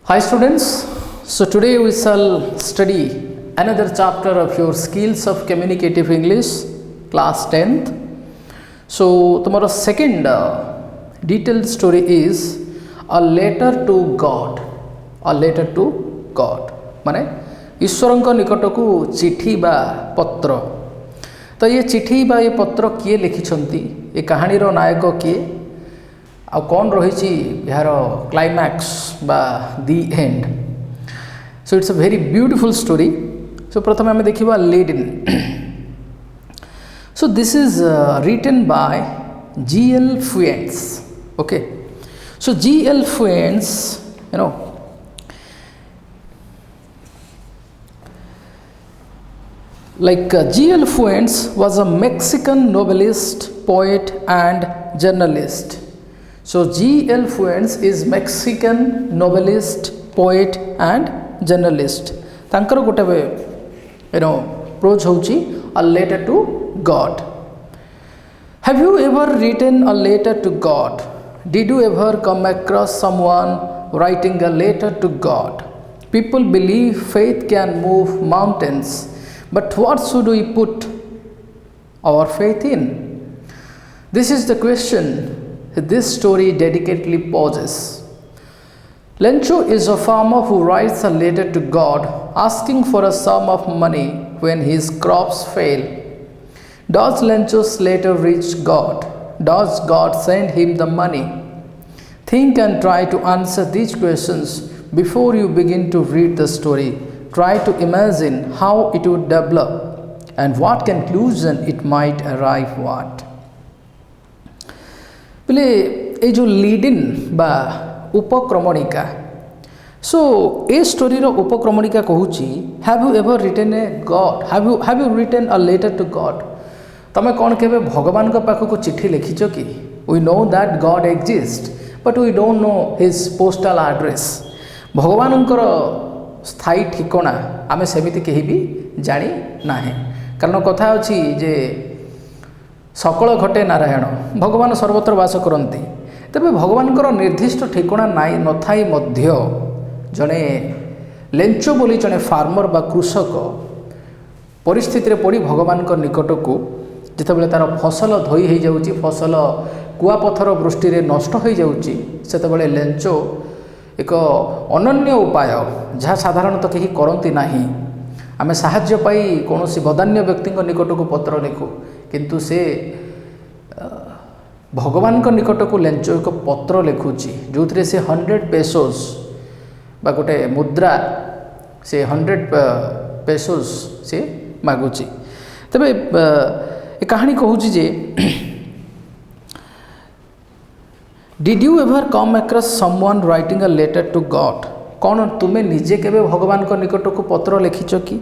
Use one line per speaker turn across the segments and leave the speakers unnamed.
Hi students, so today we shall study another chapter of your skills of communicative English class 10th. So tomorrow second detailed story is a letter to God. A letter to God माने ईश्वरଙ୍କ निकटକୁ चिठी बा पत्र. तो ये चिठी बा ये पत्र किए लिखिछंती, ये कहानीर नायक किए आ कौन रही यार क्लाइमैक्स बा the end. So it's a very beautiful story. So प्रथम आम देखा lead in. So this is written by G.L. Fuentes. Okay, so G.L. Fuentes, you know, like G.L. Fuentes was a Mexican novelist, poet and journalist. So G.L. Fuentes is Mexican novelist, poet and journalist. तांकर गोटे pros होची a letter to God. Have you ever written a letter to God? Did you ever come across someone writing a letter to God? People believe faith can move mountains, but what should we put our faith in? This is the question this story dedicatedly poses. Lencho is a farmer who writes a letter to God asking for a sum of money when his crops fail. Does Lencho's letter reach God? Does God send him the money? Think and try to answer these questions before you begin to read the story. Try to imagine how it would develop and what conclusion it might arrive at. बोले ये जो lead in बा उपक्रमणिका. So ए story रो उपक्रमणिका कहूची have you ever written a god, have you written a letter to god. तमे कौन केबे भगवान का पाखक चिठी लिखिछ कि? We know that god exist but we don't know his postal address. भगवानंकर स्थायी ठिकाना आमे सेमिति केही भी जानी नाही. कारण कथा अछि जे सकल घटे नारायण, भगवान सर्वत्र वास करती. तेरे भगवान निर्दिष्ट ठिकाना नाई न थाई मध्य जड़े लेंचो बोली जड़े फार्मर बा कृषक परिस्थिति पड़ी भगवान निकट को जितेबाला तार फसल धोई हो जाऊँगी, फसल कुआपथर वृष्टि नष्ट हो जाऊँगी, से लेंचो एक अनन्य उपाय जहाँ साधारणतः कहीं करती नहीं. आमे साहाय्य पाई कौन बदान्य व्यक्ति निकट को पत्र लिखु, किंतु से भगवान को निकट को लेंचो एक पत्र लिखुची जो थे से 100 पेसोस बा गोटे मुद्रा से 100 पेसोस से मागुची. तबे ए कहानी कहूची जे did you ever come across someone writing a letter to God. कौन तुम्हें निजे केबे भगवान को निकट को पत्र लिखिच कि?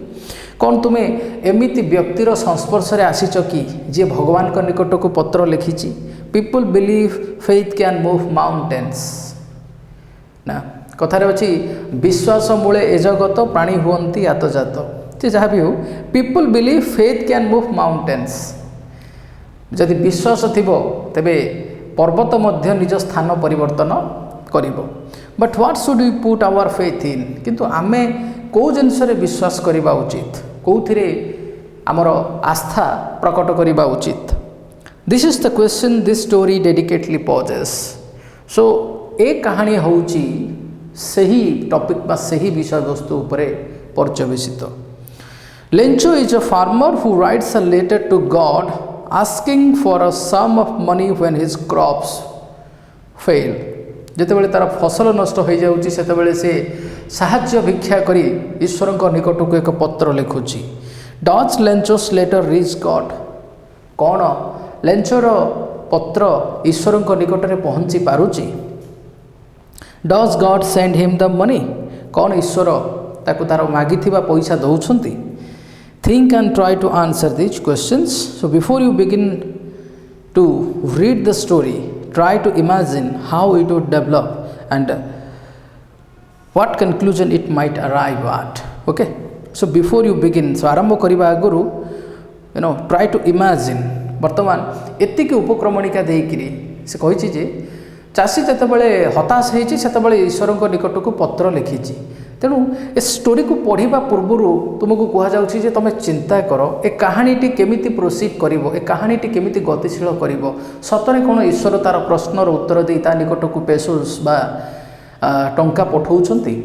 कौन तुम्हें एमिति व्यक्तिर संस्पर्श रे आसीच कि जे भगवान को निकट को पत्र लिखिची? People believe faith can move mountains ना. कथारे अच्छी विश्वास मूले ए जगत प्राणी हुअंती आतजात. जे जहाँ भी हो, people believe faith can move mountains. जदि विश्वास थिबो तेबे पर्वत मध्य निज स्थान परिवर्तन करिबो. But what should we put our faith in. किंतु आमे को जिनस विश्वास करवा उचित, कौथिरे आमर आस्था प्रकट करवा उचित. This is the question this story dedicatedly poses. So ए कहानी होची सही टॉपिक बा सही विषय वस्तु उपरे पर्यवेसित. Lencho is a farmer who writes a letter to god asking for a sum of money when his crops fail. जितेबाला तार फसल नष्ट हो जाऊँगी से से साहाय्य भिक्षा करी ईश्वर निकट को एक पत्र लिखुची. Does Lencho's letter reach god. कौन लेंचोर पत्र ईश्वर निकट में पहुँची पारुची? Does god send him the money. कौन ईश्वर ताकू तार मागी पैसा दौरान? Think and try to answer this questions. So before you begin to read the story, try to imagine how it would develop and what conclusion it might arrive at. Okay, so before you begin, so आरंभ करिबा आगुरु try to imagine. वर्तमान एतिक उपक्रमणिका देकिरी से कहिछि जे चाषी जितेबाला हताश होते ईश्वर निकट को पत्र लिखी तेणु ए स्टोरी को पढ़ा पूर्वर तुमको कहुच्छे तुम चिंता कर ए कहानीटी केमिति प्रोसीड कर ए कहानीटी केमिति गतिशील कर सतरे कौन ईश्वर तार प्रश्नर उत्तर दे ता निकट को पेसोस बा टंका पठाउछंती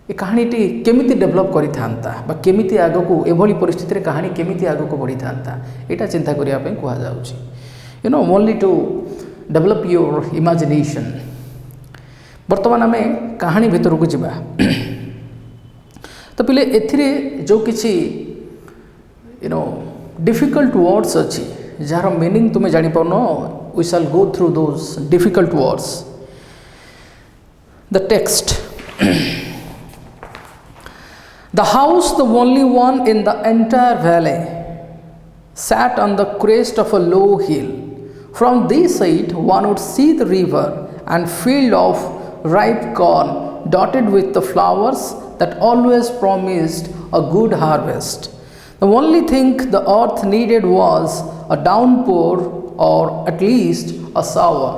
ए कहानीटी केमिति डेभलप करिथांता बा केमिति आगको एभली परिस्थिति रे कहानी केमिति आगको बढ़ी थांता एटा चिंता करिया पे कुहा जाउछि you know only to develop your imagination. वर्तमान आम कहानी भितर को जीवा तो पिले एथिरे जो किछि यू नो डिफिकल्ट वर्ड्स अच्छी जार मीनिंग तुम्हें जानी पाउनो we shall go through those difficult words. The text the house the only one in the entire valley sat on the crest of a low hill. From this height one would see the river and field of ripe corn dotted with the flowers that always promised a good harvest. The only thing the earth needed was a downpour or at least a shower.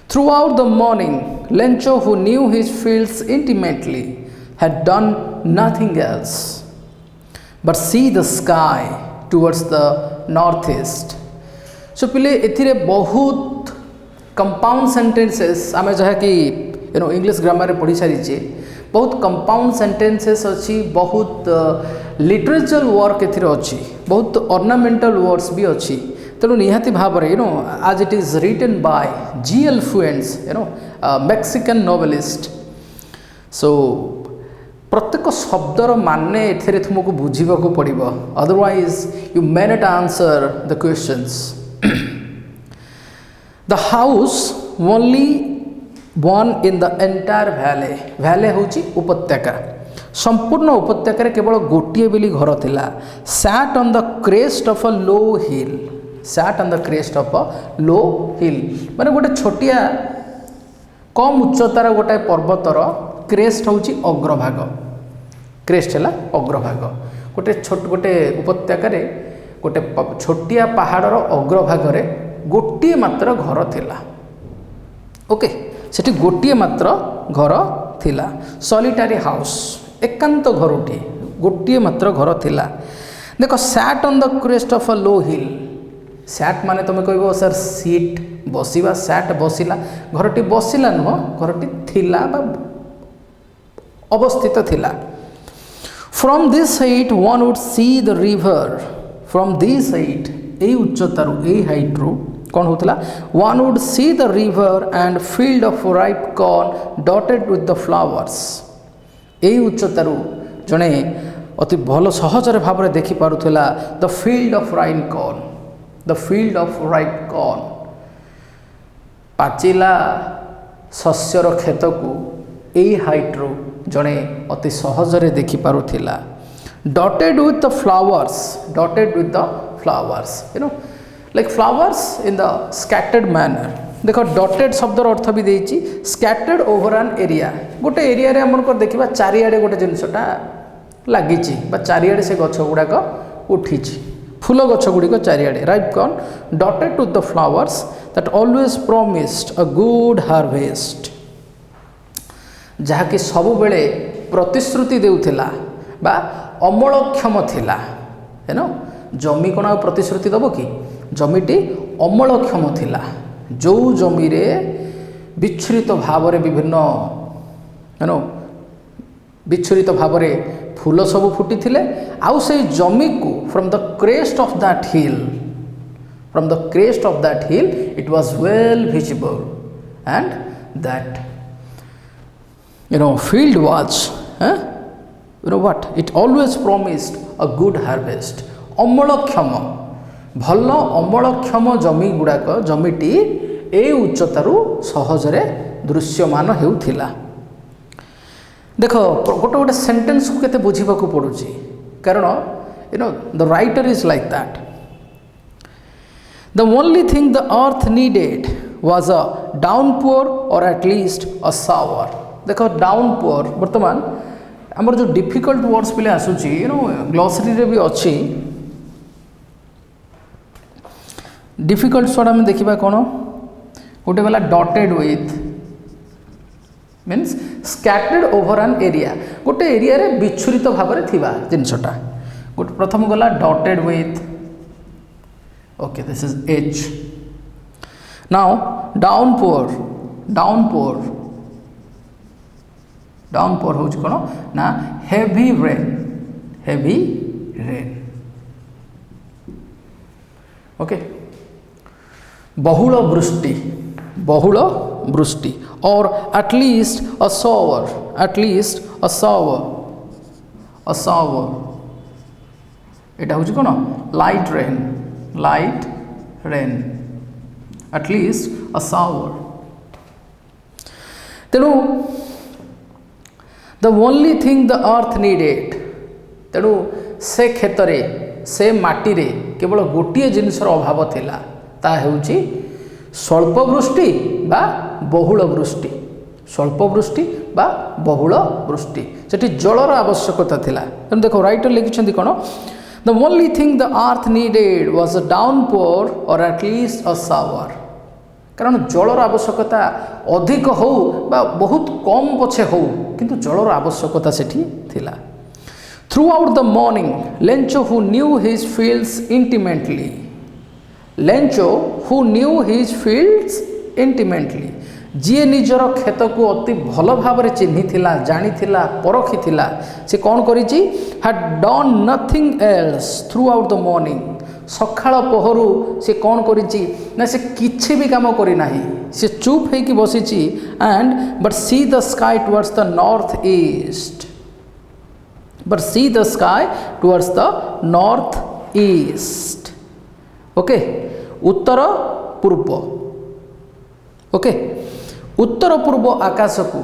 Throughout the morning, Lencho, who knew his fields intimately, had done nothing else but see the sky towards the northeast. So पिले एथिरे बहुत compound sentences आम जहाँ कि you know English grammar पढ़ी सारी बहुत compound sentences अच्छी बहुत लिटरेचर वर्क एथिरे अच्छी बहुत ऑर्नामेंटल वर्ड्स भी अच्छी तेणु निहाती भाव यू नो आज it is written by G.L. Fuentes you know Mexican novelist. So प्रत्येक शब्दर माने एथिरे तुमको बुझीबाकू पड़िबो otherwise you may not answer the questions. The house only one in the entire valley valley होची उपत्यका संपूर्ण उपत्यकार केवल गोटे बेली घर थिला। Sat on the crest of a low hill sat on the crest of a low hill माने गोटे छोटिया कम उच्चतार गोटे पर्वतर क्रेस्ट होची अग्रभाग क्रेस्ट है अग्रभाग गोटे गोटे उपत्यकार गोटे छोटिया पहाड़र अग्रभाग गोटे मात्र घर थिला। ओके सेठी गोटे मात्र घर थिला सॉलिटरी हाउस एकांत घरटी गोटे मात्र घर थिला। देख sat on the crest of a low hill sat माने तुम कह सर सीट बसिवा सैट बसिला घरटी बसिला नुह घरटी थिला बा अवस्थित थिला। From this height one would see the river from this height ए उच्चतारू ए हाइट रू कौन होता one would see the river and field of ripe corn dotted with the flowers ए उच्चतारू जड़े अति भल सहजर भाव में देखिपारुला the field of ripe corn the field of ripe corn पाचिला शस्यर खेत को ए हाइट रू जड़े अति सहजरे देखिपारुला dotted with the flowers you know like flowers in the scattered manner. देख डॉटेड शब्दर अर्थ भी देती स्कैटर्ड ओवर एन एरिया गोटे एरिया रे हमन को देखिबा चारिआडे गोटे जिनसटा लगी चारिआडे से गछ गुड़ाक उठी फूल गछ गुड़िक चारिआडे ripe corn dotted with the flowers that always promised a good harvest जहाँकि सबु बेले प्रतिश्रुति देउथिला बा अमलक्षम थिला है ना जमी कौन प्रतिश्रुति दब कि जमीटी अमलक्षम थिला जो जमी रे विच्छुरित भाव रे विभिन्न है ना विच्छुरित भाव रे फूल सब फुटी थिले आउ से जमी को from the crest of that hill it was well visible and that you know field was you know what it always promised a good harvest अमलक्षम भल अमलक्षम जमी गुड़ाक जमीटी ए उच्चतारू सहजरे दृश्यमान हेउथिला। देख गोटे गोटे सेंटेंस को केते बुझीबाकू पड़ुची कारण you know the writer is like that the only thing the earth needed was a downpour और एट लीस्ट अ शावर। देख डाउनपोर बर्तमान आमर जो डिफिकल्ट वर्ड्स पे आसूची यू नो ग्लॉसरी रे भी अच्छी डिफिकल्ट वर्ड आम देखा कौन गोटे गला dotted with means scattered over an area गोटे एरिया रे विच्छुरित भाव में थिबा जिनसटा गोटे प्रथम गला dotted with okay this is H now downpour downpour downpour हूँ कौन ना हेवी रेन ओके बहुल वृष्टि और एटलीस्ट अ शावर एटा हूँ कौन light rain at least a shower तेणु the only thing the earth needed तेणु से क्षेत्र से माटी रे केवल गोटे जिनसर अभाव थिला ता हेउची स्वल्प वृष्टि बा बहुल वृष्टि स्वल्प वृष्टि बा बहुल वृष्टि सेठी जलर आवश्यकता थिला तेणु देखो राइटर लिखिछन्ती कोन the only thing the earth needed was a downpour or at least a shower कारण जलर आवश्यकता अधिक हो बा बहुत कम पछे हो किंतु जलर आवश्यकता सेठी थिला throughout the morning Lencho who knew his fields intimately Lencho who knew his fields intimately जी निजर खेत को अति भल भाव में चिन्ही जानी परखी से कौन करिछि had done nothing else throughout the morning सकाळ पहरु से कौन करिछि ना से किछि भी काम करि नाही से चुप है कि बसिछि and but see the sky towards the north east but see the sky towards the north east okay उत्तर पूर्व ओके उत्तर पूर्व आकाश को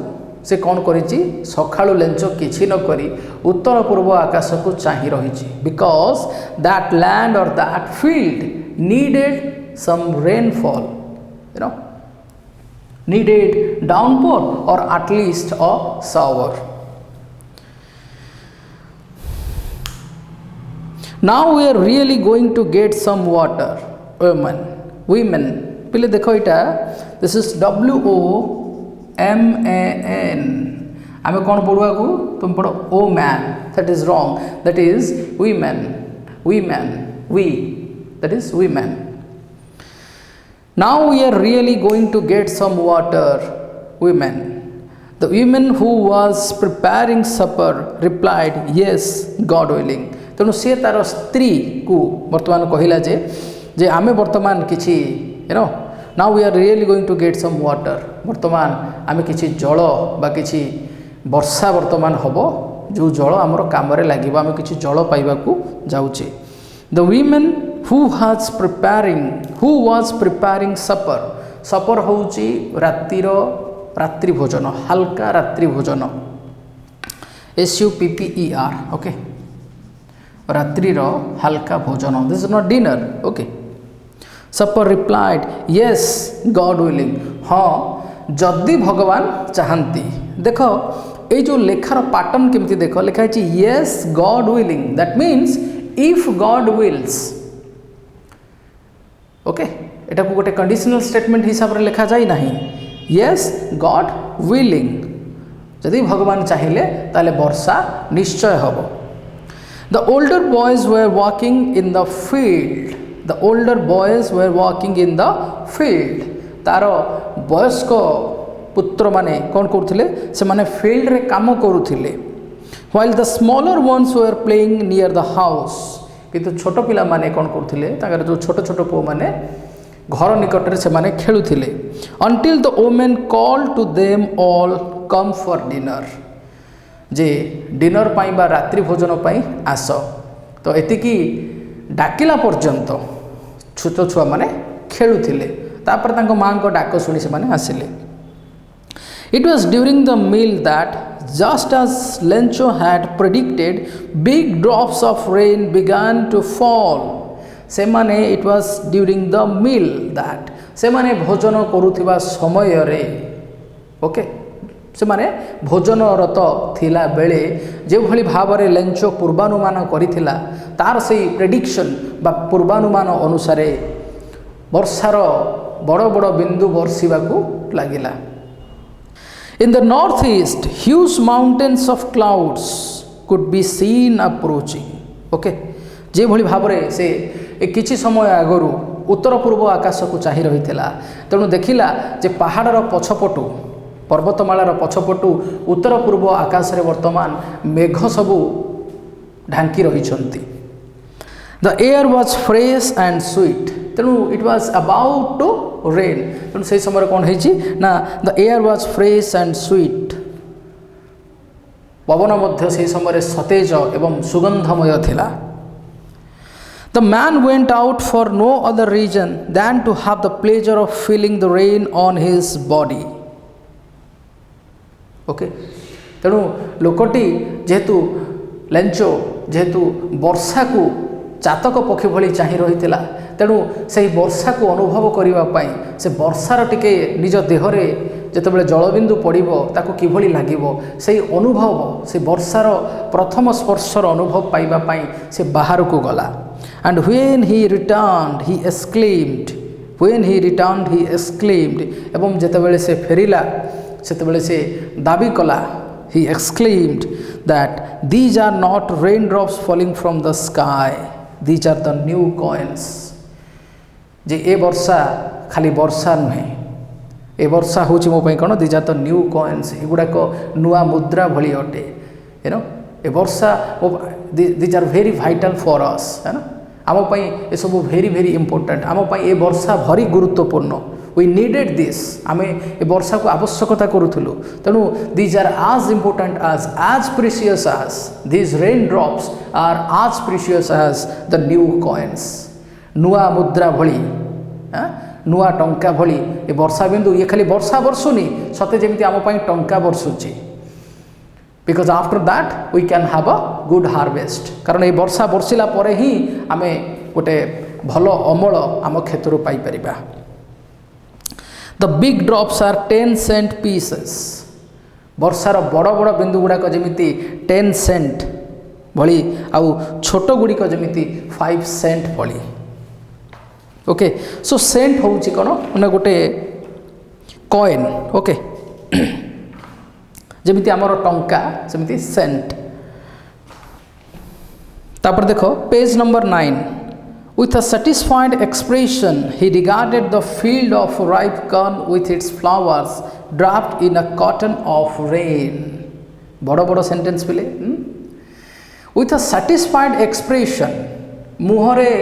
से कौन करिछि सखाळु लेंचो किछि न करी उत्तर पूर्व आकाश को चाहि रहिछि because that land or that field needed some rainfall you know needed downpour or at least a shower now we are really going to get some water women पहले देखो इटा दिस इज WOMAN आमे कौन पढ़वा को तुम पढ़ो oh man that is wrong that is women we that is women now we are really going to get some water women the women who was preparing supper replied yes God willing तेणु सी तार स्त्री को वर्तमान कहला जे आमे वर्तमान किछि you know now we are really going to get some water वर्तमान आमे किछि जल बा किछि वर्षा वर्तमान हबो जो जल आमर काम रे लागिबो आमे किछि जल पाइबा को जाउचे the women who was preparing supper होउची रात्रि भोजन हल्का रात्रि भोजन SUPPER ओके रात्रि हल्का भोजन this is not dinner okay supper replied yes God willing हाँ जदि भगवान चाहती देख ये जो लेखार पैटर्न केमती देख लिखा है yes God willing that means if God wills okay एटा को गोटे कंडीशनल स्टेटमेंट हिसाब रे लिखा जाई नहीं यस गॉड विलिंग जदि भगवान चाहिए ताले वर्षा निश्चय हबो The older boys were walking in the field. The older boys were walking in the field. तार वयस्क पुत्र माने कौन करुथिले से माने फील्ड रे काम करुथिले while the smaller ones were playing near the house. किंतु छोट पिला माने कौन करुथिले ताकर जो छोट छोट पो माने घर निकट रे से माने खेलुथिले until the women called to them all come for dinner. जे डिनर पाई बा रात्रि भोजन पाई आस तो एतिकी डाकिला पर्यंत छोट छुआ माने खेलुथिले तापर तांको मां को डाक सुनी से माने आसिले it was during the meal that just as Lencho had predicted big drops of rain began to fall से माने it was during the meal that से माने भोजन करुथिबा समय रे ओके से माने भोजनरत थिला बेले जो भली भाव रे लेंचो पूर्वानुमान करिथिला तार से प्रेडिक्शन बा पूर्वानुमान अनुसार वर्षार बड़ बड़ बिंदु बर्षिबाकू लागिला। In the north east huge mountains of clouds could be seen approaching. Okay, जे भली भाव से किछि समय आगरू उत्तर पूर्व आकाश को चाहि रही तेणु देखिला जे पहाड़र पछपटू पर्वतमालार पछपटू उत्तर पूर्व आकाश रे वर्तमान मेघ सबू ढांकी रही। The air was fresh and sweet, तेणु it was about to rain, तेणु से समय कौन है ना the air was fresh and sweet, पवन मध्य से समय सतेज एवं सुगंधमय थिला। The man went out for no other reason than to have the pleasure of feeling the rain on his body. Okay, तेणु लोकटी जेहेतु लेंचो जेहेतु वर्षा को चातक पक्षी भली चाहि रही तेणु से वर्षा को अनुभव करने से वर्षार टिके निज देहरे जितेबाला जलबिंदु पड़ो ताको किभली लागिबो से अनुभव से वर्षार प्रथम स्पर्शर अनुभव पाइबापी से बाहर को गला। And when he returned he exclaimed, एवं जितेबाला से फेरिला सेतेबाला से दाबी कला, he exclaimed that these are not raindrops falling from the sky, these are the new coins। जे ए वर्षा खाली वर्षा नुहे, ए वर्षा हूँ मो कौन these are the new coins, एगुड़ाक नुआ मुद्रा भली अटे। यू नो ए वर्षा these are very vital for us, है ना, आमपाई ये सब वेरी वेरी इंपोर्टेंट, आमपाई ए वर्षा भारी गुरुत्वपूर्ण। वी नीडेड दिस, आमे ए वर्षा को आवश्यकता करूथुलु, तेणु दीज आर आज इंपोर्टेंट आज प्रिशियस आज दीज रेन ड्रॉप्स आर आज प्रिशियस आज द न्यू कॉइन्स। नुआ मुद्रा भली, नुआ टंका भली ए वर्षा बिंदु, ये खाली वर्षा बरसुनी सते जमी आम टंका बरसुची। Because after that we can have a good harvest, कारण ये वर्षा बरसिला परे ही आमे गोटे भल अमल आम क्षेत्र पाई परिबा। The big drops are 10 cent pieces, वर्षार बड़ बड़ बिंदु गुड़ाक जमी 10 सेंट भली आउ छोट गुड़िक जमी 5 सेंट भली। ओके, सो सेंट हूँ कौन ना गोटे कॉइन। ओके, जमी आमर टंका सेमती सेंट। तापर देखो page number 9, with a satisfied expression he regarded the field of ripe corn with its flowers dropped in a cotton of rain। बड़ बड़ सेंटेंस पिले। with a satisfied expression, मुहरे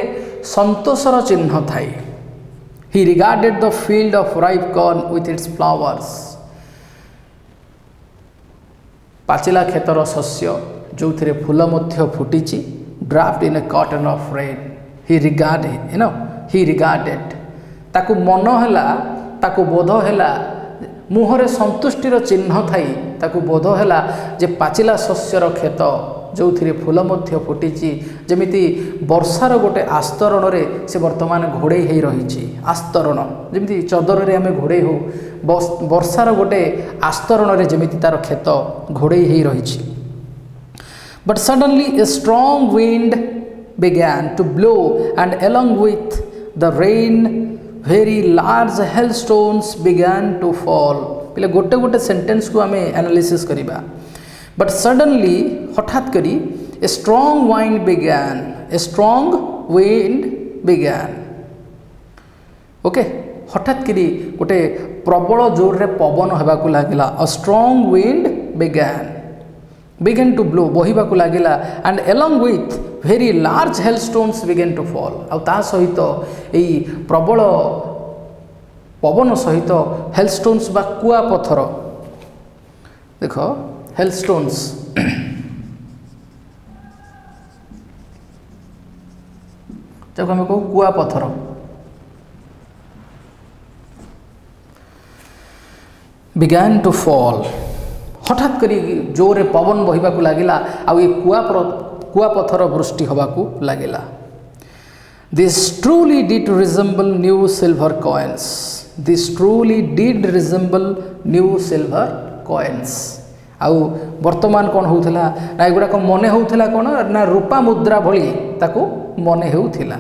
संतोषर चिन्ह Thai. he regarded the field of ripe corn with its flowers, पाचिला खेतर शस्य जो थे फूल मध्य फुटी draft in A cotton of rain. He regarded, you know, he regarded, ताकू मन हैला, ताकू बोध हैला, मुहरे संतुष्टिर चिन्ह थाई ताकू बोध हैला जे पाचिला शस्यर खेत जो थे फूल मध्य फुटी जमीती वर्षार गोटे आस्तरण रे से वर्तमान घोड़े हो रही। आस्तरण जमी चदर रे आमे घोड़े हो, वर्षार गोटे आस्तरण रे जमीती तार खेत घोड़े हो रही। But suddenly a strong wind began to blow and along with the rain very large hailstones began to fall। पहले गोटे गोटे सेंटेंस को आमे एनालिसिस करिबा। बट सडनली हठात करी a strong wind began, a strong wind began। Okay, हठात करी गोटे प्रबल जोर रे पवन हेबा को लागिला। A strong wind began to blow, बहिबा को लागिला, and along with very large hailstones began to fall। आ ता सहित एई प्रबल पवन सहित hailstones बा कुआ पत्थर, देखो hailstones जब हमें कहू कुआ पत्थर, began to fall, हठात करी जोरे पवन बहिबा को लागिला आ ये कुआ पत्थर वृष्टि हवा को लागिला। This truly did resemble new silver coins, this truly did resemble new silver coins. आउ वर्तमान कौन होउथिला ना एगुड़ाक मने होउथिला कौन ना रूपा मुद्रा भली ताकू मने होउथिला।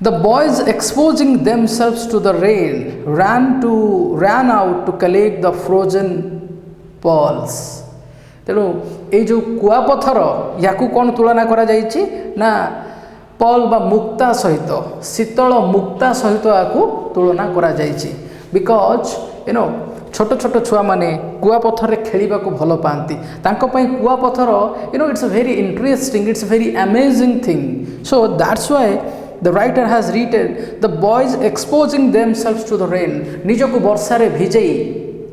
The boys, exposing themselves to the rain, ran out to collect the frozen pearls. ତେଣୁ ଏଇ ଯେଉଁ କୁଆପଥର ୟାକୁ କ'ଣ ତୁଳନା କରାଯାଇଛି ନା ପଲ୍ ବା ମୁକ୍ତା ସହିତ, ଶୀତଳ ମୁକ୍ତା ସହିତ ୟାକୁ ତୁଳନା କରାଯାଇଛି। ବିକଜ୍ ଛୋଟ ଛୋଟ ଛୁଆମାନେ କୁଆପଥରରେ ଖେଳିବାକୁ ଭଲ ପାଆନ୍ତି। ତାଙ୍କ ପାଇଁ କୁଆପଥର it's very interesting, it's very amazing thing. So that's why the writer has written the boys exposing themselves to the rain, ନିଜକୁ ବର୍ଷାରେ ଭିଜେଇ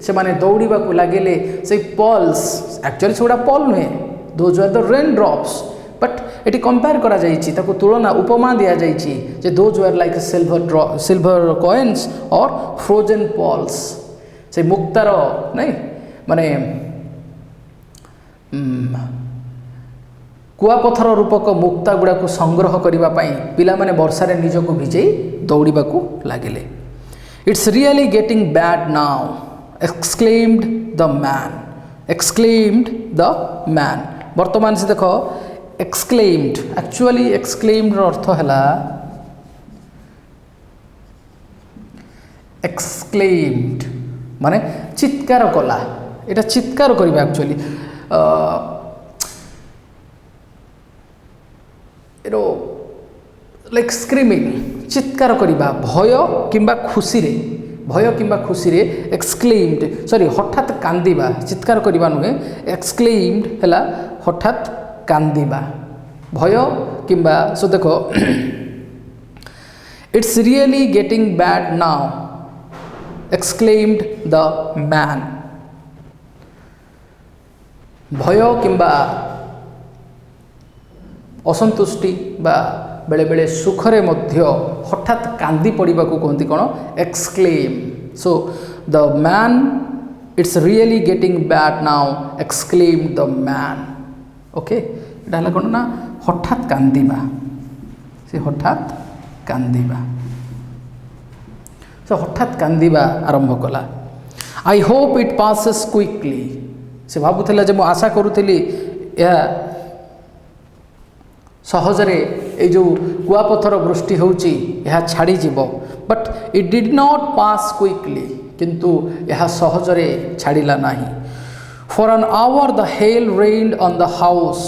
ସେମାନେ ଦୌଡ଼ିବାକୁ ଲାଗିଲେ ସେଇ ପଲ୍ସ, ଆକ୍ଚୁଆଲି ସେଗୁଡ଼ା ପଲ୍ ନୁହେଁ, those were the rain drops, but ଏଠି କମ୍ପେୟାର କରାଯାଇଛି, ତାକୁ ତୁଳନା ଉପମା ଦିଆଯାଇଛି ଯେ those were like silver coins or frozen pearls। ସେ ମୁକ୍ତାର ନାଇଁ ମାନେ କୁଆପଥର ରୂପକ ମୁକ୍ତା ଗୁଡ଼ାକୁ ସଂଗ୍ରହ କରିବା ପାଇଁ ପିଲାମାନେ ବର୍ଷାରେ ନିଜକୁ ଭିଜେଇ ଦୌଡ଼ିବାକୁ ଲାଗିଲେ। It's really getting bad now, exclaimed the man, exclaimed the man. ବର୍ତ୍ତମାନ ସେ ଦେଖ ଏକ୍ସକ୍ଲେମ୍ଡ, ଆକ୍ଚୁଆଲି ଏକ୍ସକ୍ଲେମ୍ଡର ଅର୍ଥ ହେଲା ଏକ୍ସକ୍ଲେମ୍ଡ ମାନେ ଚିତ୍କାର କଲା, ଏଇଟା ଚିତ୍କାର କରିବା ଆକ୍ଚୁଆଲି ଲାଇକ୍ ସ୍କ୍ରିମିଂ, ଚିତ୍କାର କରିବା, ଭୟ କିମ୍ବା ଖୁସିରେ ଏକ୍ସକ୍ଲେମ୍ଡ, ସରି ହଠାତ୍ କାନ୍ଦିବା, ଚିତ୍କାର କରିବା ନୁହେଁ, ଏକ୍ସକ୍ଲେମ୍ଡ ହେଲା ହଠାତ୍ କାନ୍ଦିବା, ଭୟ କିମ୍ବା ସୋ ଦେଖ it's really getting bad now, exclaimed the man. ଭୟ କିମ୍ବା ଅସନ୍ତୁଷ୍ଟି ବା ବେଳେବେଳେ ସୁଖରେ ମଧ୍ୟ ହଠାତ୍ କାନ୍ଦି ପଡ଼ିବାକୁ କୁହନ୍ତି କ'ଣ, exclaim. So the man, it's really getting bad now, exclaim the man. Okay, ଏଇଟା ହେଲା କ'ଣ ନା ହଠାତ୍ କାନ୍ଦିବା, ସେ ହଠାତ୍ କାନ୍ଦିବା, ସେ ହଠାତ୍ କାନ୍ଦିବା ଆରମ୍ଭ କଲା। I Hope eat passes quickly, ସେ ଭାବୁଥିଲା ଯେ ମୁଁ ଆଶା କରୁଥିଲି ଏହା ସହଜରେ ଏଇ ଯେଉଁ କୁଆପଥର ବୃଷ୍ଟି ହେଉଛି ଏହା ଛାଡ଼ିଯିବ, but it did not pass quickly, କିନ୍ତୁ ଏହା ସହଜରେ ଛାଡ଼ିଲା ନାହିଁ। For an hour the hail rained on the house,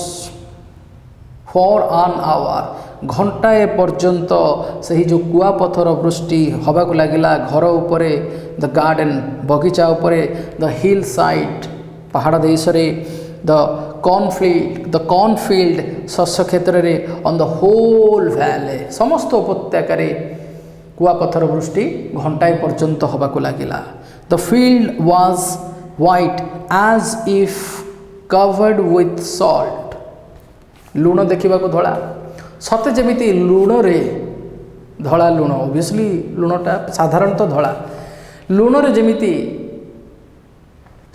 for an hour, ଘଣ୍ଟାଏ ପର୍ଯ୍ୟନ୍ତ ସେହି ଯେଉଁ କୁଆପଥର ବୃଷ୍ଟି ହେବାକୁ ଲାଗିଲା ଘର ଉପରେ, ଦ ଗାର୍ଡେନ୍, ବଗିଚା ଉପରେ, ଦ ହିଲ୍ ସାଇଡ୍, ପାହାଡ଼ ଦେଶରେ, ଦ କର୍ଣ୍ଣଫିଲ୍ଡ, ଶସ୍ୟ କ୍ଷେତ୍ରରେ, ଅନ୍ ଦ ହୋଲ୍ ଭ୍ୟାଲି, ସମସ୍ତ ଉପତ୍ୟକାରେ କୁଆପଥର ବୃଷ୍ଟି ଘଣ୍ଟାଏ ପର୍ଯ୍ୟନ୍ତ ହେବାକୁ ଲାଗିଲା। The field was white as if covered with salt, ଲୁଣ ଦେଖିବାକୁ ଧଳା, ସତେ ଯେମିତି ଲୁଣରେ, ଧଳା ଲୁଣ, ଅବଭିୟସ୍ଲି ଲୁଣଟା ସାଧାରଣତଃ ଧଳା, ଲୁଣରେ ଯେମିତି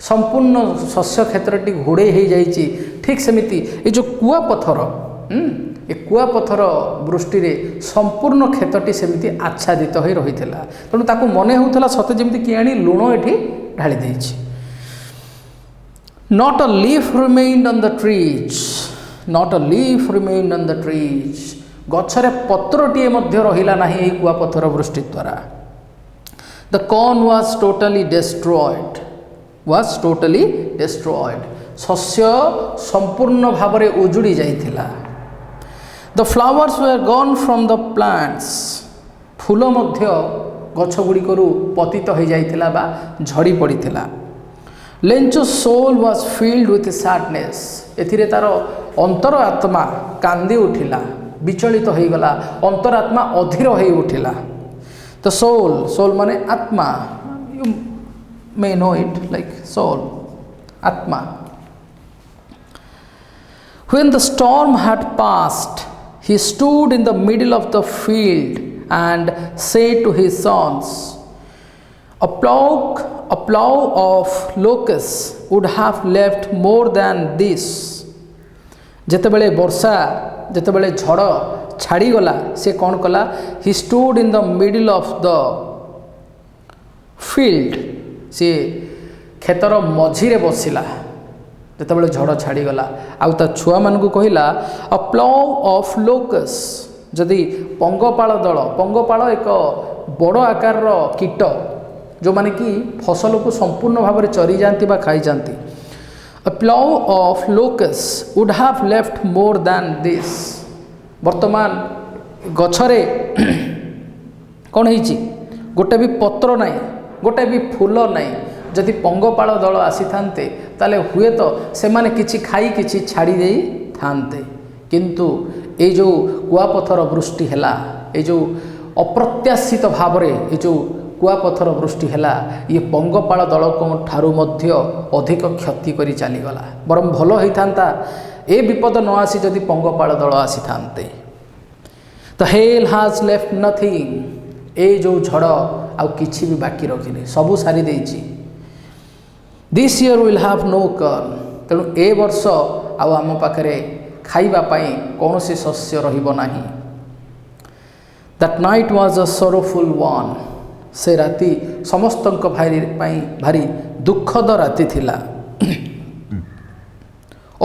ସମ୍ପୂର୍ଣ୍ଣ ଶସ୍ୟ କ୍ଷେତ୍ରଟି ଘୋଡ଼େଇ ହୋଇଯାଇଛି, ଠିକ୍ ସେମିତି ଏ ଯେଉଁ କୁଆପଥର, ଏ କୁଆପଥର ବୃଷ୍ଟିରେ ସମ୍ପୂର୍ଣ୍ଣ କ୍ଷେତ୍ରଟି ସେମିତି ଆଚ୍ଛାଦିତ ହୋଇ ରହିଥିଲା। ତେଣୁ ତାକୁ ମନେ ହେଉଥିଲା ସତେ ଯେମିତି କିଏ ଆଣି ଲୁଣ ଏଠି ଢାଳି ଦେଇଛି। Not a leaf remained on the trees, not a leaf remained on the trees, ଗଛରେ ପତ୍ରଟିଏ ମଧ୍ୟ ରହିଲା ନାହିଁ ଏହି କୁଆପଥର ବୃଷ୍ଟି ଦ୍ୱାରା। The corn was totally destroyed, ଶସ୍ୟ ସମ୍ପୂର୍ଣ୍ଣ ଭାବରେ ଉଜୁଡ଼ି ଯାଇଥିଲା। The flowers were gone from the plants, ଫୁଲ ମଧ୍ୟ ଗଛ ଗୁଡ଼ିକରୁ ପତିତ ହୋଇଯାଇଥିଲା ବା ଝଡ଼ି ପଡ଼ିଥିଲା। Lencho soul was filled with sadness, ଏଥିରେ ତା'ର ଅନ୍ତର ଆତ୍ମା କାନ୍ଦି ଉଠିଲା, ବିଚଳିତ ହୋଇଗଲା, ଅନ୍ତରାତ୍ମା ଅଧୀର ହୋଇ ଉଠିଲା। ଦ ସୋଲ୍ ମାନେ ଆତ୍ମା, may know it like soul, atma. When the storm had passed, he stood in the middle of the field and said to his sons, a plough of locusts would have left more than this. ଯେତେବେଳେ ବର୍ଷା, ଯେତେବେଳେ ଝଡ଼ ଛାଡ଼ିଗଲା, ସେ କ'ଣ କଲା, he stood in the middle of the field, ସେ କ୍ଷେତର ମଝିରେ ବସିଲା ଯେତେବେଳେ ଝଡ଼ ଛାଡ଼ିଗଲା, ଆଉ ତା ଛୁଆମାନଙ୍କୁ କହିଲା, ଅ ପ୍ଲାଉ ଅଫ୍ ଲୋକସ୍, जदि पंगपाल दल पंगपाल एक बड़ आकार कीट जो माने कि फसल को संपूर्ण भाव में चरी जाती खाई जाती A plow of locusts would have left more than this. वर्तमान गछरे कौन है गोटे भी पत्र ना गोटे भी फूल ना जदि पंगपाल दल आसी थांते ताले हुए तो से माने किछि खाई किछि छाड़ी दे थांते किंतु ए जो कुआपथर वृष्टि हैला ए जो अप्रत्याशित भाव रे ए जो कुआपथर वृष्टि हैला ये पंगपाल दल ठारू मध्य अधिक क्षति करी चली गला बरम भल होइथांता ए विपद न आसी जदि पंगपाल दल आसी थांते the hail has left nothing ए जो झड़ आउ किछि भी बाकी रखिनी सबु सारी देछि this year will have no corn तेणु ए वर्ष आउ आम पाखरे खाइबा पाई कौनसी शस्य रहिबो नाही that night was a sorrowful one से राति समस्तंक भारी दुखद राति थिला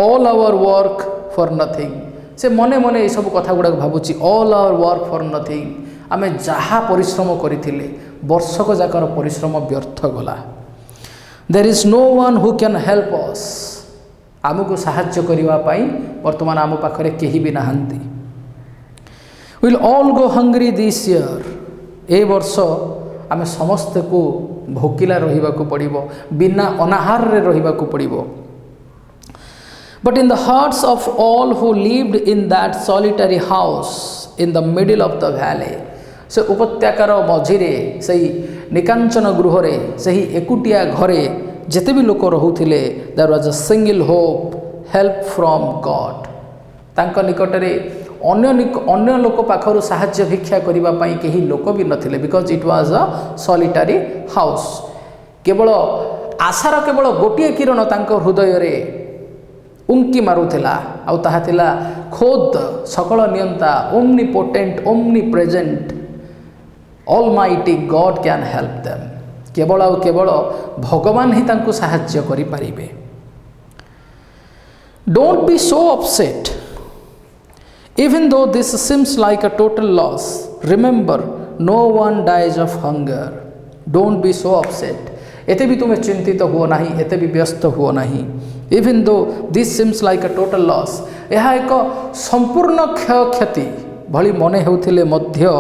all our work for nothing से मने मने ये सब कथा गुड़ा भावुची all our work for nothing आमे जहा परिश्रम करिथिले वर्षक जाकर परिश्रम व्यर्थ गला there is no one who can help us आमको साहाय्य करिवा पाई वर्तमान आम पाखरे केही भी नाहंती we'll all go hungry this year ए वर्ष आमे समस्त को भोकिला रहिबा को पड़िबो बिना अनाहार रे रहिबा को पड़िबो but in the hearts of all who lived in that solitary house in the middle of the valley से उपत्यकार मझिरे सही निकांचन गृह रे सही एकुटिया घरे जेते भी लोक रहुथिले there was a single hope help from god तांको निकटरे अन्य लोक पाखरु साहाय्य भिक्षा करिबा पाई केही लोक भी नथिले because it was a solitary house केवल आशार केवल गोटिए किरण तांको हृदय रे उंकी मारुथिला आउ ताहा थिला खोद सकल नियंता omnipotent omnipresent almighty god can help them केवल आउ केवल भगवान ही तांको साहाय्य करि परिबे don't be so upset Even though this seems like a total loss, remember no one dies of hunger. Don't be so upset. एते भी तुम्हें चिंतित हुओ नाही एते भी व्यस्त हुओ नाही Even though this seems like a total loss, यह एक संपूर्ण क्षति भली मने होथिले मध्य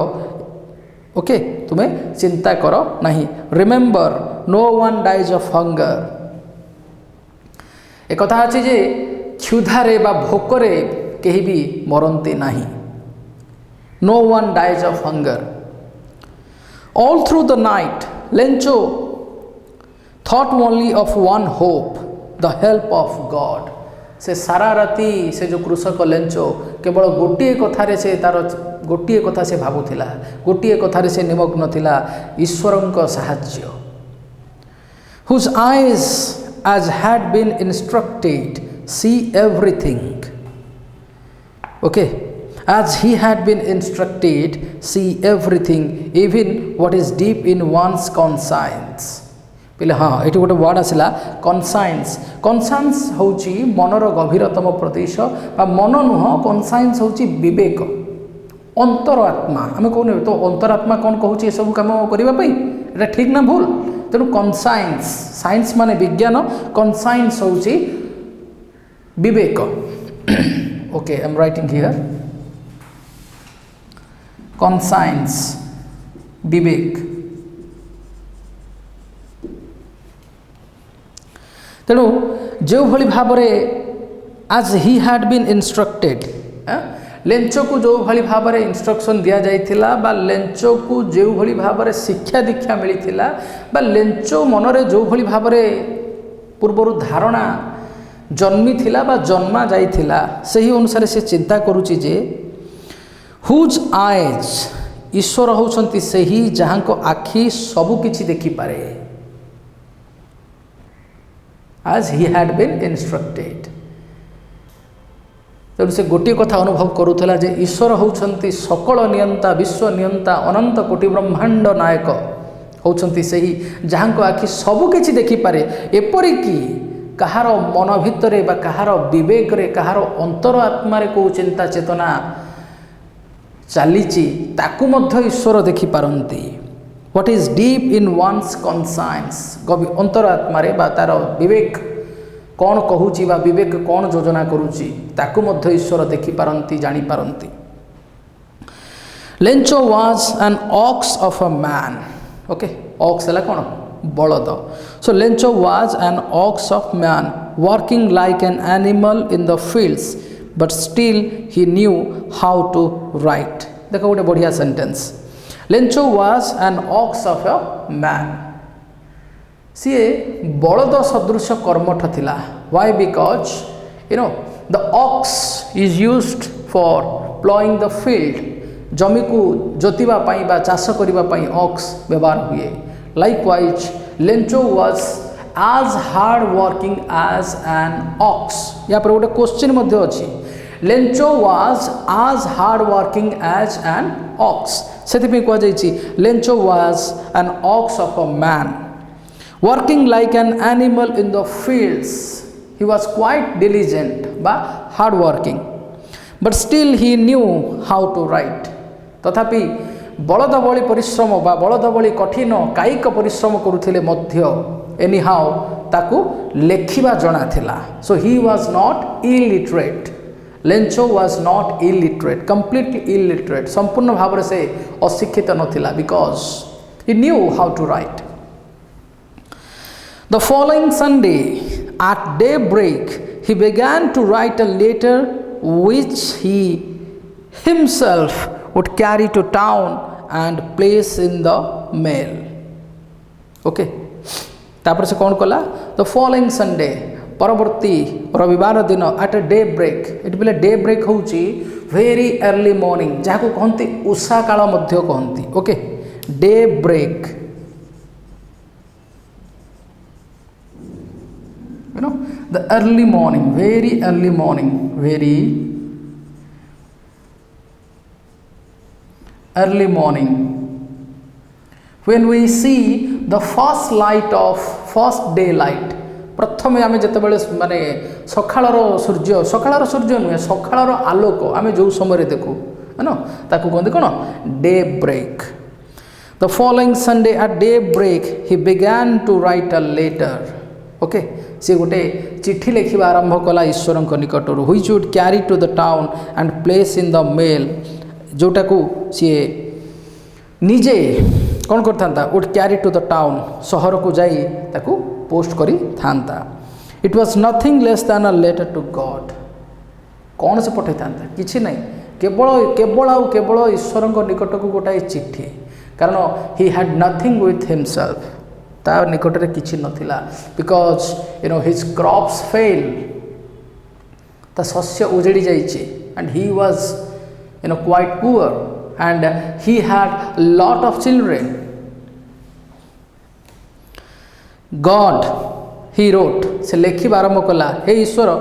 ओके तुम्हें चिंता करो नहीं Remember no one dies of hunger. एक कथा अछि जे क्षुधारे बा भोकरे केही भी मरंती नाही no one dies of hunger all through the night Lencho thought only of one hope the help of God से सारा राति से जो कृषक लेंचो केवल गोटे कथारे से तार गोटे कथा से भाबुथिला गोटे कथारे से निमग्न थिला ईश्वरंक साहाय्य whose eyes as had been instructed see everything okay as he had been instructed see everything even what is deep in one's conscience पहले हाँ ये गोटे वर्ड आसला कनसाइंस कनसाइंस होची मनर गभीरतम प्रदेश बा मन नुह कनसाइंस होची विवेक अंतरात्मा आम कहने तो अंतरात्मा कौन कहूँ सब कम करने एटा ठीक ना भूल तेणु कनसाइंस साइंस माने विज्ञान कनसाइंस होची विवेक okay I'm writing here conscience विवेक तेणु जो भली भाव रे as he had been instructed Lencho को जो भली भाव रे इंस्ट्रक्शन दिया जाइथिला बा लेंचो को जो भली भाव रे शिक्षा दीक्षा मिलिथिला बा लेंचो मनरे जो भली भाव रे पूर्वरु धारणा जन्मी थिला बा जन्मा जाइथिला सही अनुसार से चिंता करूची जे हुज आइज ईश्वर होउछंती सही जहां को आखि सबु किछि देखि पारे as he had been instructed तेणु से गोटे कथा अनुभव करूला जे ईश्वर होउछंती सकल नियंता विश्व नियंता अनंत कोटि ब्रह्मांड नायक होउछंती सही जहां को आखि सबु किछि देखि पारे एपरि कि कहार मन भितरे बा कहार विवेक रे कहार अंतर आत्मा रे को चिंता चेतना ଚାଲିଛି ତାକୁ ମଧ୍ୟ ଈଶ୍ୱର ଦେଖିପାରନ୍ତି। What is deep in one's conscience, ଅନ୍ତରାତ୍ମାରେ ବା ତା'ର ବିବେକ କ'ଣ କହୁଛି ବା ବିବେକ କ'ଣ ଯୋଜନା କରୁଛି ତାକୁ ମଧ୍ୟ ଈଶ୍ୱର ଦେଖିପାରନ୍ତି, ଜାଣିପାରନ୍ତି। Lencho was an ox of a man. Okay, ox ହେଲା କ'ଣ? ବଳଦ। So Lencho was an ox of man working like an animal in the fields, but still he knew how to write। देखो गोटे बढ़िया sentence. Lencho was an ox of a man। सी बलद सदृश कर्मठ थिला। Why? Because the ox is used for plowing the field। जमी को जोतिबा पाई बा चाष करिबा पाई ox व्यवहार हुए। Likewise, Lencho was as hard working as an ox। यहाँ पर गोटे क्वेश्चन मध्य अच्छी। Lencho was as hard working as an ox। से कह Lencho was an ox of a man working like an animal in the fields। He was quite diligent but hard working, but still he knew how to write। तथापि बलद भली परिश्रम बा बलद भली कठिन कायिक परिश्रम करुथिले मध्य एनीहाउ ताकू लेखिबा जଣା थिला। So he was not illiterate. Lencho was not illiterate, completely illiterate, संपूर्ण भाव से अशिक्षित नथिला, because he knew how to write. The following Sunday at daybreak he began to write a letter which he himself would carry to town and place in the mail। Okay, तापर से कौन कला? The following Sunday, परवर्ती रविवार दिन eight daybreak. ये बोले daybreak हूँ वेरी अर्ली मॉर्निंग, जहाँ को कहती उषा काल मध्य कहती। Okay, daybreak, the early morning, very early morning, very early morning, when we see the first light of first daylight। प्रथमे आमे जेतेबेले माने सखाळर सूर्य नुहे, सखाळर आलोक आमे जो समय देखू है ना, ताकू कहते कौन? Daybreak. The following Sunday at daybreak he began to write a letter। Okay, सी गोटे चिठी लिखा आरंभ कला ईश्वर निकटर, which would carry to the town and place in the mail। जोटा को सी निजे कौन करता? Would carry to the town, सहर को जाई ताकू पोस्ट करी थांता। It was nothing less than a letter to God. कौन से पठे थांता? किछि नहीं, केवल केवल आउ केवल ईश्वर निकट को गोटाए चिट्ठी। कारण he had nothing with himself, ता निकट रे किछि नथिला। बिकॉज हिज क्रॉप्स फेल, ता शस्य उजड़ी जाइछि, and he was quite poor, and he had a lot of children। God, he wrote, से लेखिबा आरंभ कला, हे ईश्वर,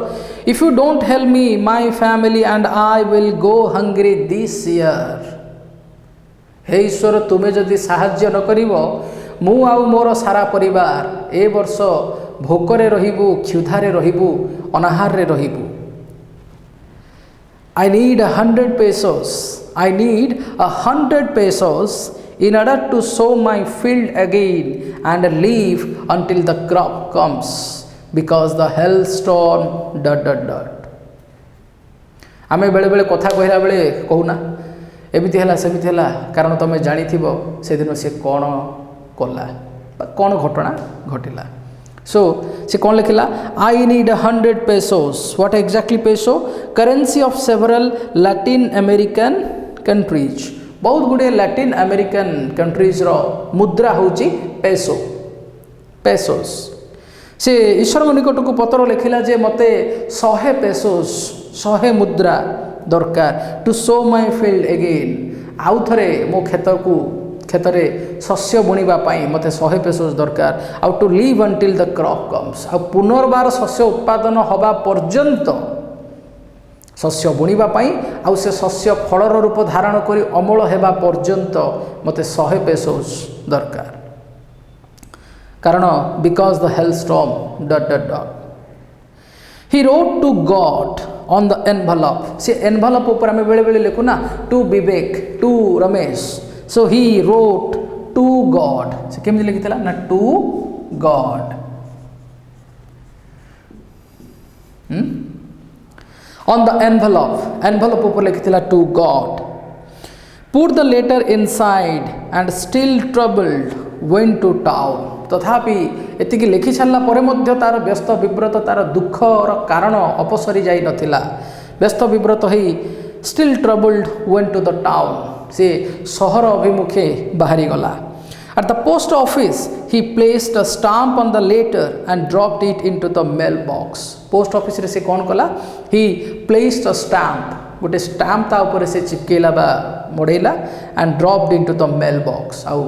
if you don't help me, my family and I will go hungry this year। हे ईश्वर, तुमे जदि साहाय्य न करिवो, मु आउ मोर सारा परिवार ए वर्ष भोकरे रहिबु, क्षुधारे रहिबु, अनाहार रे रहिबु। I need 100 pesos। I need 100 pesos in order to sow my field again and live until the crop comes, because the hailstorm ... आमे बेले बेले कथा कहला बेले कहूना एमिति हला सेमिति हला, कारण तमे जानी थिबो से दिन से कोन कला बा कोन घटना घटिला। सो से कौन लिखिला? I need 100 pesos। What exactly peso? Currency of several Latin American countries. बहुत गुड़े लैटिन अमेरिकन कंट्रीज रो मुद्रा होची पेसो, पेसोस। से ईश्वर निकट को पत्र लिखिला जे मते 100 पेसोस, 100 मुद्रा दरकार to sow my field again. आउ थरे मो क्षेत्र शस्य बुणीबा पाई मते 100 पेसोस दरकार, आउ to live until the crop comes. आ पुनर्बार शस्य उत्पादन हवा पर्यंत, शस्य बुणीबा पाई आउ से शस्य फलर रूप धारण करी अमल हेबा पर्यंत मते 100 पेसोस दरकार। कारण because the hailstorm ... He wrote to God on the envelope से एनवलप ऊपर आम बेले बेले लिखु ना to Vivek to Ramesh so he wrote to God से केमती लिखी ना to God on the envelope ऊपर लिखी to God put the letter inside and still troubled went to town तथापि एतिकी लिखि सारा पर तार व्यस्त विव्रत तार दुखर कारण अपसरी जाई नथिला व्यस्त विव्रत हो still troubled went to the town से सहर अभिमुखे बाहरी गला at the post office he placed a stamp on the letter and dropped it into the mail box post office रे से कौन कला ही प्लेस्ड अ स्टाम्प गोटे स्टाम्प ता ऊपर से चिपकेला बा मोड़ेला and dropped into the mail box आउ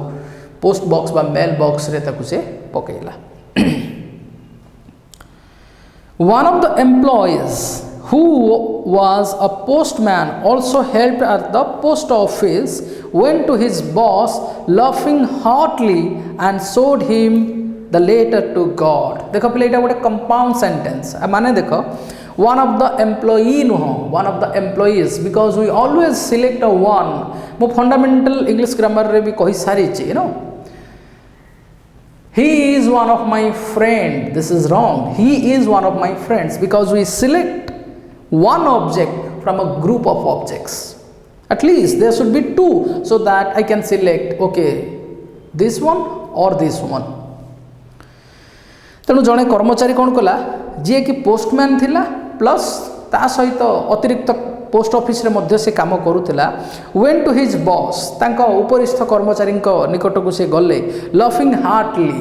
पोस्ट बॉक्स बा मेल बॉक्स रे ताकु से पकेला one of the employees who was a postman also helped at the post office went to his boss laughing heartily and showed him the letter to God देखो पहले एटा गोटे compound sentence माने देखो one of the employee नुह one of the employees because we always select a one मु fundamental English grammar रे भी कहि सारी छी you know he is one of my friend this is wrong he is one of my friends because we select one object from a group of objects at least there should be two so that I can select okay this one or this one तेणु जड़े कर्मचारी कौन कला जी कि postman थिला plus ता सहित अतिरिक्त पोस्ट ऑफिस रे मध्य से काम करूला वेंट टू हिज बॉस तांको उपरिस्थ कर्मचारी निकट को से गले लफिंग हार्टली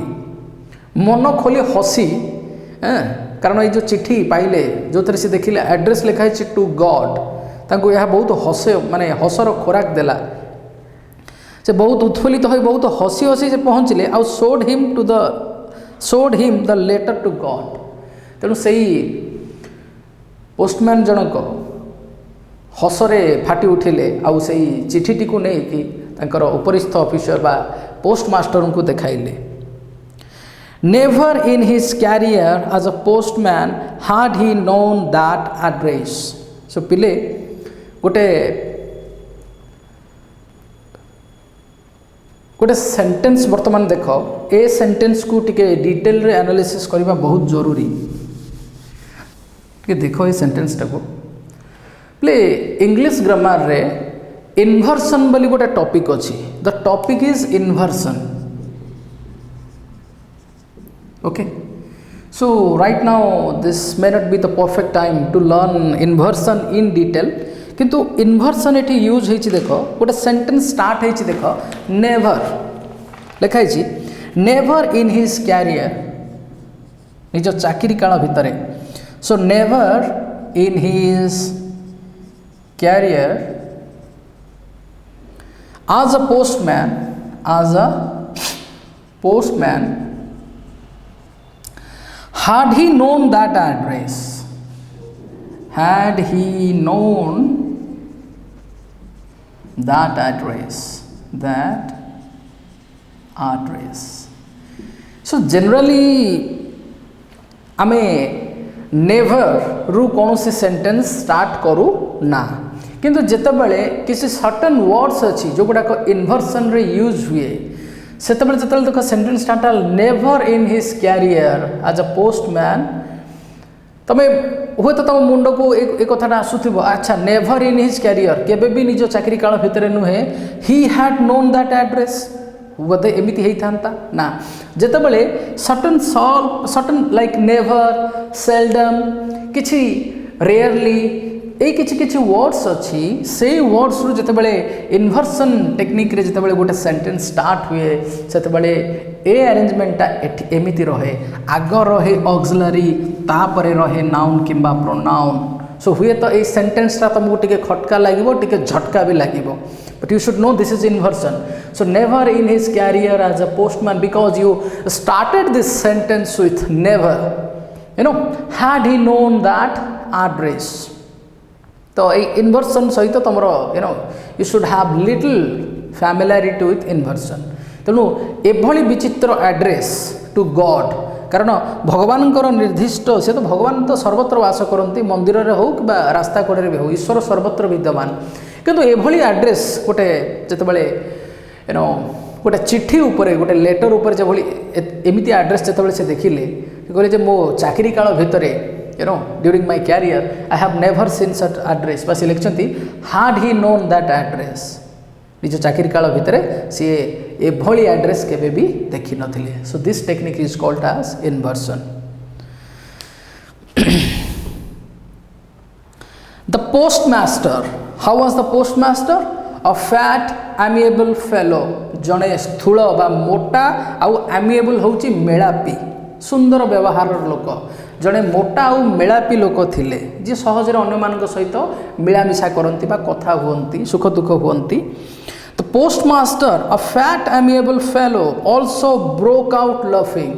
मन खोली हसी कारण ये जो चिट्ठी पाइले जो थे से देखिले एड्रेस लिखाई टू गॉड तांको यह बहुत हसे माने हसर खोराक देला से बहुत उत्फुल्लित हो बहुत हसी हसी से पहुँचले आउ showed him the letter to God तेणु से पोस्टमैन जनक हसरे फाटी उठिले आउ से चिठीटी को नहीं कि तांकर उपरिस्थ ऑफिसर बा पोस्टमास्टर को देखाइले Never in his career as a postman had he known that address. So पिले गोटे सेंटेंस वर्तमान देख ए सेंटेंस को टिके डिटेल रे एनालिसिस करबा बहुत जरूरी टिके देखो ए सेंटेंस टाको प्ले इंग्लिश ग्रामर रे इन्वर्सन बोली गोटे टॉपिक अछि the topic is inversion okay so right now this may not be the perfect time to learn inversion in detail किंतु इन्वर्सन एठी यूज होइछि देखो गोटे सेंटेंस स्टार्ट होइछि देखो नेवर लिखाइ छि नेवर इन हिज कैरियर निज चाकरी काल भितरे so never in his career as a postman had he known that address so generally आमे नेवर रु कौन सी सेंटेंस स्टार्ट करू ना किंतु जेतेबेले किसी सर्टेन वर्ड्स अच्छी जो गुड़ाक इन्वर्सन रे यूज हुए सेतेबेले जेतेबेले देखो sentence start never in his career as a postman तमे हुए तो तुम मुंड को एक कथाटा आसुथिबो अच्छा नेवर इन हिज कैरियर केबे भी निज चाकरी काल भितरे नुहे he had known that address बोधे एमती होता ना जेतेबेले सर्टेन लाइक नेवर सेल्डम किछि रेयरली ए किछि वर्ड्स अच्छी से वर्ड्स रु जेतेबेले इन्वर्सन टेक्निक रे जेतेबेले गोटे सेंटेंस स्टार्ट हुए सेतेबेले ए अरेंजमेंटा एमिति रहे आग रहे ऑक्सिलरी तापरे रहे नाउन किंबा प्रोनाउन सो हुए तो ए सेंटेंसटा तुमको टिके खटका लागिबो टिके झटका भी लागिबो but you should know this is inversion so never in his career as a postman because you started this sentence with never you know had he known that address तो ये इन्वर्सन सहित तुम you should have little familiarity with inversion तेणु एभली विचित्र address to God कारण भगवानଙ୍କର निर्दिष्ट से तो भगवान तो सर्वत्र वास करती मंदिर रे हो कि रास्ता कड़े भी हो ईश्वर सर्वत्र विद्यमान किंतु एभली एड्रेस गोटे जितेबाला नो गोटे चिठी उपरे गोटे लेटर उपर जो एमती एड्रेस जितेबाला से देखिले कहले मो चाकरी काल भितर during my career I have never seen such address बस लिखिं हाड ही नोन दैट एड्रेस निज चाकरी काल भितर सी एभली एड्रेस केबे भी देखि नथिले so this technique is called as inversion the postmaster how was the postmaster a fat amiable fellow जड़े स्थूल बा मोटा आउ एमिएबल होची मेलापी सुंदर व्यवहार लोक जड़े मोटा आउ मेलापी लोक थिले जे सहज अन्य मान सहित मिलामिशा करती बा कथा हुअंती सुख दुख हुअंती the postmaster a fat amiable fellow also broke out laughing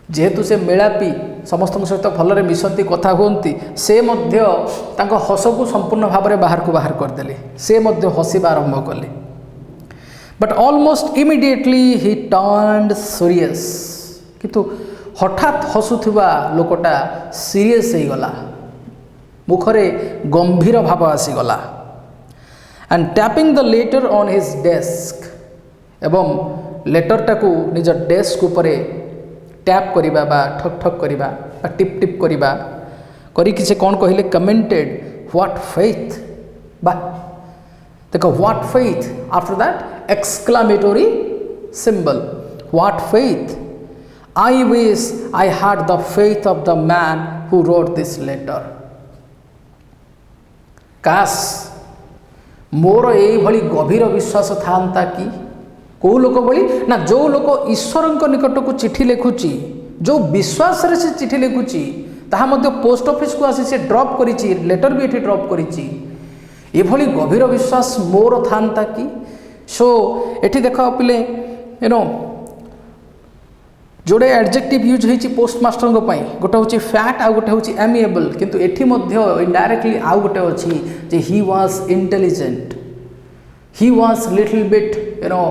जेहेतु से मेलापी समस्त सहित भलरे मिशंती कथा हुअंती से मध्य तांको हस को संपूर्ण भाव में बाहर को बाहर करदेले से मध्य हसिबा आरंभ कले but almost immediately he turned serious किंतु हठात हसुथिबा लोकटा सीरियस हो गला मुखरे गंभीर भाव आसीगला and tapping the letter on his desk एवं लेटरटा को निज डेस्क उपरे टैप करिबा बा ठक ठक करिबा बा टिप टिप करिबा करिकि से कौन कहले कमेंटेड व्हाट फेथ बा देखो what faith after that exclamatory symbol what faith I wish I had the faith of the man who wrote this letter काश मोर ये भली गभीर विश्वास था कि कौ लोक भली ना जो लोक ईश्वर निकट को चिठी लिखुची जो विश्वास रे से चिठी लिखुची ताहा मध्य पोस्ट ऑफिस को आसी से ड्रॉप करिची लेटर भी एठी ड्रॉप करिची ये भली गभीर विश्वास मोर था कि सो एठी देखो पिले यू नो जोड़े एडजेक्टिव यूज होती पोस्टमास्टर गोटे हूँ फैट आउ गोटे हूँ एमिएबल किंतु एठी मध्य इनडायरेक्टली आउ गोटे अच्छी जे he was intelligent he was little bit you know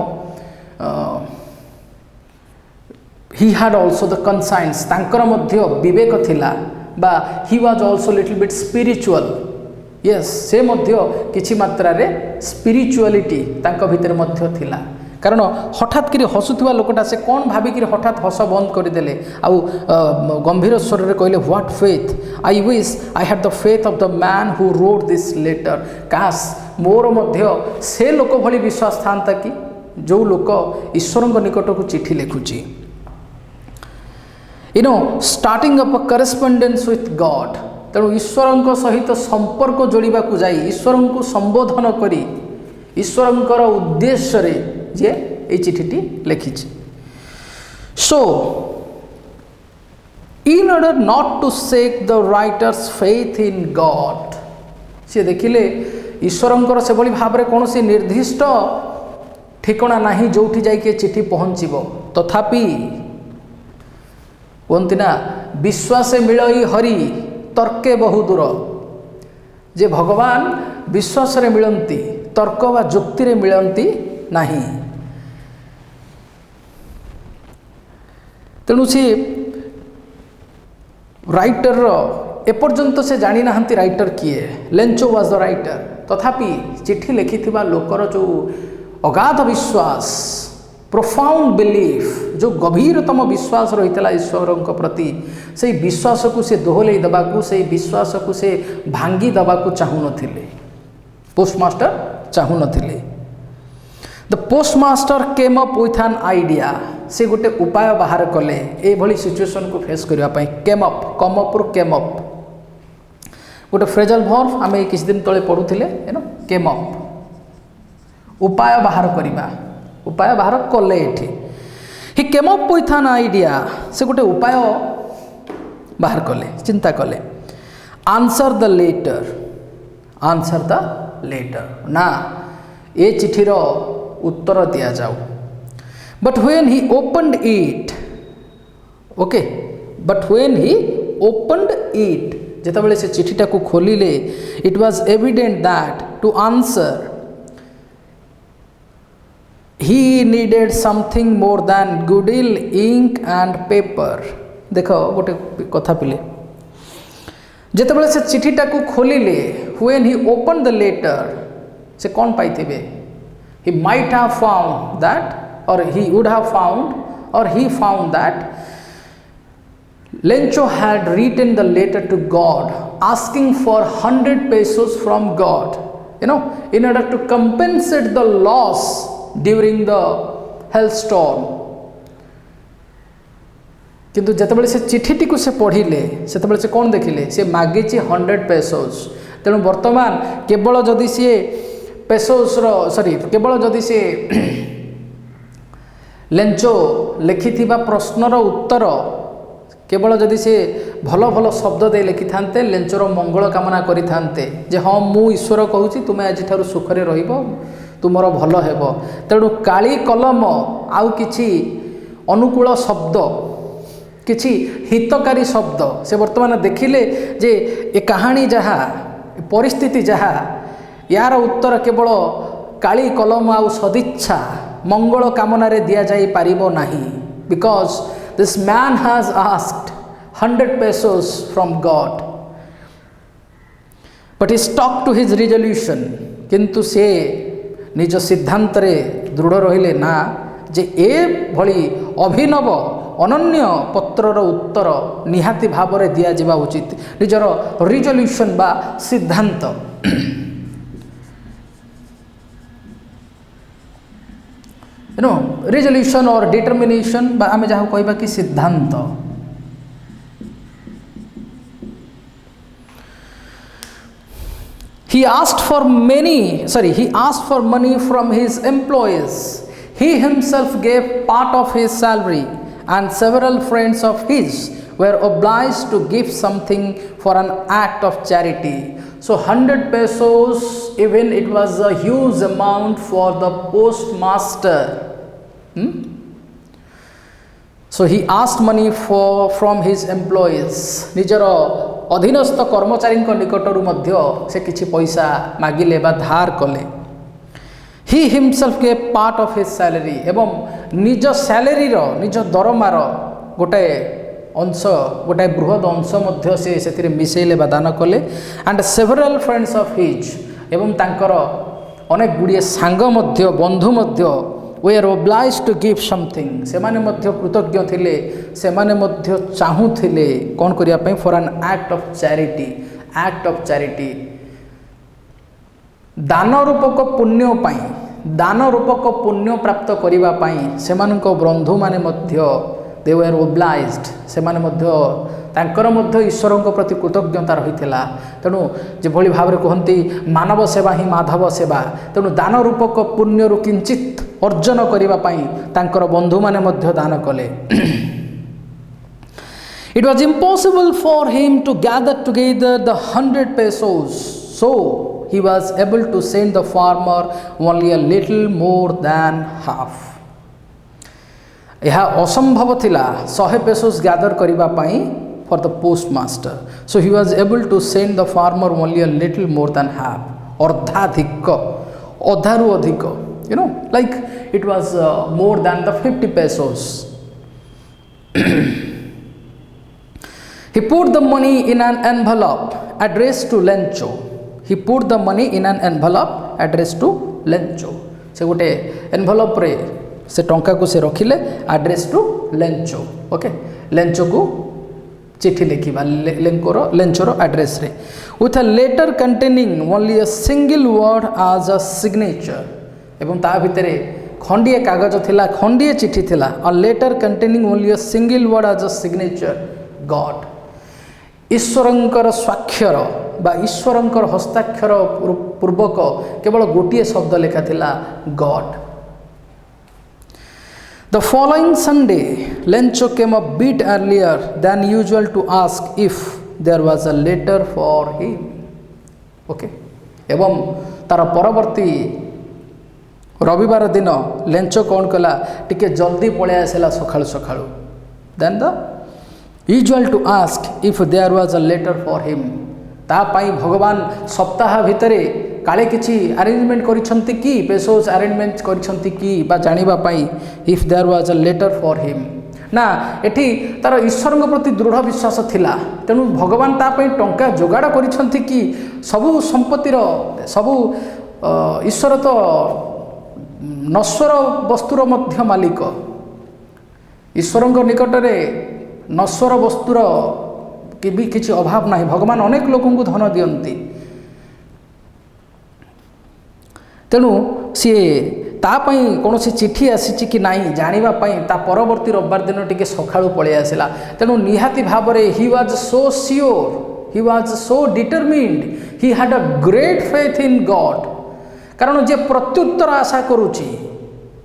he had also the conscience तांकर मध्य विवेक थिला बा he was also little bit spiritual yes से मध्य किछि मात्रा रे स्पिरिचुअलिटी तांको भितर मध्य थिला कारण हठात कि हसुवा लोकटा से कौन भाविक हठात हस बंद करदे आउ गंभीर स्वर में कहले what faith I wish I had the faith of the man who wrote this letter काश मोर मध्य से लोक भली विश्वास था कि जो लोक ईश्वर निकट को चिठी लिखुची you know starting up a correspondence with God तेणु ईश्वर सहित संपर्क जोड़ा जाई ईश्वर को संबोधन करी ईश्वर उद्देश्य रे जे ये चिठीटी लिखी so in order not to shake the writer's faith in God सी देखिले ईश्वर से भाव में कौन सी निर्दिष्ट ठिकना नहीं जो जाके चिठी पहुँचब तथापि कहती ना विश्वासे मिलई हरि तर्के बहु दूर जे भगवान विश्वास रे मिलती तर्क व जुक्ति रे मिलती नहीं तेणु सी राइटर एपर्यंत से जानी ना राइटर किए लेंचो वाज द राइटर तथापि चिठी लिखि लोकर जो अगाध विश्वास प्रोफाउंड बिलीफ जो गभीरतम विश्वास रही ईश्वर प्रति से विश्वास को से दोहलई देवाकू से विश्वास को से भांगी देवाकू चाहू नथिले पोस्टमास्टर चाहू नथिले the postmaster came up with an idea से गोटे उपाय बाहर कले ये भली सिचुएशन को फेस करने केम अप कम अप रु केम अप गोटे फ्रेजल वर्ब आम किछ दिन तले पढ़ुले केम अप उपाय बाहर करवा उपाय बाहर कले ये he came up with an idea से गोटे उपाय बाहर कले चिंता कले आंसर द लेटर ना ये चिठीर उत्तर दिया जाऊ but when he opened it okay but when he opened it जितेबाला से चिठीटा को खोलिले it was evident that to answer he needed something more than goodwill, ink and paper. देख गोटे कथा पिले जितेबाला से चिठीटा को खोलिले, when he opened the letter से कौन पाइथिबे? He might have found that, or he would have found, or he found that Lencho had written the letter to God asking for 100 pesos from God, in order to compensate the loss during the hailstorm. किंतु जितेबाला से चिठीटी को से पढ़िले सेतेबाला से कौन देखिले? से मागिची 100 pesos. तेणु वर्तमान केवल जदि सी पेसोस केवल जदि सी लेंचो लिखिथिबा प्रश्नर उत्तर केवल जदि से भल भल शब्द दे लिखि थांते, लेंचोर मंगल कामना करि थांते जे हाँ मु ईश्वर कहूची तुमे आज ठारू सुखरे रहिबो, तुमर भल हेबो। तेणु काली कलम आउ किछि अनुकूल शब्द, किछि हितकारी शब्द से वर्तमान देखिले जे ए कहानी जहा परिस्थिति जहा यार उत्तर केवल काली कलम आउ सदिच्छा मंगल कामना रे दिया जाई पारिबो नाही, because this man has asked 100 pesos from God, but he stuck to his resolution. किंतु से निज सिद्धांत रे दृढ़ रहिले ना जे ए भली अभिनव अनन्य पत्रर उत्तर निहाती भाव रे दिया जिबा उचित, निजर रिजोल्यूशन बा सिद्धांत। रिजोल्यूशन और डिटर्मिनेशन बा आमे जहाँ कहबा कि सिद्धांत। He asked for money from his employees. He himself gave part of his salary, and several friends of his were obliged to give something for an act of charity. So 100 pesos, even it was a huge amount for the postmaster. So he asked money from his employees. निजर अधीनस्थ कर्मचारी निकटर मध्य से किछि पैसा मागिले बा धार कले। He himself gave part of his salary, एवं निज सैलरी निज दरमार गोटे अंश, गोटे बृहद अंश मध्य से सेतिरे मिसेले बा दान कले। And several friends of his, एवं तांकर अनेक गुड़िए सांग मध्य बंधु मध्य were obliged to give something, से माने मध्य कृतज्ञ थिले, से माने मध्य चाहूथिले कौन करिया पई for an act of charity. Act of charity दान रूपक पुण्य पाई, दान रूपक पुण्य प्राप्त करिवा पाई सेमानक बंधु माने मध्य दे वर ओब्लाइज्ड, से माने मध्य तांकर मध्य ईश्वरଙ୍କ प्रति कृतज्ञता रहिथिला। तेणु जे भली भाबरे कहंती मानव सेवा ही माधव सेवा, तेणु दान रूपक पुण्य रु किंचित अर्जन करिवा पाई तांकर बंधु माने मध्य दान कले। It was impossible for him to gather together the 100 pesos, so he was able to send the farmer only a little more than half. यह असंभव थिला 100 pesos gather करिवा pi for the postmaster, so he was able to send the farmer only a little more than half, अर्धाधिक, अधारु अधिक, like it was more than the 50 pesos. He put the money in an envelope addressed to Lencho. He put the money in an envelope addressed to Lencho. से गोटे envelope रे से टंका को से रखिले address to Lencho. Okay, Lencho को चिठी लिखिबा लेंचोर एड्रेस रे with a letter containing only a single word as a signature. एवं ता भितरे खंडीय कागज थिला, खंडीय चिठी थिला। A letter containing only a single word as a signature God. ईश्वरंकर स्वाक्षर बा ईश्वरंकर हस्ताक्षर पूर्वक केवल गोटे शब्द लिखा थिला God. The following Sunday, Lencho came a bit earlier than usual to ask if there was a letter for him. Okay. एवं तार परवर्ती रविवार दिन लेंचो कौन कला टिके जल्दी पळे आसला सखाळु सखाळु than the usual to ask if there was a letter for him. ता पाई भगवान सप्ताह भितरे काले किछि अरेंजमेंट करिसंती कि पेसोस अरेंजमेंट करिसंती कि बा जानिबा पई if there was a letter for him ना एठी तार ईश्वर प्रति दृढ़ विश्वास थिला तेणु भगवान ता पई टंका जोगाड़ करिसंती कि सबु संपत्तिर सबु ईश्वर तो नश्वर वस्तुर मध्य मालिक ईश्वर निकट में नश्वर वस्तुर भी किसी अभाव नहीं भगवान अनेक लोक को धन दियंती तेणु सी तापाई कौन चिठी आसी कि नाई जानापी ता परवर्ती रविवार दिन टी सकाळु पलि आसला तेणु निहाती भाव में he was so sure he was so determined he had a great faith in God कारण जे प्रत्युत्तर आशा करुची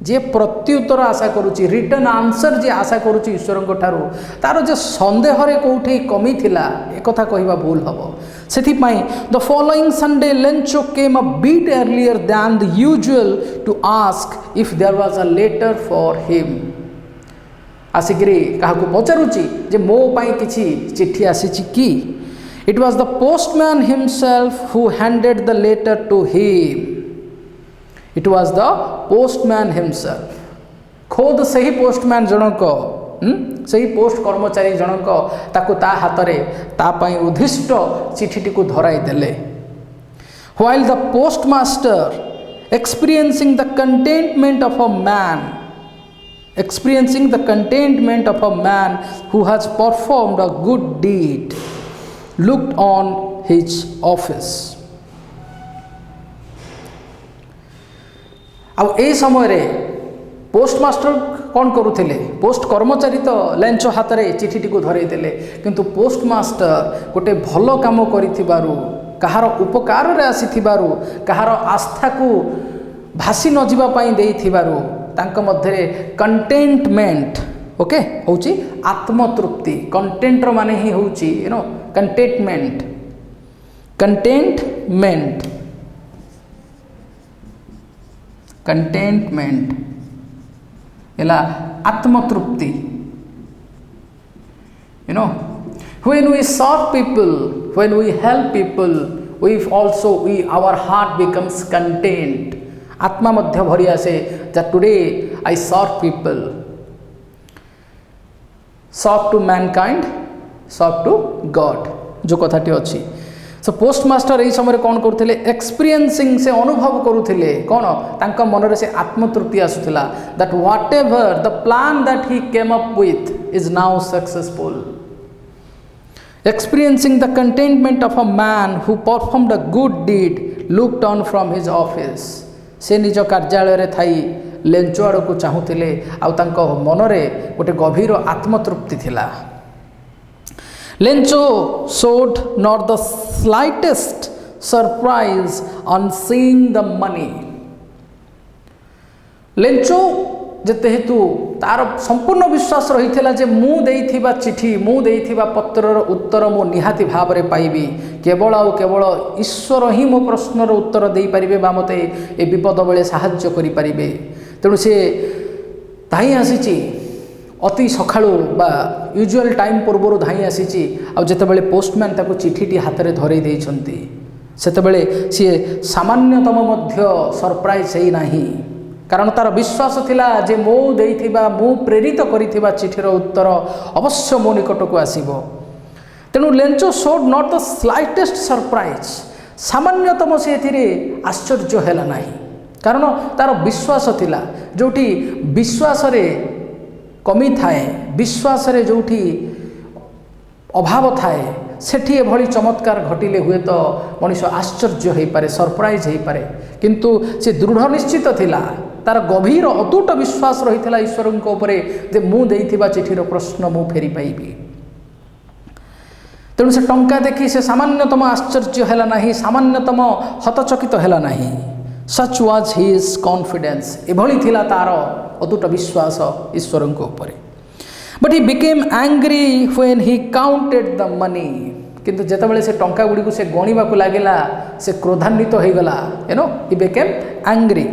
जे प्रत्युत्तर आशा करुची रिटर्न आंसर जे आशा करुची ईश्वर ठारू तार जे संदेह रे कोठी कमी थिला एक कथा कहवा भूल हबो सेथिपाई the following Sunday Lencho came a bit earlier than the usual to ask if there was a letter for him आसिकरी काहाकू पचारुची जे मो पाई किछि चिट्ठी आसीची कि it was the postman himself who handed the letter to him it was the postman himself खोद सही पोस्टमैन जनक सही पोस्ट कर्मचारी जनक ताकू ता हाथ रे ता पई उद्दिष्ट चिठीटी को धराई देले while the postmaster experiencing the contentment of a man who has performed a good deed looked on his office आ समय रे पोस्टमास्टर कौन करुले पोस्ट कर्मचारी तो लेंचो हाथ में चिठीटी को धरई देले किंतु पोस्टमास्टर गोटे भल काम करिथिबारु कहार उपकार रे आसीथिबारु कहार आस्था को भासी न जिबा पई देइथिबारु तांक मध्य कंटेंटमेंट ओके होची आत्मतृप्ति कंटेंट रो माने ही होची यू नो कंटेंटमेंट कंटेंटमेंट एला आत्मतृप्ति you know when we serve people when we help people we also our heart becomes content आत्मा मध्य भरी आसे that today I serve people serve to mankind serve to God जो कथाटी अच्छी सो postmaster यही समय कौन करुले एक्सपीरियंसिंग से अनुभव करुले कौन तांका मनरे से आत्मतृप्ति आसुला that whatever the plan that he came up with is now successful experiencing the contentment of a man who performed a good deed looked on from his office से निज कार्यालय रे थाई लेंचो आड़ को चाहूले आउ मनरे गोटे गभीर आत्मतृप्ति थिला Lencho showed not the slightest surprise on seeing the money. Lencho जेते हेतु तार संपूर्ण विश्वास रही थिला जे मु देइथिबा चिठी मु देइथिबा पत्रर उत्तर मु निहाती भाव रे पाइबी केवल आउ केवल ईश्वर ही मो प्रश्नर उत्तर देई परिबे बा मते ए विपद बेले सहाय्य करि परिबे तेणु से ताई आसीची अति सकाळु बा यूजुअल टाइम पूर्वर धाई आसी आते पोस्टमैन ताको चिठीटी हाथ में धरई देइछंती सेतेबेले सी सामान्यतम मध्य सरप्राइज है नाही कारण तार विश्वास थिला जे मो देइथिबा मु प्रेरित करिथिबा चिठीर उत्तर अवश्य मो निकट को आसीबो तेणु Lencho showed not the slightest surprise सामान्यतम से एथिरे आश्चर्य हैला नाही कारण तार विश्वास थिला जोठी विश्वास रे कमी थाए विश्वास रे जोठी अभाव थाए सेठी एभली चमत्कार घटिले हुए तो मनुष्य आश्चर्य हो पारे सरप्राइज हो पारे किंतु से दृढ़ निश्चित थिला तार गभीर अतूट विश्वास रही थिला ईश्वर उपरे जे मु देइथिबा चिठीर प्रश्न मु फेरी पाइबी तेणु से टंका देखी से सामान्यतम आश्चर्य हैला नाही सामान्यतम हतचकित हैला नाही सच वाज हिज कॉन्फिडेंस एभली थिला तार अतूट विश्वास ईश्वर ऊपर but he became angry when he counted the money किंतु जेतेबेले से टंका गुड़ी को से गणिबा को लागेला से क्रोधान्वित हो गला you know he became angry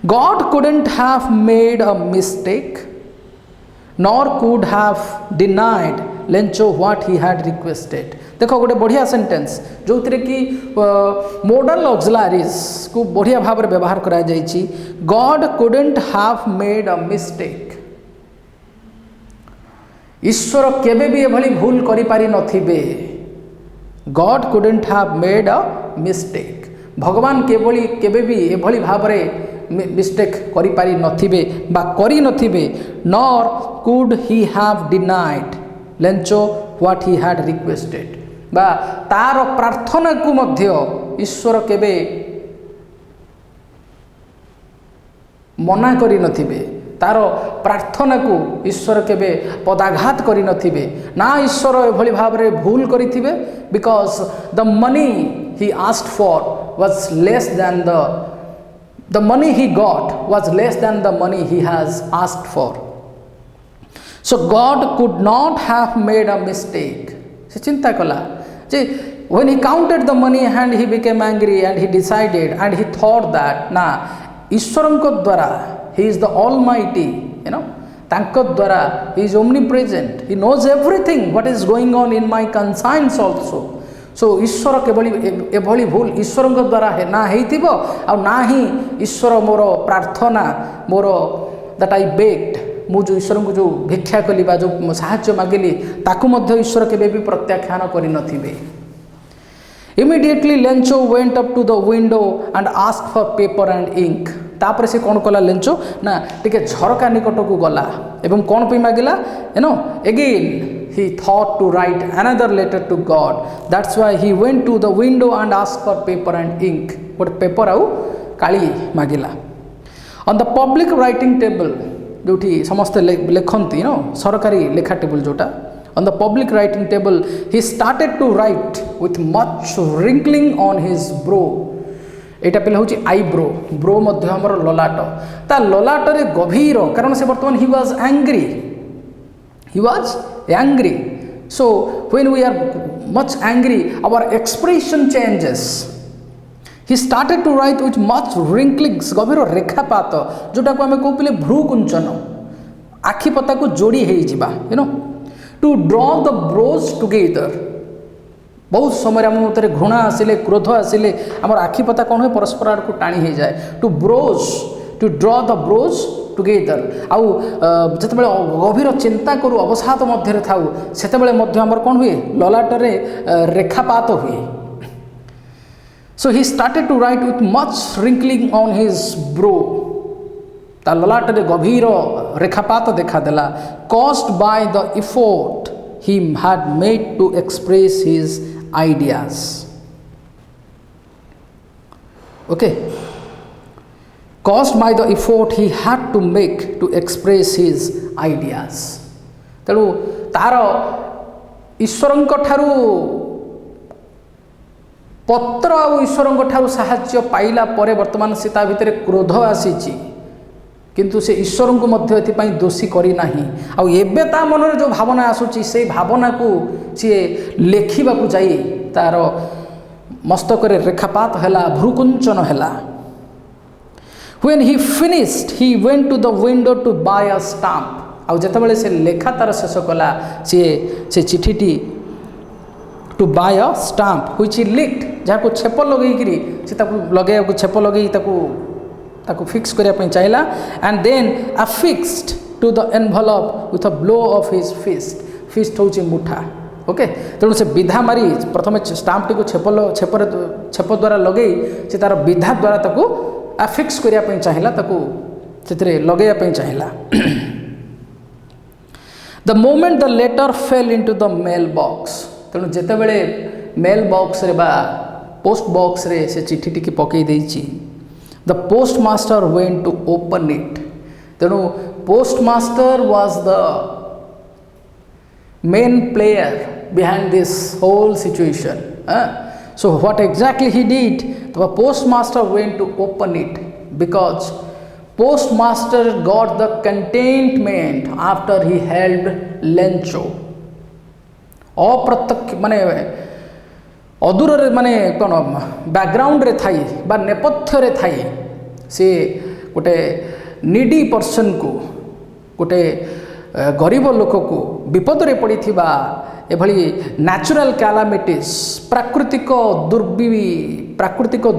God couldn't have made a mistake nor could have denied Lencho what he had requested. देखो गोटे बढ़िया सेंटेंस जो कि मॉडर्न ऑक्सिलरीज को बढ़िया भाव में व्यवहार करा जाइछि. God couldn't have made a mistake. ईश्वर केबे भी एभली भूल करि पारि नथिबे. God couldn't have made a mistake. भगवान केबे भी एभली भाव में मिस्टेक करि पारि नथिबे बा करि नथिबे. Nor could he have denied Lencho what he had requested. बा तार प्रार्थना को मध्य ईश्वर केबे मना करि नथिबे. तार प्रार्थना को ईश्वर केबे पदाघात करि नथिबे. ना ईश्वर एभली भाव में भूल करिथिबे. Because the money he asked for was less than the money he got was less than the money he has asked for. So God could not have made a mistake. Se chinta kala je when he counted the money and he became angry and he decided and he thought that na ईश्वरंको द्वारा he is the almighty, you know, तांको द्वारा he is omnipresent, he knows everything what is going on in my conscience also. सो ईश्वर केवली एभली भूल ईश्वर द्वारा ना हेइथिबो आ ना ही ईश्वर मोर प्रार्थना more that I bagged मु जो ईश्वर को जो भिक्षा कली बा जो साहाय्य मागिली ताकू मध्य ईश्वर केबे भी प्रत्याख्यान करि नथिबे. Immediately Lencho went up to the window and asked for paper and ink. तापर से कौन कला लेंचो ना टिके झरका निकट को गला एवं कौन पे मागिला you know again he thought to write another letter to God. That's why he went to the window and asked for paper and ink. But paper आउ काली मागिला. On the public writing table जोठी समस्त लेखन्ती no सरकारी लेखा table जोटा on the public writing table he started to write with much wrinkling on his brow. एटा पेला होची eyebrow bro मध्य हमर ललाट ता ललाट रे गभीर कारण से वर्तमान he was angry. So when we are much angry our expression changes. He started to write with much wrinklings गभीर रेखापात जोटा को हमें कहले भ्रू कुंचन आखि पता को जोड़ी हेइ जिबा you know to draw the brows together. बहुत समय आम मत घृणा आसिले क्रोध आसिले आम आखि पता कौन हुए परस्पर आड़ को टाणी हो जाए. To brows to draw the brows together आउ जिते गभीर चिंता करूँ अवसाद मध्य था से आमर कौन हुए ललाटरे रेखापात हुए. So he started to write with much wrinkling on his brow ता ललाटरे गभीर रेखापात देखादेला caused by the effort he had made to express his ideas. Okay, caused by the effort he had to make to express his ideas. तेणु तार ईश्वरंक ठारू पत्र आ ईश्वरंक ठारू साहाय्य पाइला परे वर्तमान से ता भितरे क्रोध आसीची किंतु से ईश्वर को मध्य एथिपाई दोषी करी नाही. आउ एबे ता मनरे जो भावना आसुची से भावना को सी लेखिबा को जाई तार मस्तक रे रेखापात हैला भ्रुकुंचन हैला. When he finished he went to the window to buy a stamp. आउ जते बेले से लेखा तार शेष कला से चिठीटी to buy a stamp which he licked जहा को छेप लगई करी से ताकू लगे को छेप लगई ताकू फिक्स करिया पई चाहिला and then affixed to the envelope with a blow of his fist. Fist होची मुठा. ओके तेणु से विधा मारी प्रथम स्टाम्प टी को छेप द्वारा लगे से तार विधा द्वारा ताकू affix करिया पई चाहिला ताकू सेतरे लगेया पई चाहिला. The moment the letter fell into the mail box तेणु जेते बेले मेल बॉक्स रे बा पोस्ट बॉक्स रे से चिठी टी की पकई देइची the postmaster went to open it. तेणु postmaster was the main player behind this whole situation. So what exactly he did? The postmaster went to open it because postmaster got the contentment after he helped Lencho. अप्रत्यक्ष माने अदूर रे माने कौन background रे Thai बा नेपथ्य रे Thai से गोटे निडी पर्सन को गोटे गरीब लोक को विपद रे पड़िथिबा एभली नेचुरल कैलामिटीज प्राकृतिक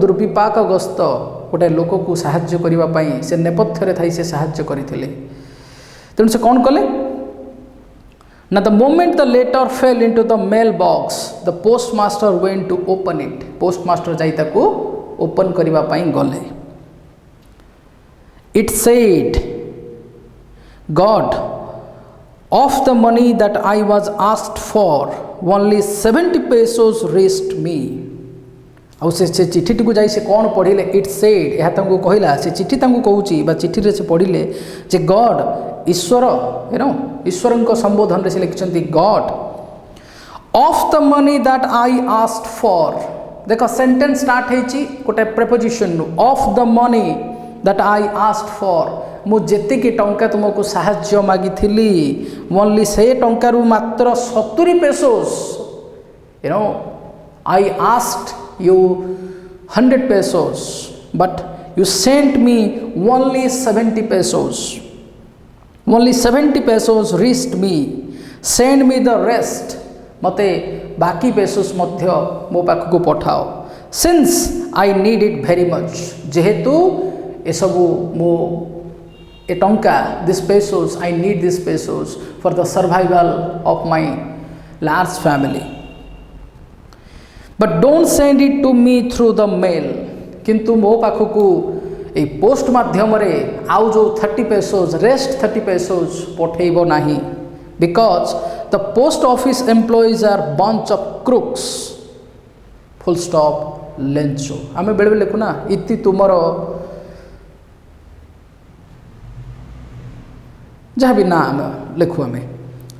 दुर्विपाकग्रस्त गोटे लोक को साहाय्य करिबा पई से नेपथ्य थाई से साहाय्य करथिले। तेणु से कौन कले ना the moment the letter fell into the mail box the postmaster went to open it. Postmaster जाई ताको ओपन करिबा पई गले। It said God of the money that I was asked for only 70 pesos reached me। आउ से चिठी को जाई से कौन पढ़िले इट सेड यह तांको कहला से चिठी तांको कहूची बा चिठी रे से पढ़िले जे गॉड ईश्वर ईश्वर संबोधन रे से लिखिछंती God of the money that I asked for. देखो सेंटेंस स्टार्ट हेची गोटे प्रेपोजिशन नु of the money that I asked for मु जेतिकी टंका तुमको साहाय्य मागी थिली ओनली से टंका रु मात्र 70 pesos I asked you 100 pesos but you sent me only 70 pesos। only 70 pesos reached me, send me the rest। मते बाकी पेसोस मध्य मो पाख को पठाओ since I need it very much। जेहेतु ए सबु मो ए टंका this pesos I need this pesos for the survival of my large family। But don't send it to me through the mail. किंतु मो पाखकू ए पोस्ट माध्यम रे आउ जो 30 pesos रेस्ट 30 pesos पठेइबो नाही because the post office employees are bunch of crooks full stop Lencho. आमे बेले बेले लिखुना इति तुमर जहाँ भी ना लिखु आमे।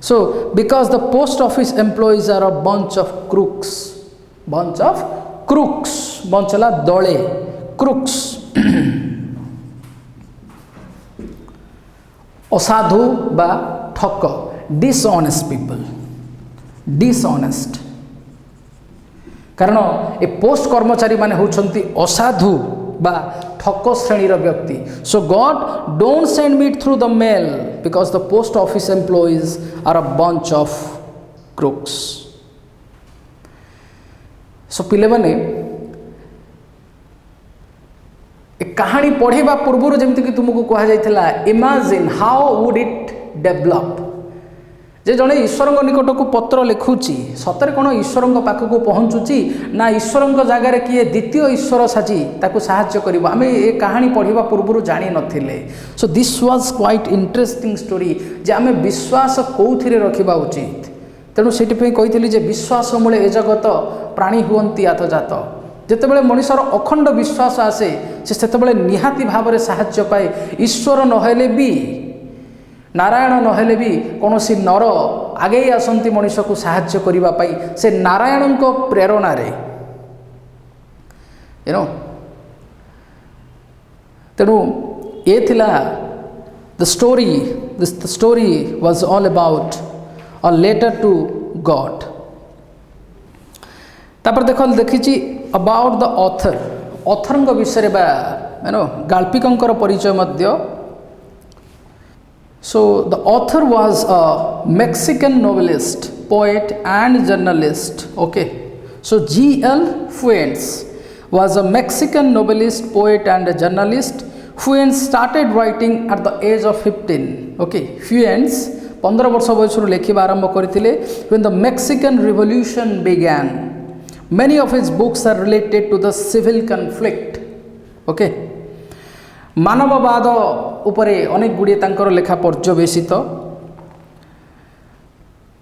So because the post office employees are a bunch of crooks. Bunch of crooks बंचला दले क्रुक्स असाधु बा ठक डिसऑनेस्ट पीपल डिसऑनेस्ट कारण ए पोस्ट कर्मचारी माने होछंती असाधु बा ठक श्रेणीर व्यक्ति। So God don't send me through the mail because the post office employees are a bunch of crooks. So पिले माने कहानी पढ़ेबा पूर्व जमती कि तुमको कह जाइथिला imagine how would it develop जे जड़े ईश्वर निकट को पत्र लिखुची सतरे कौन ईश्वर पाख को पहुँचुची ना ईश्वर जगार किए द्वितीय ईश्वर साजी ताको साहाय्य करिबो। आमे ए कहानी पढ़ेबा पूर्व जानि नथिले। So this was quite interesting story जे आमे विश्वास कौथिरे रखिबा उचित। तेणु से कही जे विश्वास मूले ए जगत प्राणी हुअन्ति आतजात। जितेबाला मनुष्यर अखंड विश्वास आसे से निहाती भाव में साहाय्य पाए। ईश्वर नहेले भी नारायण नहेले भी कौन सी नर आगे आसती मनुष्य को साहाय्य करने से नारायण को प्रेरणा रे तेणु ये थिला the story was all about a letter to God. तापर देखी अबाउट द ऑथर विषय गाल्पिकंकर परिचय मध्य। So the author was a Mexican novelist poet and journalist. Okay so G.L. Fuentes was a Mexican novelist, poet and a journalist. Fuentes started writing at the age of 15. Okay, Fuentes 15 वर्ष बयस लिखा आरंभ करथिले when the Mexican Revolution began. Many of his books are related to the civil conflict. Okay, मानववाद उपरे अनेक गुड़िए तांकर लेखा पर्यवेसित।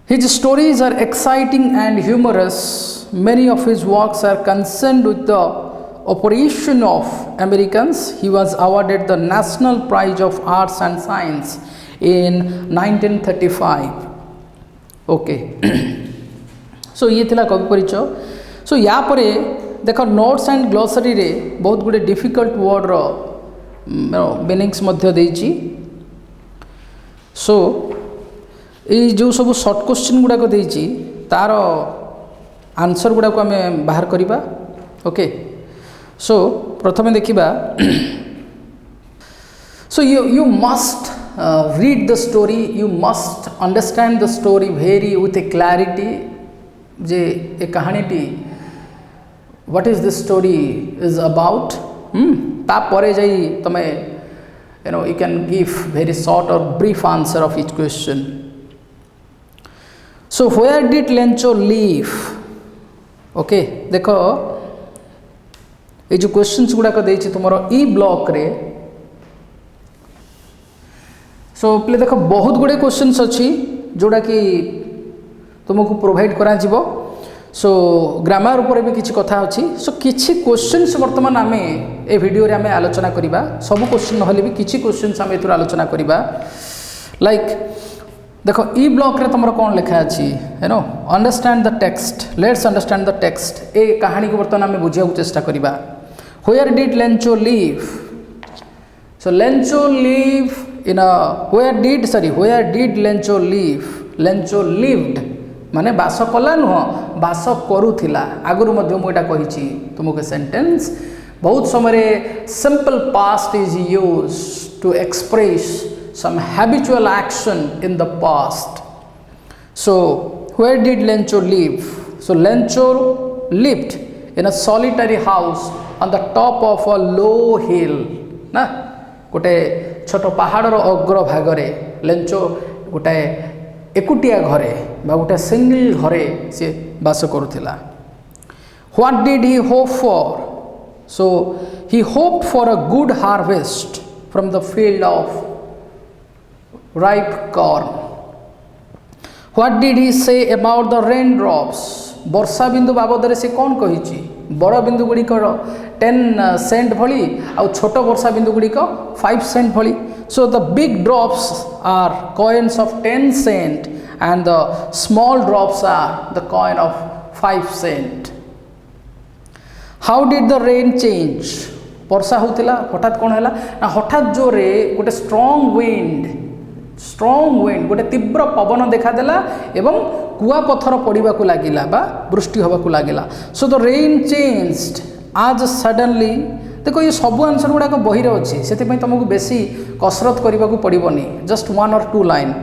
His stories are exciting and humorous. Many of his works are concerned with the operation of Americans. He was awarded the National Prize of Arts and Science in 1935. Okay, so ये थिला कवि परिचय। सो या परे देख नोट्स एंड ग्लोसरी रे बहुत गुड़े डिफिकल्ट वर्ड रो मीनिंग्स मध्य देइची। सो ये जो सब शॉर्ट क्वेश्चन गुड़ाक देइची तार आंसर गुड़ाक आम बाहर करवा। ओके सो प्रथमे देखिबा so you must read the story, you must understand the story very with a clarity. जे ए कहानीटी what is this story is about. तापरे जाई तमे you can give very short or brief answer of each question. So where did Lencho live? Okay, देखो ये जो questions गुड़ाक देछि तुमरो ई ब्लॉक रे. सो प्ले देखो बहुत गुड़े क्वेश्चंस अच्छी जोड़ा कि तुमको प्रोवाइड करा जीवो. सो ग्रामर ऊपर भी किसी कथा अच्छी. सो किसी क्वेश्चंस वर्तमान आम ए वीडियो रे आम आलोचना करिबा. सब क्वेश्चन नहले भी किसी क्वेश्चंस आम एथुर आलोचना करिबा. लाइक देखो ई ब्लॉक रे तुमरो कोन लिखा अछि understand the text. Let's understand the text. ए कहानी को वर्तमान आम बुझिया चेष्टा करिबा. Where did Lencho live? So Lencho live in a where did Lencho live? Lencho lived माने बास कला नुह बास करूथिला. आगुरु मध्य मुटा कहिछि तुमको सेंटेंस. बहुत समय simple past is used to express some habitual action in the past. So where did Lencho live? So Lencho lived in a solitary house on the top of a low hill. ना गोटे छोट पहाड़ रो अग्र Bhagare Lencho गोटे एकुटिया घरे बा गोटे single घरे से बास करूथिला. What did he hope for? So he hoped for a good harvest from the field of ripe corn. What did he say about the raindrops? वर्षा बिंदु बाबद रे से कौन कहिछि? बड़ बिंदु गुडी कर 10 सेंट भली आ छोट वर्षा बिंदु गुडी को 5 सेंट भली. So the big drops are coins of 10 cent and the small drops are the coin of 5 cent. How did the rain change? वर्षा होतिला हठात कोन हैला ना हठात जोरे गोटे स्ट्रॉन्ग विंड गोटे तीव्र पवन देखा देला एवं कुआ पत्थर पड़वा को लगिला बा वृष्टि होबा को लगिला. सो the rain changed as suddenly. देखो ये सब आंसर गुड़ाक बही अच्छी से तुमको बेसी कसरत करने को पड़ोनी. Just 1 or 2 line.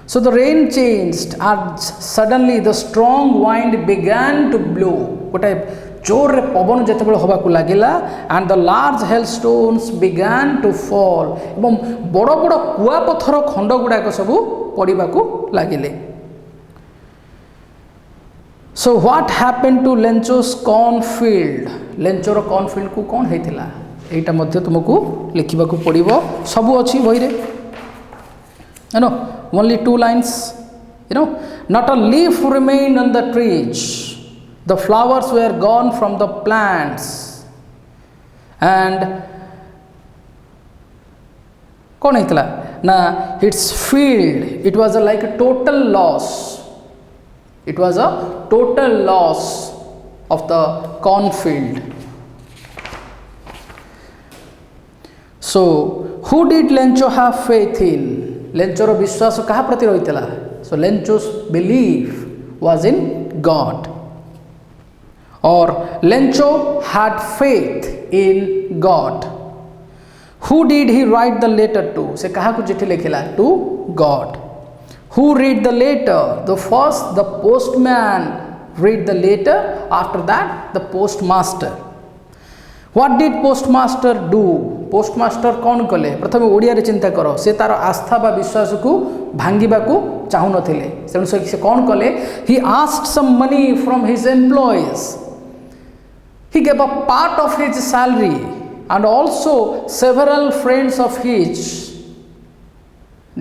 So the rain changed as suddenly the strong wind began to blow. गोटे जोर रे पवन जेतेबेले होबा को लागिला and the large hailstones began to fall एवं बड़ बड़ कुआ पत्थर खंड गुड़ाक सब पड़वा को लगिले. So what happened to Lencho's cornfield? लेंचोर कॉर्नफील्ड को कौन होता एटा मध्य तुमको लिखा पड़ो. सब अच्छी बही रे only 2 lines. Not a leaf remain on the trees. The flowers were gone from the plants and कौन होता ना its field. It was like a total loss. It was a total loss of the cornfield. So who did Lencho have faith in? Lencho रो विश्वास कहा प्रति रहितला. So Lencho's belief was in God. Or Lencho had faith in God. Who did he write the letter to? से कहा को चिट्ठी लिखिला to God. Who read the letter? The first the postman read the letter. After that the postmaster. What did postmaster do? postmaster कौन कले? प्रथम ओडिया रे चिंता करो. से तार आस्था बा विश्वास को भांगिबा को चाहु नथिले. तेणु से कौन कले? He asked some money from his employees. He gave a part of his salary and also several friends of his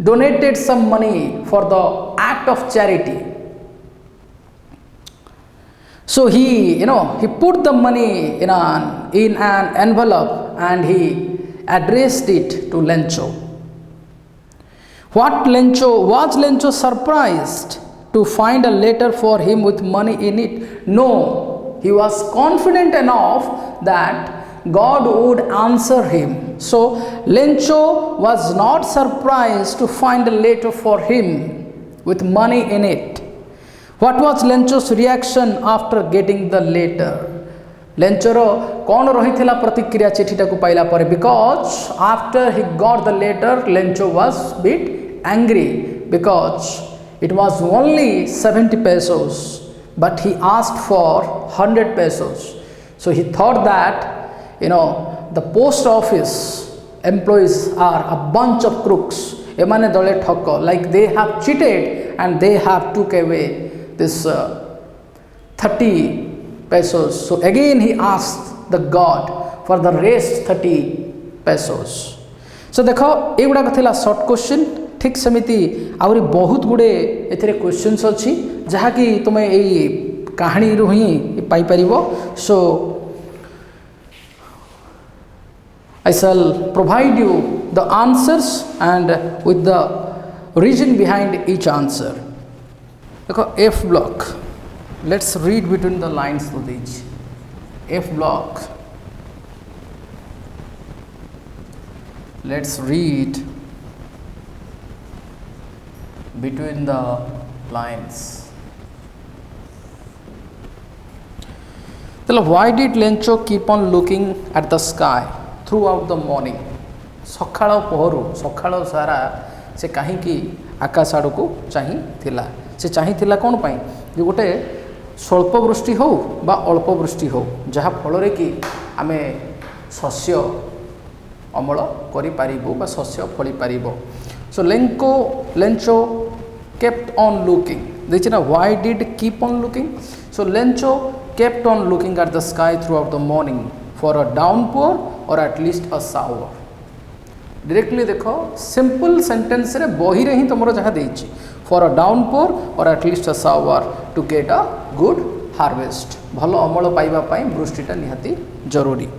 donated some money for the act of charity. So he put the money in an envelope and he addressed it to Lencho. Was Lencho surprised to find a letter for him with money in it? No. He was confident enough that God would answer him. So Lencho was not surprised to find a letter for him with money in it. What was Lencho's reaction after getting the letter? लेंचर कौन रही प्रतिक्रिया चिठीटा को पाइला पर because after he got the letter Lencho was bit angry because it was only 70 pesos but he asked for 100 pesos. So he thought that the post office employees are a bunch of crooks, emane dole thokko, like they have cheated and they have took away this 30 pesos. So again he asked the god for the rest 30 pesos. So देखो एगुड़ा थिला short question ठीक सेमिति आउरी बहुत गुड़े एथिरे questions अच्छी जहाँकि तुम यही कहानी रु ही पाई परिबो. सो I shall provide you the answers and with the reason behind each answer. देखो F block, let's read between the lines to each. F block, let's read between the lines. Why did Lencho keep on looking at the sky throughout the morning? सकाळ पहरु सकाळ सारा से कहीं आकाश आड़ को चाही थिला. से चाही थिला कौन पाई जे गोटे स्वल्प वृष्टि हो बा अल्प वृष्टि हो जहाँ फल रे कि आमे शस्य अमल करि पारिबो बा शस्य फली पारिबो. So Lencho kept on looking. देखिए ना, why did keep on looking? So Lencho kept on looking at the sky throughout the morning for a downpour or at least a shower. Directly देखो simple sentence रे बही रे ही तुमरो जहाँ देइछि for a downpour or at least a shower to get a good harvest. भलो अमल पाइबा पाई वृष्टिटा निहाती जरूरी.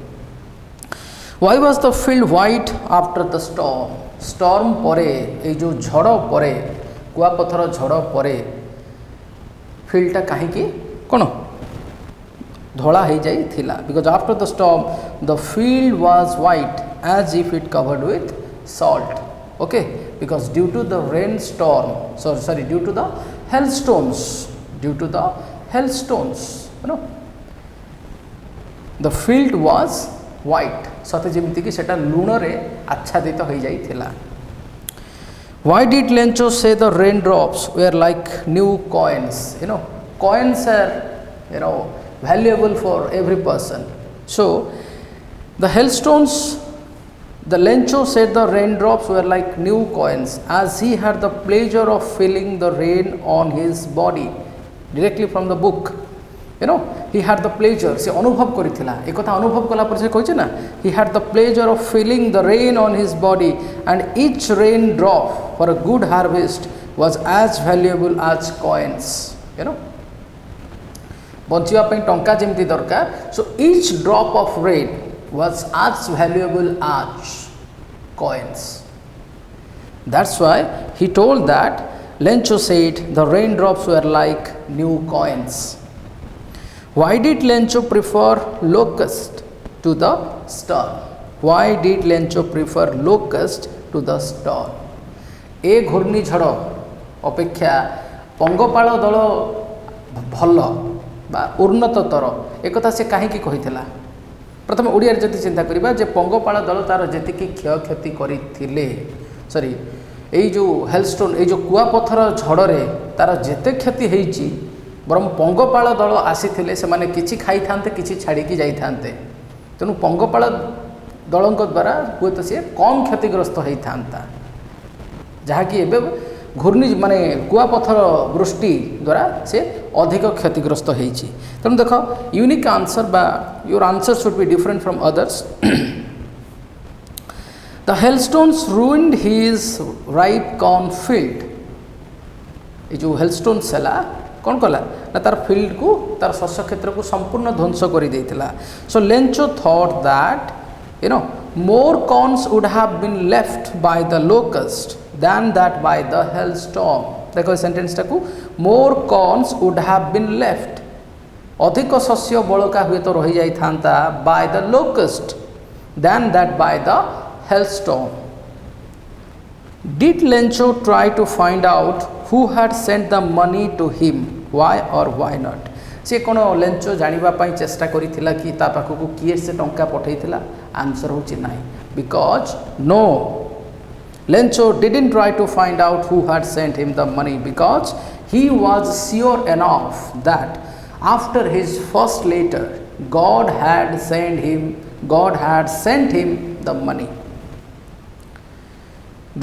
Why was the field white after the storm? Storm परे ए जो झड़ परे कुआपथर झड़ परे फील्डटा कहीं कौन धला हो जाई थिला. Because after the storm the field was white as if it covered with salt. Okay, because due to the rain storm sorry due to the hailstones the field was white सते जमीती कि सेटा लुण रे आच्छादित हो जाई थिला. Why did Lencho say the raindrops were like new coins? Coins are valuable for every person. So the hailstones, the Lencho said the raindrops were like new coins as he had the pleasure of feeling the rain on his body. Directly from the book. He had the pleasure, से अनुभव करिथिला. एक कथा अनुभव कला पर से कहिছে ना, he had the pleasure of feeling the rain on his body and each rain drop for a good harvest was as valuable as coins. बंचिवा ପାଇଁ टंका जेमती दरकार. So each drop of rain was as valuable as coins. That's why he told that Lencho said the raindrops were like new coins. Why did Lencho prefer locust to the storm? Why did Lencho prefer locust to the storm? ए घूर्णिझड़ अपेक्षा पंगपाल दल भल बा उन्नततर एक से कहीं कही. प्रथम ओडिया जदि चिंता करिबा जे पंगपाल दल तार जेतिकी क्षयक्षति करिथिले सॉरी एई जो हेलस्टोन ए जो कुआपथर झड़े तार जेते क्षति होईची बरम पंगपाल दल आसीथिले सेमाने किछि खाई थांते किछि छाड़िकी जाई थांते. तेणु पंगपाल दलंक द्वारा हुए तो सी कम क्षतिग्रस्त होई थांता जहाँकि एवं घूर्णि माने कुआपथर वृष्टि द्वारा से अधिक क्षतिग्रस्त होईची. तेणु देख यूनिक आंसर बा your answer should be different from others. The hailstones ruined his ripe corn field. ये जो हेलस्टोन्स है कौन कला ना तार फील्ड को तार शस्य क्षेत्र को संपूर्ण ध्वंस कर देइथिला. So Lencho thought that more corns would have been left by the locust than that by the hailstorm. देखो सेंटेंस टाकू more corns would have been left अधिक शस्य बलका हुए तो रही जाई थांता by the locust than that by the hailstorm. Did Lencho try to find out who had sent the money to him? Why or why not? सी कौन Lencho जानापी चेष्टा करिथिला कि ता पाखकु किए से टंका पठेइथिला आंसर होची नाही because no Lencho didn't try to find out who had sent him the money because he was sure enough that after his first letter God had sent him the money.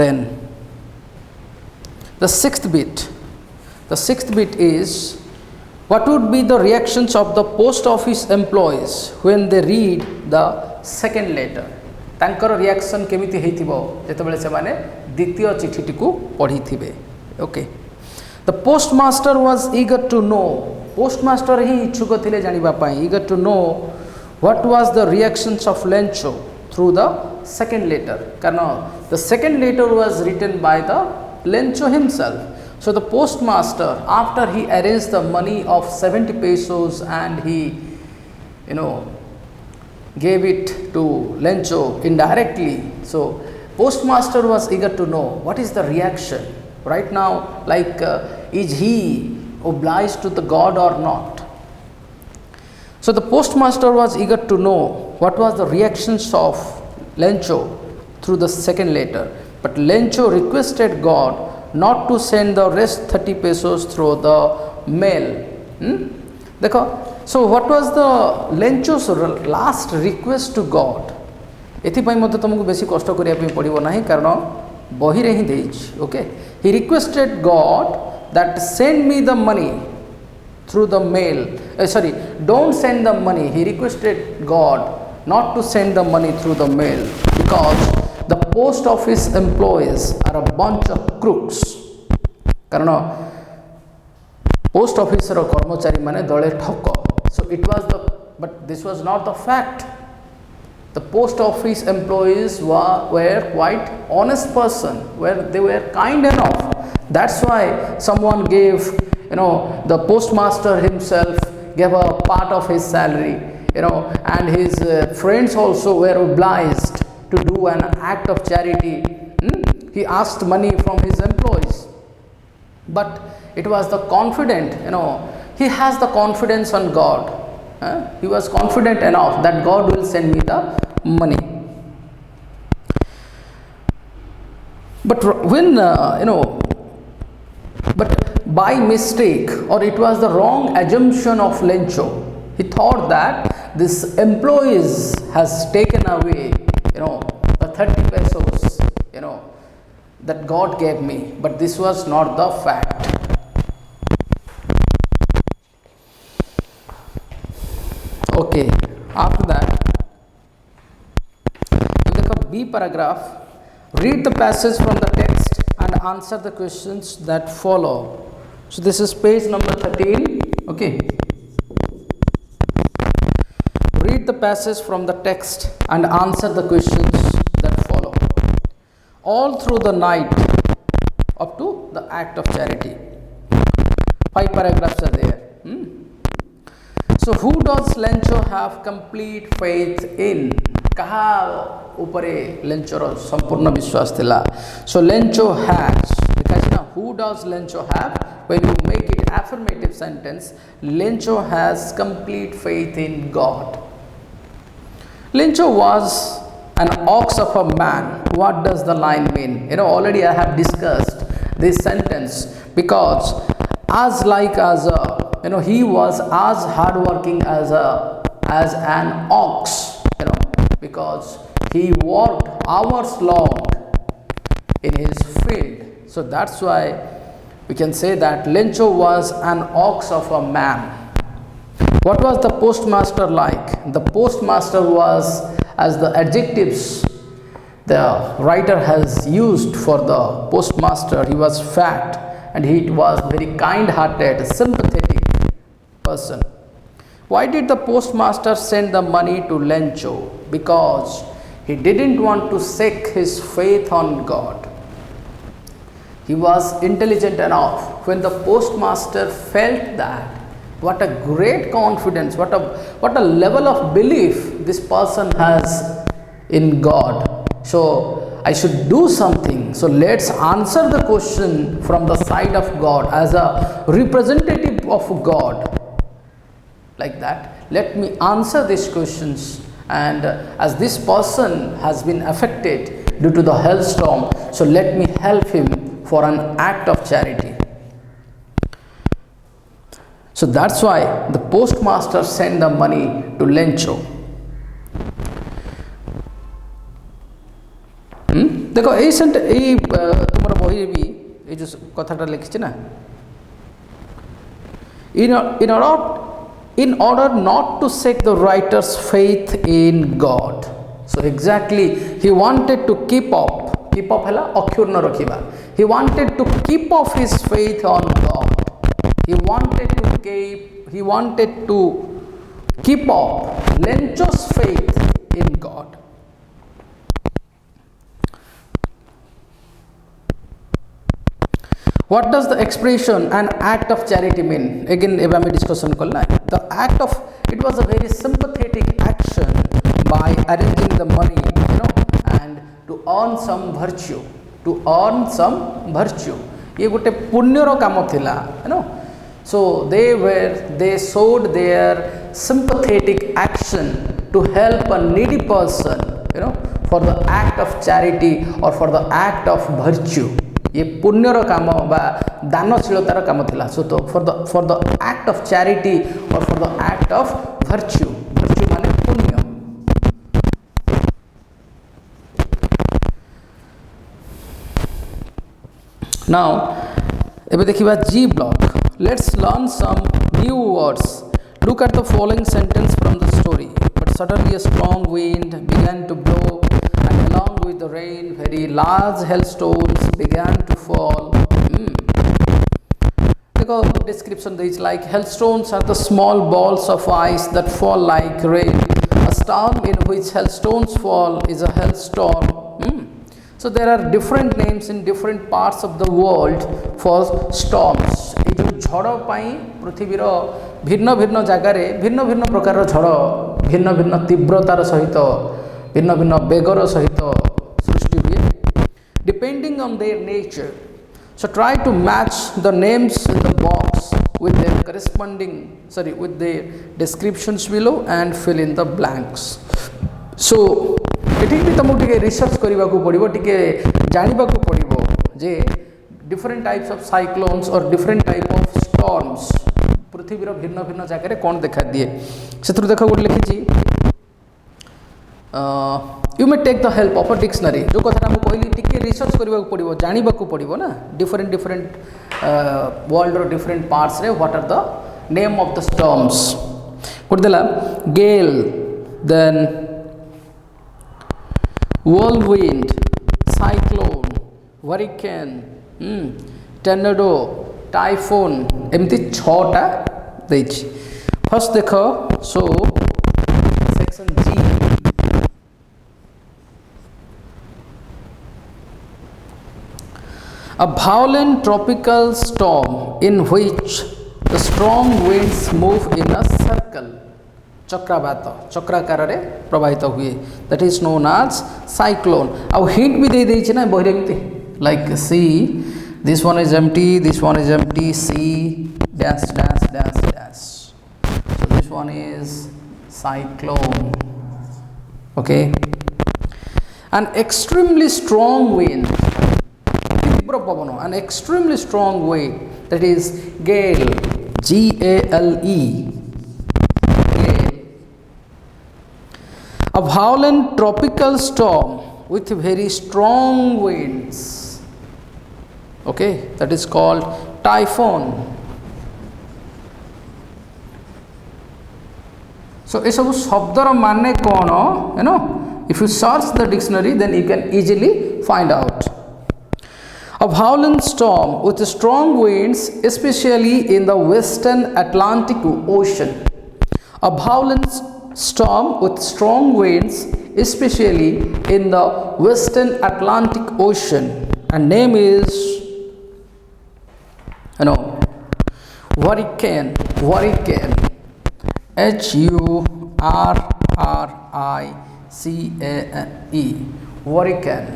Then the sixth bit is what would be the reactions of the post office employees when they read the second letter. तांकर reaction केमिति हेतिबो जेतेबेले से माने द्वितीय चिठीटी को पढ़ी थिबे. Okay the postmaster was eager to know postmaster ही इच्छुक थिले जानिबा पाई eager to know what was the reactions of Lencho through the second letter कारण the second letter was written by the Lencho himself. So the postmaster after he arranged the money of 70 pesos and he gave it to Lencho indirectly. So postmaster was eager to know what is the reaction right now, like is he obliged to the God or not. So the postmaster was eager to know what was the reactions of Lencho through the second letter, but Lencho requested God not to send the rest 30 pesos through the mail. देखो so what was the Lencho's last request to God. एथिपाई मते तुमको बेसी कष्ट करिया पे पड़िबो नाही कारण बही रे ही देइछ. Okay he requested God that send me the money through the mail. Don't send the money. He requested God not to send the money through the mail because the post office employees are a bunch of crooks. कारण post office रो कर्मचारी माने दळे ठक. So it was but this was not the fact. The post office employees were quite honest person, where they were kind enough. That's why someone gave, the postmaster himself gave a part of his salary, and his friends also were obliged to do an act of charity. He asked money from his employees, but it was the confident, he has the confidence on God. He was confident enough that God will send me the money. But when but by mistake, or it was the wrong assumption of Lencho, he thought that this employees has taken away the 30 pesos that God gave me, but this was not the fact. Okay, after that look at B paragraph. Read the passage from the text and answer the questions that follow. So this is page number 13. Okay, read the passage from the text and answer the questions that follow. All through the night up to the act of charity. 5 paragraphs are there. So who does Lencho have complete faith in? कहा ऊपरे Lencho रो संपूर्ण विश्वास थिला. So Lencho has, because who does Lencho have? When you make it affirmative sentence, Lencho has complete faith in God. Lencho was an ox of a man. What does the line mean? Already I have discussed this sentence because he was as hardworking as an ox, because he worked hours long in his field. So that's why we can say that Lencho was an ox of a man. What was the postmaster like? The postmaster was, as the adjectives the writer has used for the postmaster, he was fat and he was very kind-hearted, sympathetic person. Why did the postmaster send the money to Lencho? Because he didn't want to shake his faith on God. He was intelligent enough. When the postmaster felt that, what a great confidence, what a level of belief this person has in God. So I should do something. So let's answer the question from the side of God as a representative of God. like that. Let me answer these questions, and as this person has been affected due to the hailstorm, so let me help him for an act of charity. So that's why the postmaster sent the money to Lencho. देखो ये Saint ये तुम्हारा बही भी ये जो कथाटा लिखी ना, in order not to shake the writer's faith in God. So exactly he wanted to keep up hela अक्षुण्ण रखिबा. He wanted to keep off his faith on God. He wanted to keep up Lencho's faith in God. What does the expression an act of charity mean? Again, we discussion करना. The act of, it was a very sympathetic action by arranging the money, and to earn some virtue. ये गोटे पुण्यर काम थिला, So they showed their sympathetic action to help a needy person, for the act of charity or for the act of virtue. ये पुण्यर काम बा दानशीलतार काम थिला. So for the act of charity or for the act of virtue माने पुण्य. Now एबे देखिबा G block. Let's learn some new words. Look at the following sentence from the story. But suddenly a strong wind began to blow, and along with the rain, very large hailstones began to fall. The description is like hailstones are the small balls of ice that fall like rain. A storm in which hailstones fall is a hailstorm. So there are different names in different parts of the world for storms. ये जो झड़ पाई पृथ्वीर भिन्न भिन्न जगार भिन्न भिन्न प्रकार झड़ भिन्न भिन्न तीव्रतार सहित भिन्न भिन्न बेगर सहित सृष्टि हुए depending on their nature. So try to match the names in the box with their with the descriptions below and fill in the blanks. So एठी भी तुमको टिके रिसर्च करबा को पड़िबो, टिके जानिबा को पड़िबो जे different types of cyclones or different type of storms पृथ्वीर भिन्न भिन्न जगह कौन देखा दिए. से देखो गोटे लिखी you may take the help of a dictionary. जो कथा मुझे कहली टिके रिसर्च करबा को पड़िबो, जानिबा को पड़िबो ना डिफरेंट वर्ल्ड रो डिफरेंट पार्ट्स रे what are the name of the storms. गोटे देला गेल, then whirlwind, cyclone, hurricane, tornado, typhoon, एमती 6टा देछि. फर्स्ट देखो, so section G. A violent tropical storm in which the strong winds move in a circle. चक्रवात चक्राकार रे प्रवाहित हुए, that is known as cyclone. आउ हिंट भी दे देछि ना बहिरे एमती like see, this one is empty, this one is empty, C dash dash dash dash. So this one is cyclone. Okay. An extremely strong wind, तीव्र पवन, an extremely strong wind, that is gale, GALE. A violent tropical storm with very strong winds, okay, that is called typhoon. So ये सब शब्दर माने कौन, if you search the dictionary then you can easily find out. A violent storm with strong winds, especially in the western Atlantic Ocean. A violent storm with strong winds, especially in the western Atlantic Ocean, and name is hurricane, HURRICANE, hurricane.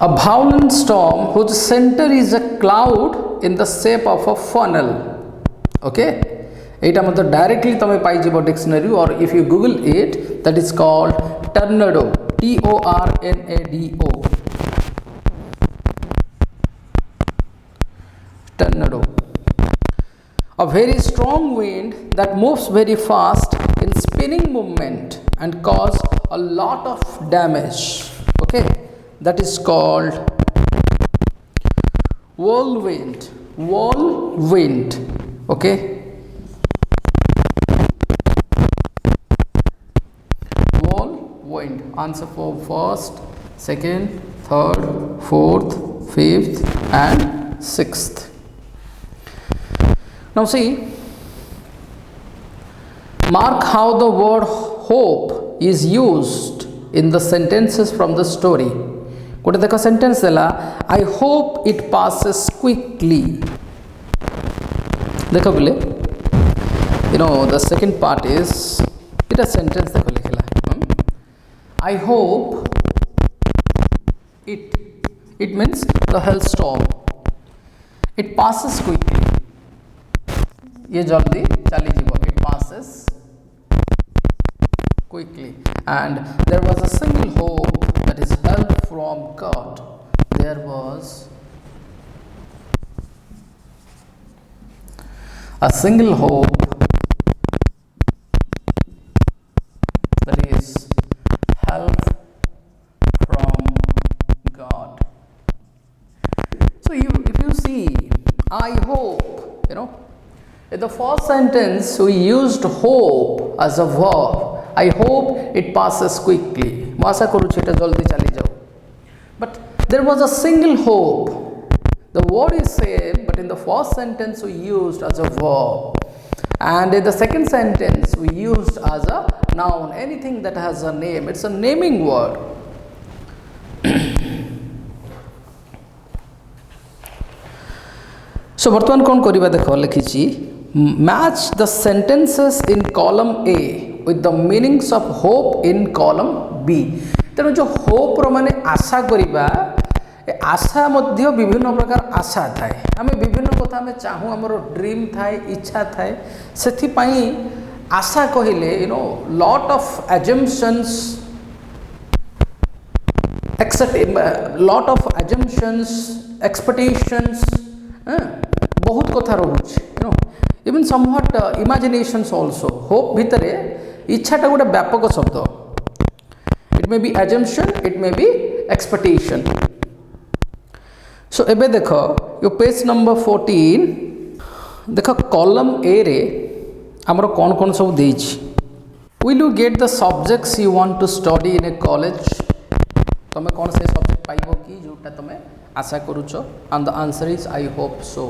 A violent storm whose center is a cloud in the shape of a funnel. Okay, एटा मतलब directly तमे पाई जिवो dictionary और if you Google it that is called tornado TORNADO tornado. A very strong wind that moves very fast in spinning movement and cause a lot of damage. Okay, that is called whirlwind. Whirlwind. Okay, whirlwind. Answer for first, second, third, fourth, fifth and sixth. Now see, mark how the word hope is used in the sentences from the story. Gote dekha sentence dela, I hope it passes quickly. Dekho bole, you know, the second part is it a sentence dekho likhila. I hope it means the hailstorm, it passes quickly. ये जल्दी चली जीवो, it passes quickly. And there was a single hope, that is help from God. There was a single hope, that is help from God. So if you see, I hope, you know, in the first sentence we used hope as a verb. I hope it passes quickly. ମୁଁ ଆଶା କରୁଛି ଏଟା ଜଲ୍ଦି ଚାଲି ଯାଉ. But there was a single hope. The word is same, but in the first sentence we used as a verb, and in the second sentence we used as a noun. Anything that has a name, it's a naming word. So ବର୍ତ୍ତମାନ କ'ଣ କରିବା ଦେଖ ଲେଖିଛି, match the sentences in column A with the meanings of hope in column B. ତେଣୁ जो hope ର ମାନେ आशा करिबा, आशा मध्य विभिन्न प्रकार आशा थाए. आमे विभिन्न कथा आमे चाहू, हमरो ड्रीम थाए, इच्छा थाए. सेथि पई आशा कहिले, you know, lot of assumptions, expectations, बहुत कथा रहुछि, you know, even somewhat imaginations also. hope भितरे इच्छाटा गोटे व्यापक शब्द. it may be assumption, it may be expectation. So एबे देखो यो पेज नंबर 14 देखो कॉलम ए रे हमरो कोन कोन सब देछि. will you get the subjects you want to study in a college? तमे कोन से सब्जेक्ट पाइबो कि जोटा तमे आशा करूछो, and the answer is I hope so.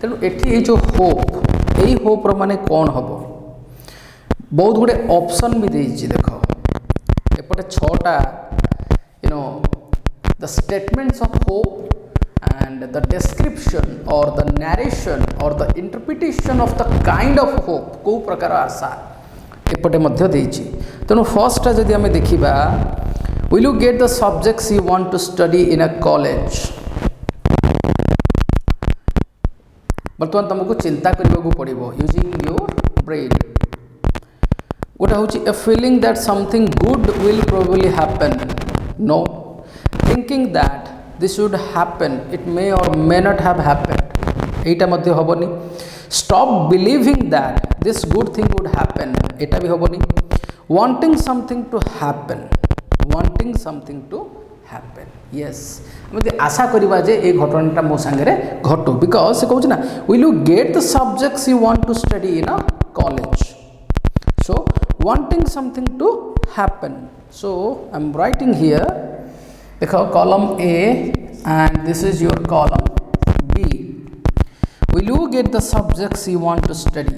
तेणु एठी ए जो होप, एई होप रो माने कोन हबो, बहुत गुडे ऑप्शन भी देछि. देखो एपटे 6टा, you know, the statements of hope and the description or the narration or the interpretation of the kind of hope, को प्रकार आशा एपटे मध्य देछि. तेणु फर्स्ट टा जदि हमें देखिबा, will you get the subjects you want to study in a college? बर्तमान तुमको चिंता करने पड़ो, यूजिंग योर ब्रेन. गोटे हूँ a feeling that something good will probably happen. No, thinking that this should happen, it may or may not have happened. एटा मध्य हबनी. Stop believing that this good thing would happen, एटा भी हबनी. Wanting something to happen, wanting something to happen. Yes, मते आशा करिबा जे ए घटनाटा मो संगे घटो, बिकॉज से कहू ना, will you get the subjects you want to study in a college. So wanting something to happen. So I am writing here, देखो column A and this is your column B. Will you get the subjects you want to study,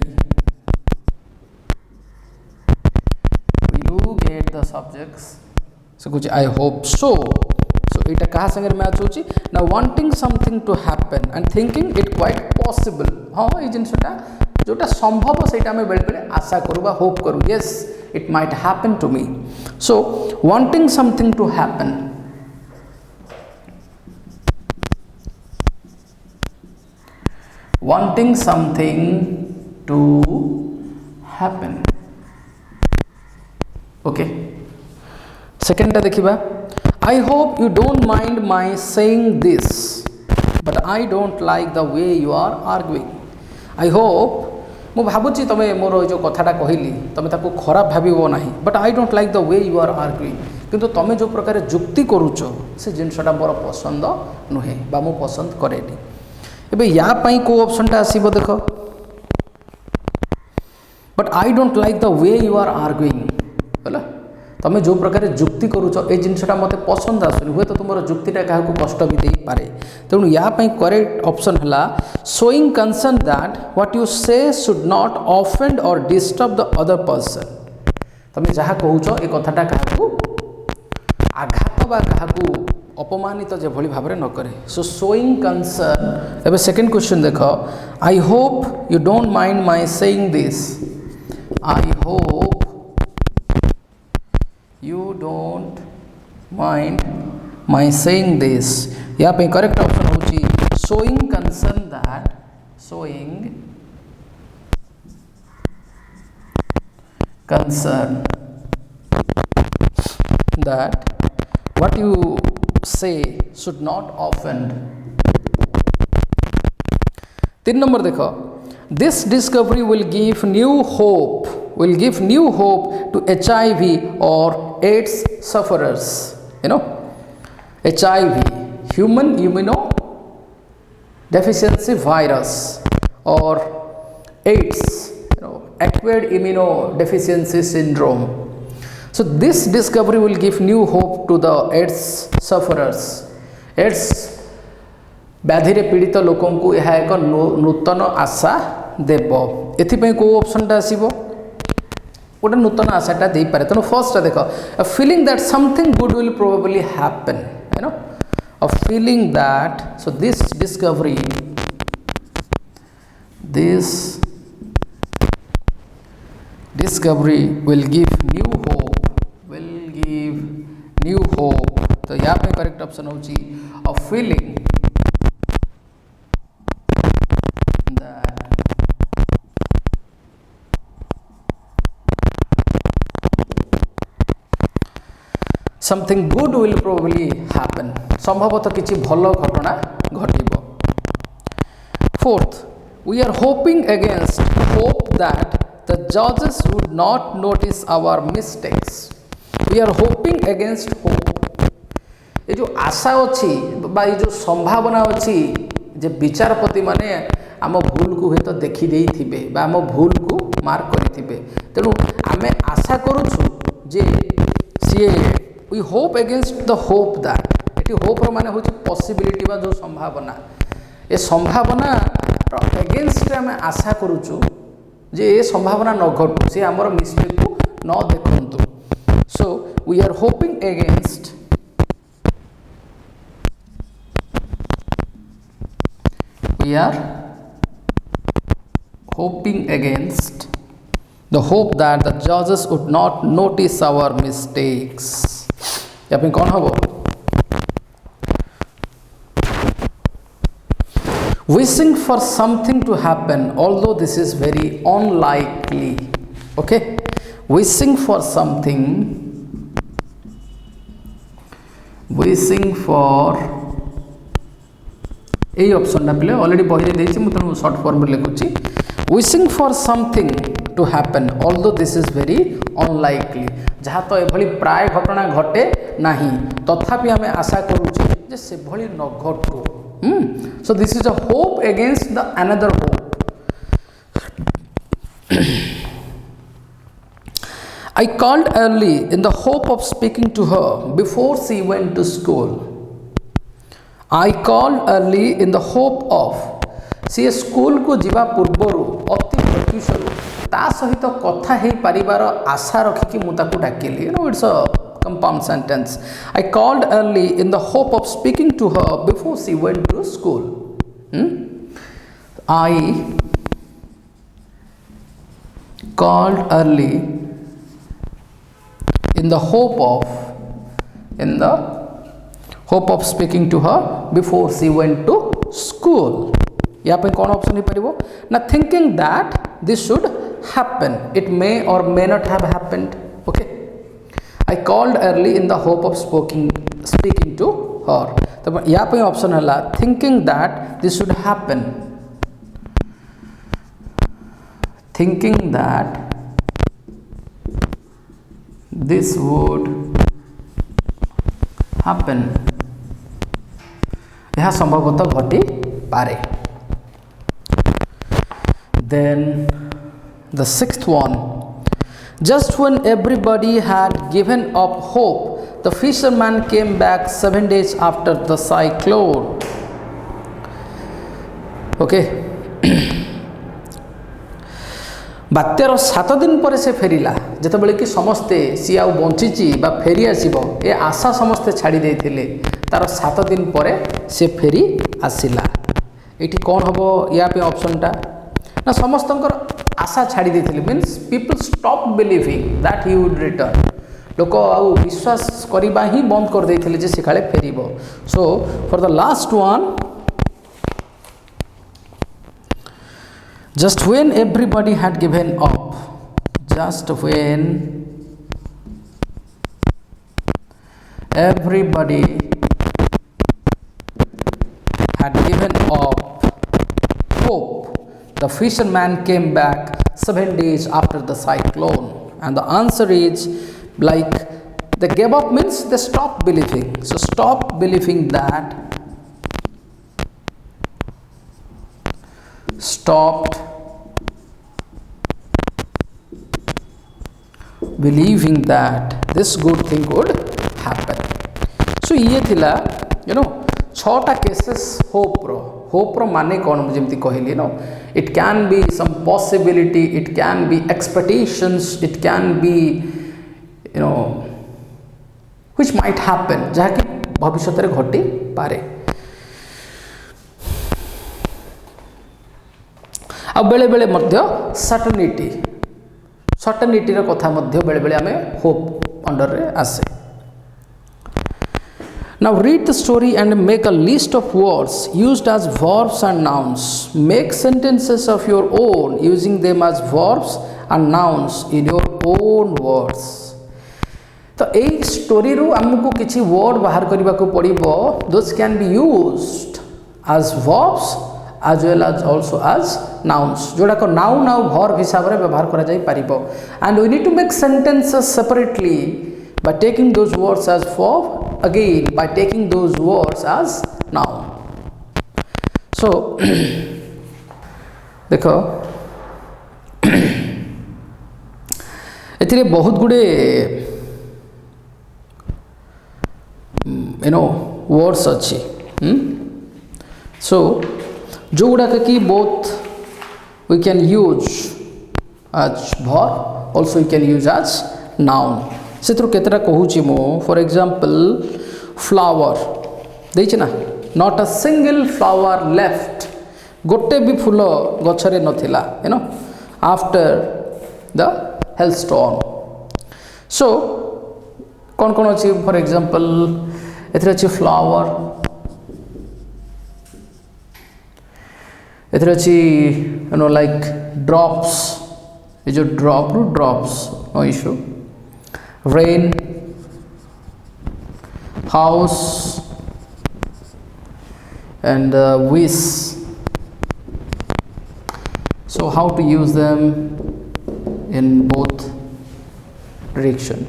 will you get the subjects. So कुछ I hope so. सो एटा कहा संगे match होची ना, wanting something to happen and thinking it quite possible. हाँ, ये जिनसटा जोटा संभव सेटा हमें बेले बेले आशा करू बा होप करू. Yes, it might happen to me. So wanting something to happen. wanting something to happen. Okay, second टा देखिबा, I hope you don't mind my saying this, but I don't like the way you are arguing. I hope, ମୁଁ ଭାବୁଛି ତମେ ମୋର ଏ ଯେଉଁ କଥାଟା କହିଲି ତମେ ତାକୁ ଖରାପ ଭାବିବ ନାହିଁ, but I don't like the way you are arguing, କିନ୍ତୁ ତମେ ଯେଉଁ ପ୍ରକାର ଯୁକ୍ତି କରୁଛ ସେ ଜିନିଷଟା ମୋର ପସନ୍ଦ ନୁହେଁ ବା ମୁଁ ପସନ୍ଦ କରେନି। ଏବେ ୟା ପାଇଁ କେଉଁ ଅପସନ୍ଟା ଆସିବ ଦେଖ, but I don't like the way you are arguing, ହେଲା ତମେ ଯେଉଁ ପ୍ରକାର ଯୁକ୍ତି କରୁଛ ଏ ଜିନିଷଟା ମୋତେ ପସନ୍ଦ ଆସୁନି, ହୁଏତ ତୁମର ଯୁକ୍ତିଟା କାହାକୁ କଷ୍ଟ ବି ଦେଇପାରେ। ତେଣୁ ୟା ପାଇଁ କରେକ୍ଟ ଅପସନ୍ ହେଲା showing concern that what you say should not offend or disturb the other person. ତମେ ଯାହା କହୁଛ ଏ କଥାଟା କାହାକୁ ଆଘାତ ବା କାହାକୁ ଅପମାନିତ ଯେଭଳି ଭାବରେ ନ କରେ। So showing concern. ଏବେ ସେକେଣ୍ଡ କ୍ୱେଶ୍ଚନ୍ ଦେଖ, I hope you don't mind my saying this. ଆଇ ହୋପ୍ you don't mind my saying this. यहाँ पे करेक्ट ऑप्शन होची showing concern that what you say should not offend. 3 number देखो, this discovery will give new hope to HIV or AIDS sufferers. You know, HIV, human immunodeficiency virus, or AIDS, acquired immunodeficiency syndrome. So this discovery will give new hope to the AIDS sufferers. AIDS व्याधि पीड़ित लोक यह एक नूतन आशा देव। एथिपाई को ऑप्शनटा आसीबो, गोटे नूतन आशाटा दे पारे। तेणु first देख, a feeling that something good will probably happen, you know, a feeling that, so this discovery will give new hope, तो यहाँ पे करेक्ट ऑप्शन होची a feeling something good will probably happen, संभवतः किसी भल घटना घटिबो। Fourth, we are hoping against hope that the judges would not notice our mistakes. We are hoping against hope, ये जो आशा अच्छी बा ये जो संभावना अच्छी जे विचारपति माने आम भूल को हेतु देखी देई थिबे बा आम भूल को मार्क करि थिबे। तेणु आमे आशा करूछु जे सीए we hope against the hope that, एटी होप रो माने होची पॉसिबिलिटी बा जो संभावना, ए संभावना अगेंस्ट आमे आशा करूछु जे ए संभावना न घटू, से हमर मिस्टेक को न देखंतु। So we are hoping against the hope that the judges would not notice our mistakes. या पे कौन हबो, wishing for something to happen although this is very unlikely. Okay, wishing for A option ना पिले already बही देछि मु तनु short form रे लिखुछि, wishing for something to happen although this is very unlikely, जहाँ तो एभली प्राय घटना घटे नाही तथापि आमे आशा करूछु जे से भली न घटू। So this is a hope against the another hope. I called early in the hope of speaking to her before she went to school. I called early in the hope of, सी school को जीवा पूर्वरु अति प्रत्युषरु ता सहित कथा हे परिवार आशा रखिकी मु ताकू डाकिली। You know, it's a compound sentence. I called early in the hope of speaking to her before she went to school. I called early in the hope of speaking to her before she went to school. या पे कौन option हो पारिबो ना thinking that this should happen it may or may not have happened okay I called early in the hope of speaking to her तो या पे option है thinking that this should happen thinking that this would happen यह संभवतः घटी पारे then the sixth one just when everybody had given up hope the fisherman came back 7 days after the cyclone okay बात्यार 7 दिन पर से फेरिला जत बेले कि समस्ते सी आ बंची बा फेरी आसीबो ए आशा समस्ते छाड़ी देथिले तार 7 दिन पर से फेरी आसिला एठी कौन हबो या पे ऑप्शन टा ना समस्तंकर आशा छाड़ी देथिले means people stop believing that he would return लोक आउ विश्वास करबा ही बंद कर देथिले जे से काले फेरिबो so for the last one just when everybody had given up just when everybody had given up hope the fisherman came back 7 days after the cyclone and the answer is like they gave up means they stopped believing so stop believing that stopped believing that this good thing would happen so ये थिला you know 6टा cases hope रो माने कौन जेमती कहली no it can be some possibility it can be expectations it can be you know which might happen जहा कि भविष्य रे घटी पारे अब बेले बेले मध्य सर्टेनिटी रो कथा मध्य बेले बेले हमें होप अंडर रे आसे Now read the story and make a list of words used as verbs and nouns. Make sentences of your own using them as verbs and nouns in your own words. तो a story रू हमको किछि word बाहर करबा को पड़िबो those can be used as verbs as well as also as nouns जोड़ा को noun आउ वर्ब हिसाब रे व्यवहार करा जाई परिबो and we need to make sentences separately by taking those words as verb again by taking those words as noun so देखो एथिरे बहुत गुडे you know words अच्छी so जो गुड़ाक कि both we can use as verb also we can use as noun से केतरा कहूची मो for example flower देछि ना not a single flower left गोटे भी फूल गछरे नथिला you know after the hailstorm so कौन कौन अछि फॉर एग्जांपल एथरे अछि फ्लावर एथरे अछि यू नो लाइक ड्रॉप्स ये जो drops no issue rain house and wish so how to use them in both direction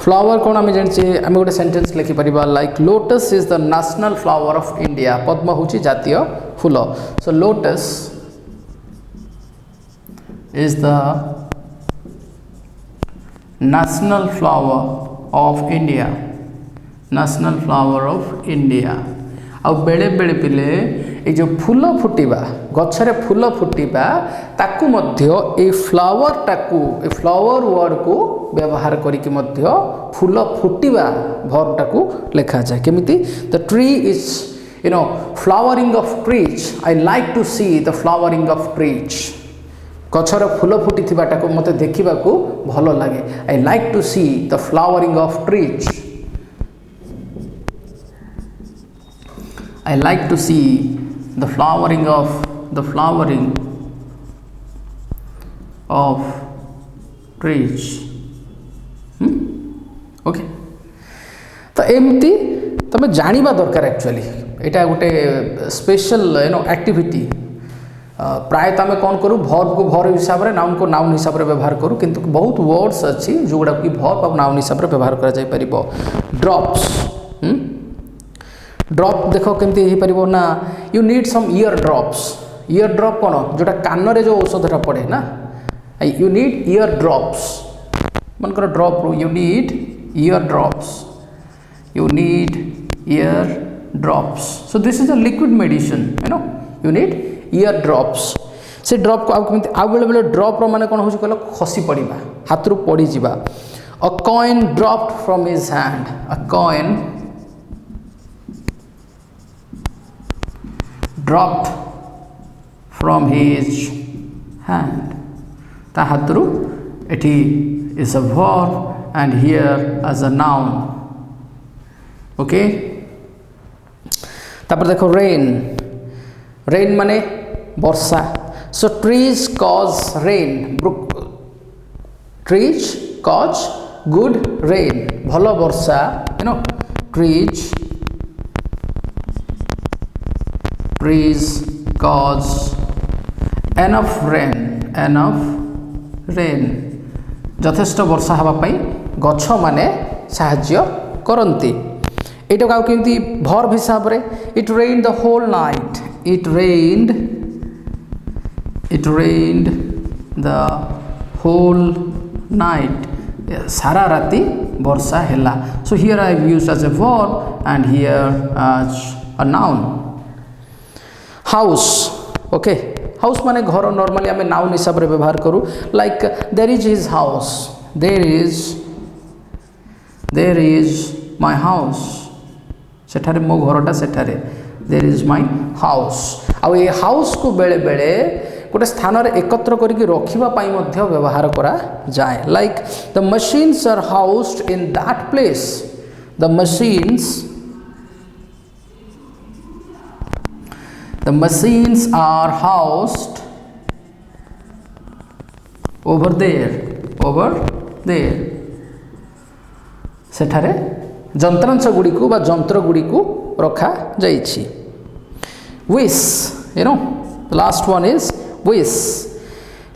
flower कोन आमे जानि छे आमे गोटे सेंटेंस लिखि परिबा like lotus is the national flower of India पद्म होची जातीय फूल so lotus is the national flower of India आ बेले बेले पिले ए जो फूल फुटिबा गछरे फूल फुटिबा ताकू मध्य ए फ्लावर वर्ड को व्यवहार करिकि मध्य फूल फुटिबा वर्ब टाकू लेखा जाय केमिति the tree is you know flowering of trees I like to see the flowering of trees गछर फूल फुटी थिबाटाको मते देखिबाकू भलो लागे I like to see the flowering of trees I like to see the flowering of trees. Okay तो एमती तुम जानिबा दरकार एक्चुअली एटा गोटे स्पेशल एक्टिविटी प्राय तो आम कौन करूँ भर्ब को भर्ब हिसाब से नाउन को नाउन हिसाब से व्यवहार करूँ किंतु बहुत वर्ड्स अच्छी जो गुड़ा कि भर्ब और नाउन हिसाब से व्यवहार करा जाय परिबो ड्रॉप्स ड्रॉप देख केमती हो पारिबो ना you need some ear drop कौन जोटा कान रे जो औषधटा पड़े ना यू नीड ईयर ड्रॉप्स मन कर ड्रॉप रू you need ear drops so this is a liquid medicine you need ear drops से ड्रॉप को आउ बेले बेले ड्रॉप रो माने कोन होची कहलो खसी पड़ीबा हाथ रू पड़ी जिबा अ coin dropped from his hand a coin dropped from his hand ता हाथ रू एठी is a verb and here as a noun. Okay, तापर देखो rain माने वर्षा. So trees cause rain. Trees cause good rain. भलो वर्षा trees cause enough rain यथेष्ट वर्षा हाँपाई गछ माने साहाय्य करती यहाँ को कमी भर्ब हिसाब रे it rained the whole night it rained the whole night सारा राति वर्षा हैला so here I have used as a verb and here as a noun house okay house माने घर नॉर्मली आम नाउन हिसाब से व्यवहार करूँ like there is his house there is my house सेठारे मो घरटा सेठारे देर इज माय हाउस आउ ये हाउस को बेले बेले गोटे स्थान रे एकत्र करके रखिबा पाई मध्य व्यवहार करा जाए like the machines are housed in that place the machines are housed over there सेठारे जंत्रांश गुड़ी को बा जंत्र गुड़ी को रखा जाइछि wish last one is wish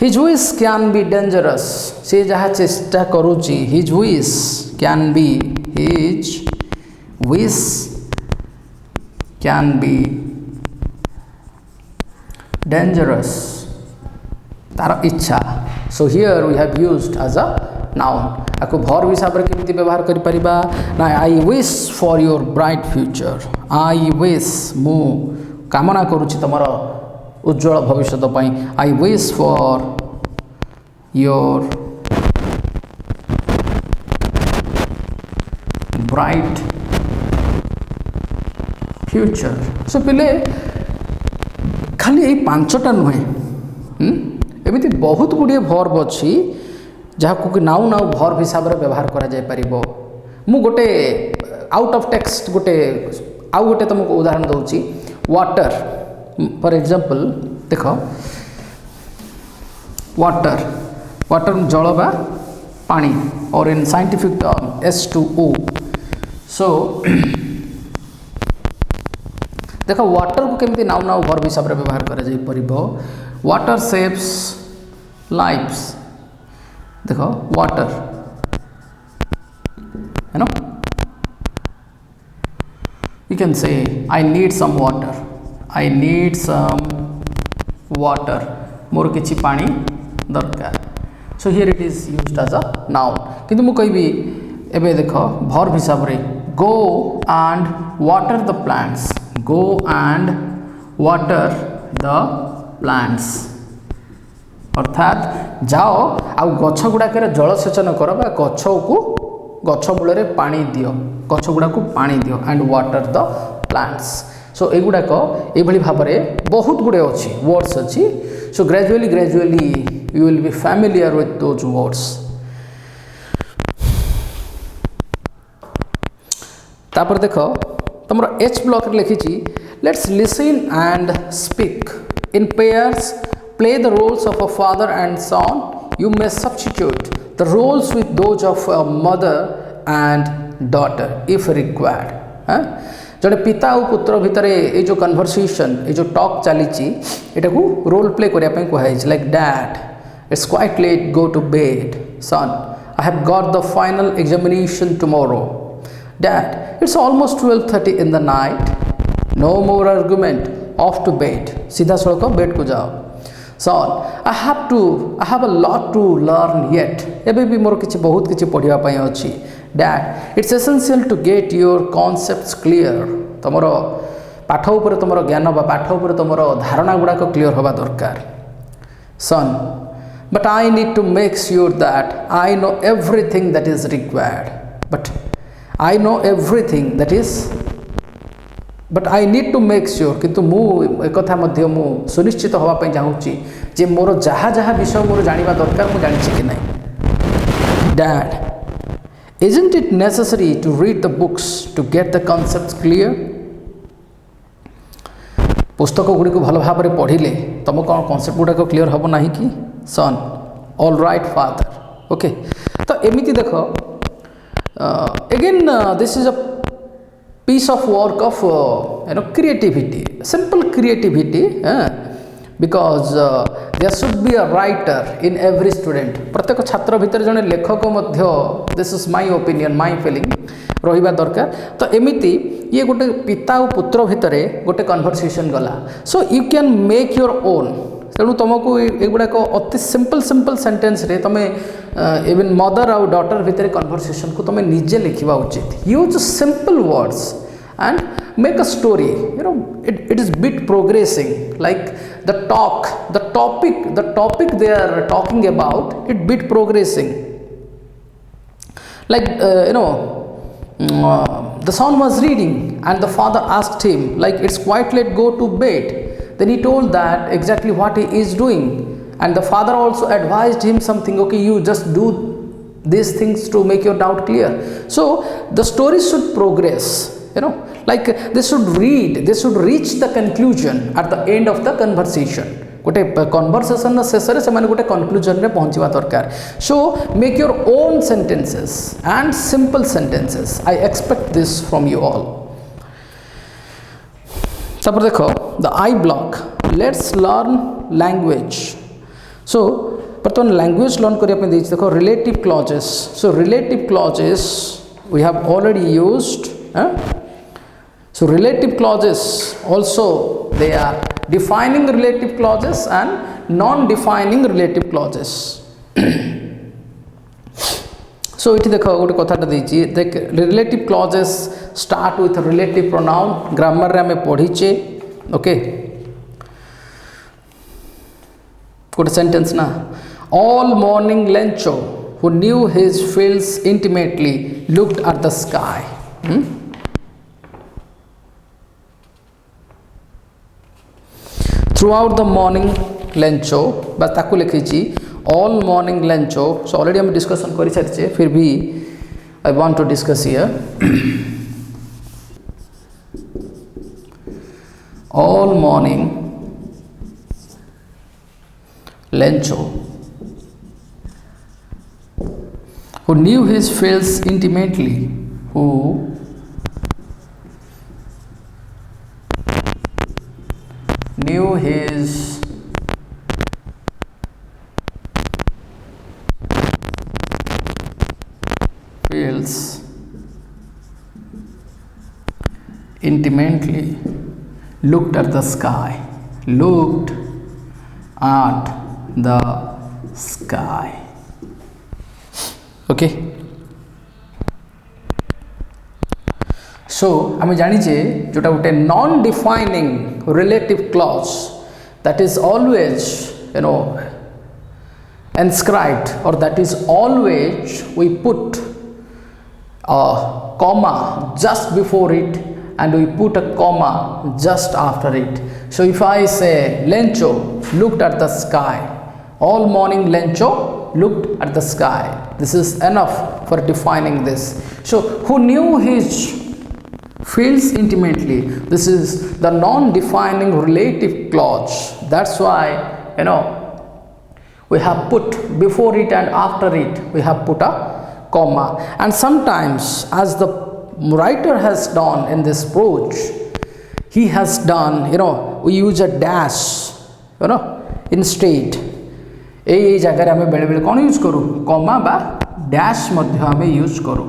his wish can be dangerous से जहाँ चेष्टा करूची his wish can be dangerous तार इच्छा so here we have used as a noun आपको भर्ब हिसाब से केमिति व्यवहार करि परिबा ना I wish for your bright future I wish मु कामना करूची तमर उज्जवल भविष्य पई I wish for your bright future so पिले खाली यही पांचटा नुहे एमती बहुत गुड़िए भर्ब अच्छी जहाँ को नाउ भर्ब हिसाब से व्यवहार करा जाय परिबो मु गोटे आउट ऑफ टेक्स्ट गोटे आउ गोटे तुमको उदाहरण दूची वाटर फॉर एग्जांपल देख वाटर जल बा पानी और इन साइंटिफिक टर्म H2O सो देख वाटर को केमती नाउ भर्ब हिसाब से व्यवहार करा जाय परिबो वाटर सेव्स लाइव्स देख वाटर है you can say I need some water more किछि पानी दरकार so here it is used as a noun किंतु मु कहबी एबे देख भर्ब हिसाब रे go and water the plants go and water the plants अर्थात जाओ आउ गछ गुड़ाक जलसेचन कर गछ को गछ मूल पानी दियो गछ गुड़ा को पानी दियो and water the plants so एगुड़ाक ये भाव में बहुत गुड़े अच्छी वर्ड्स अच्छी so gradually you will be familiar with those words तापर देख तुम एच ब्लॉक लिखी Let's listen and speak. In pairs, play the roles of a father and son. You may substitute the roles with those of a mother and daughter if required. जड़े पिता और पुत्र भितर ये जो कन्वर्सेशन ये जो टॉक चली एटा को रोल प्ले करने कहुई like dad it's quite late go to bed son I have got the final examination tomorrow dad it's almost 12:30 in the night no more argument off to bed सीधा सड़क bed को जाओ son I have a lot to learn yet एबे भी मोर किछि बहुत किछि पढ़िया पई अछि dad it's essential to get your concepts clear तुमर पाठ उपर तुमर ज्ञान बा पाठ उपर तुमर धारणा गुड़ाक क्लियर हवा दरकार son but I need to make sure that I know everything that is required but I know everything that is but I need to make sure किंतु मु एक कथा मध्य मु सुनिश्चित हवा पई चाहूची जे मोर जहाँ जहाँ विषय मोर जानिबा दरकार मु जानिछि कि नहीं dad Isn't it necessary to read the books to get the concepts clear? पुस्तक गुड़ी को भल भाव में पढ़िले तुम कौन कॉन्सेप्ट गुड़ाक क्लीयर हम ना कि son all right father okay तो एमती देख again this is a piece of work of creativity simple creativity because there should be a writer in every student प्रत्येक छात्र भितर जड़े लेखक मध्य this is my opinion my feeling रहिबा दरकार तो एमिति ये गोटे पिता और पुत्र भितर गोटे कन्वर्सेशन गला so you can make your own तेणु तुमको एगुड़ाक अति सिंपल सिंपल सेंटेंस रे तुम इवन मदर और डॉटर भितर कन्वर्सेशन को तुम निजे लिखा उचित use simple words and make a story it is bit progressing like the topic they are talking about it bit progressing like the son was reading and the father asked him like it's quite late go to bed then he told that exactly what he is doing and the father also advised him something okay you just do these things to make your doubt clear so the story should progress like they should reach the conclusion at the end of the conversation गोटे conversation शेष में गोटे conclusion रे पहुँचवा दरकार so make your own sentences and simple sentences I expect this from you all तापर देखो the I block let's learn language so बर्तमान लैंग्वेज लर्न करने देखो relative clauses so relative clauses we have already used So relative clauses also they are defining relative clauses and non-defining relative clauses. So it देखो गोटे कथाटा देछि देख relative clauses start with relative pronoun grammar रे हमें पढ़ीचे okay गोटे sentence ना all morning Lencho who knew his fields intimately looked at the sky. Throughout the morning Lencho बस ताकू लिखी all morning Lencho so already हम डिस्कशन कर सारी फिर भी I want to discuss here all morning Lencho who knew his fields intimately who knew his fields intimately looked at the sky okay so आम जानीचे जोटा गोटे non defining relative clause that is always inscribed or that is always we put a comma just before it and we put a comma just after it. So if I say Lencho looked at the sky, all morning Lencho looked at the sky, this is enough for defining this. So who knew his feels intimately. This is the non-defining relative clause. That's why, we have put before it and after it, we have put a comma. And sometimes, as the writer has done in this approach, he has done, we use a dash, instead. এই জায়গায় আমি বেলে বেলে কোন use করু কমা বা dash মধ্য আমি ইউজ করু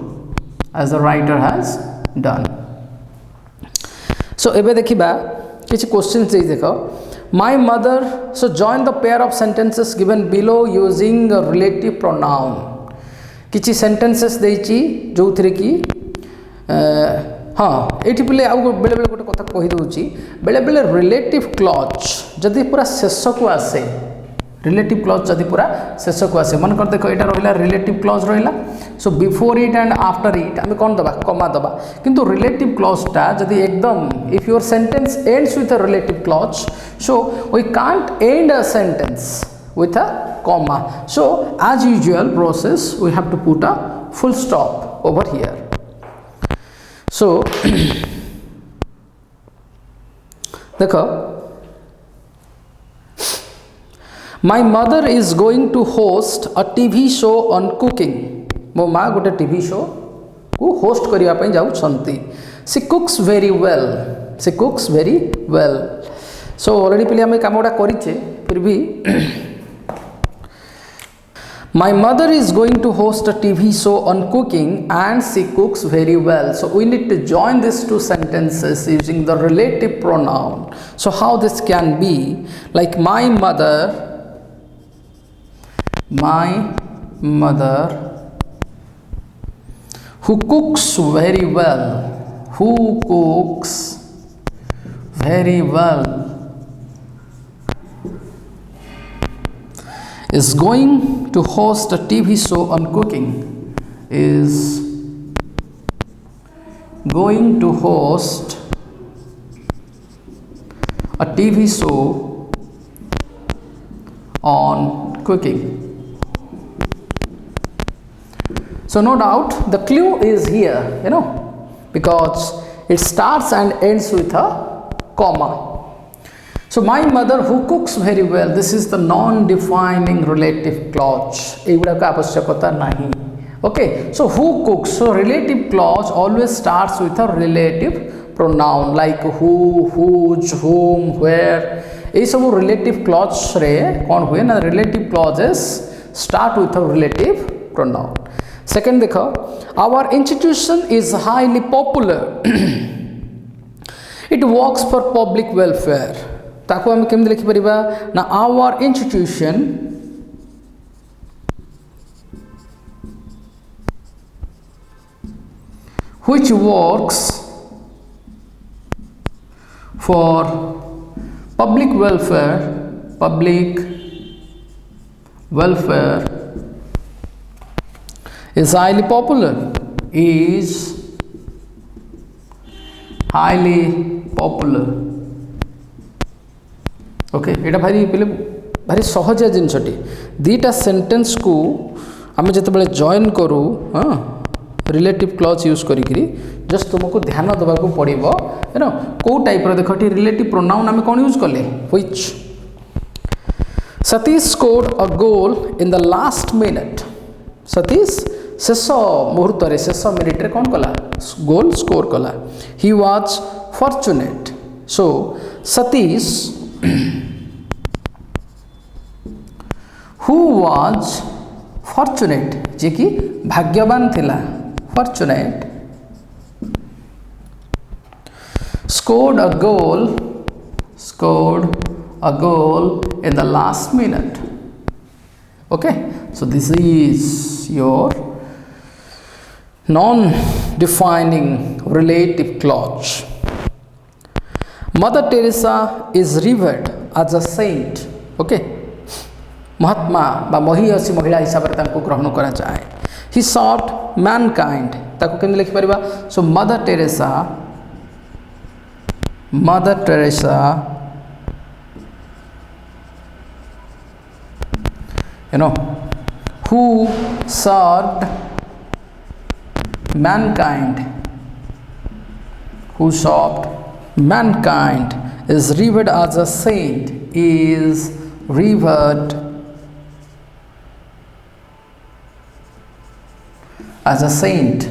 as the writer has done. So এবে দেখিবা কিছু কোশ্চেন্স দেই দেখো. My mother, so join the pair of sentences given below using a relative pronoun. কিছু সেন্টেন্সেস দেইছি যোউথিরে কি हाँ ये बेले आउ बेले बेले गोटे कथा कही दूची बेले बेले रिलेटिव क्लॉज जदि पूरा शेष को आसे रिलेटिव क्लॉज जदि पूरा शेष को आसे मन कर देखो यहाँ रहा रिलेटिव क्लॉज रहा so before it and after it आम कौन दबा कमा दबा किंतु रिलेटिव क्लॉजटा जदि एकदम if your sentence ends with a relative clause so we can't end a sentence with a comma. So as usual process we have to put a full stop over here. So देखो my mother is going to host a TV show on cooking. मो माँ गोटे TV show को host करिया पई जाउ छंती. She cooks very well. She cooks very well. So already पहले हमें काम उड़ा करिचे फिर भी My mother is going to host a TV show on cooking and she cooks very well. So we need to join these two sentences using the relative pronoun. So how this can be? Like my mother who cooks very well. Who cooks very well is going to host a TV show on cooking. Is going to host a TV show on cooking. So no doubt the clue is here, because it starts and ends with a comma. So my mother who cooks very well, this is the non-defining relative clause. एगुड़ा का आवश्यकता नहीं. Okay, so who cooks? So relative clause always starts with a relative pronoun like who, whose, whom, where. ये सब relative clause रे कौन हुए ना relative clauses start with a relative pronoun. Second देखो, our institution is highly popular. It works for public welfare. ताको हम केमते लिखि परिबा ना our institution which works for public welfare is highly popular. Okay एटा भारी पहले भारी सहज जिनसटी दीटा सेंटेंस को आम जो जॉइन करूँ हाँ रिलेटिव क्लॉज यूज करी जस्ट तुमको ध्यान देवा पड़ो कौ टाइप देख रिलेटिव प्रोनाउन आम कौन यूज कले which. Satish scored a goal in the last minute. Satish शेष मुहूर्त शेष मिनिट कौन कला गोल स्कोर कला. He was fortunate. So Satish who was fortunate जे कि भाग्यवान थिला fortunate scored a goal in the last minute. Okay, so this is your non-defining relative clause. Mother Teresa is revered as a saint. Okay, महात्मा बा महियसी महिला हिसाब से ग्रहण करा जाए. ही सॉट मैनकाइंड ताको केमते लिखि परिबा. So Mother Teresa who served mankind who served mankind is revered as a saint, is revered as a saint.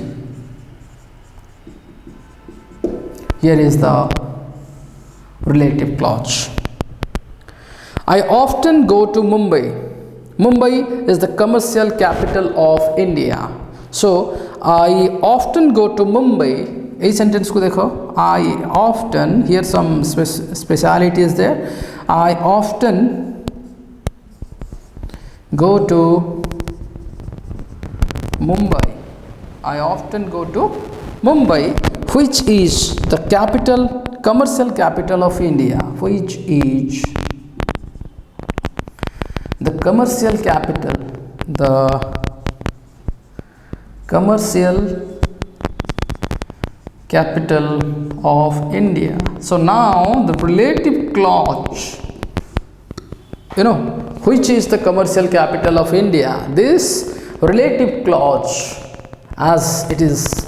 Here is the relative clause. I often go to Mumbai. Mumbai is the commercial capital of India. So I often go to Mumbai. A sentence को देखो. I often, here some speciality is there. I often go to Mumbai. I often go to Mumbai, which is the capital, commercial capital of India, which is the commercial capital, the commercial capital of India. So now the relative clause, which is the commercial capital of India, this relative clause, as it is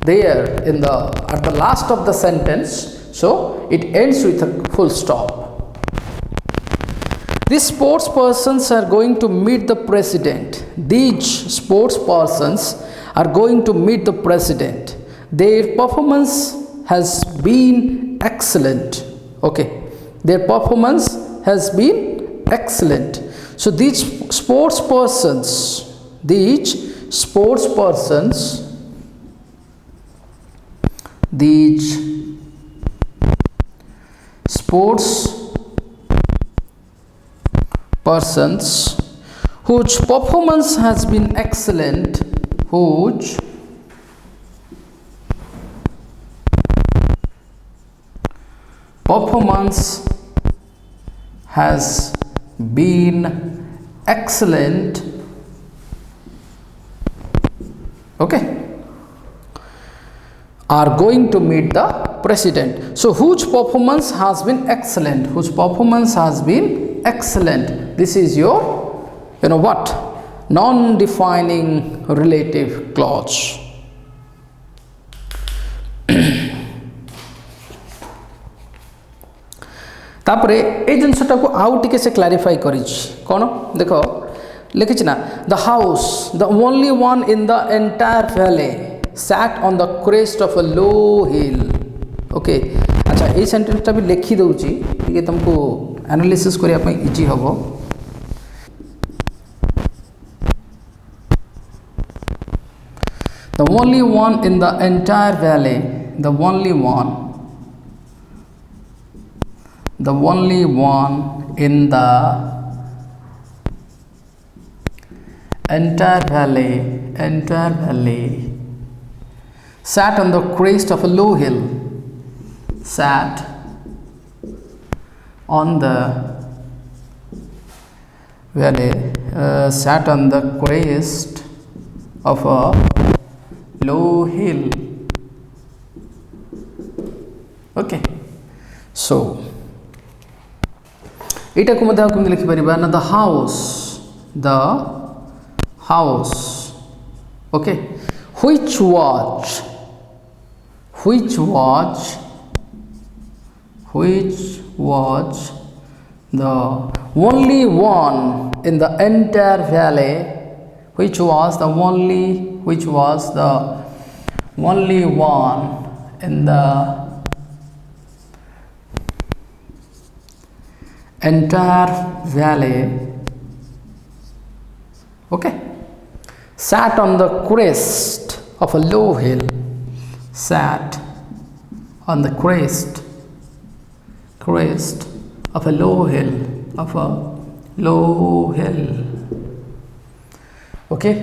there in the at the last of the sentence, so it ends with a full stop. These sports persons are going to meet the president. These sports persons are going to meet the president. Their performance has been excellent. Okay, their performance has been excellent. So these sports persons, these sports persons, these sports persons whose performance has been excellent, whose performance has been excellent, okay, are going to meet the president. So whose performance has been excellent, whose performance has been excellent, this is your what, non-defining relative clause. तापरे ए जिनसटा को आउ टिके से clarify करिछ कोन देखो लिखिछ ना the house the only one in the entire valley sat on the crest of a low hill. Okay अच्छा a sentence टा भी लिखि दउची टिके तुमको एनालिसिस करिया पई इजी हबो. The only one in the entire valley, the only one in the entire valley sat on the crest of a low hill, sat on the valley, sat on the crest of a low hill. Okay, so एटा को मध्य हम लिखि परिबा ना the house okay which was the only one in the entire valley, which was the only one in the entire valley, okay, sat on the crest of a low hill, sat on the crest of a low hill, okay.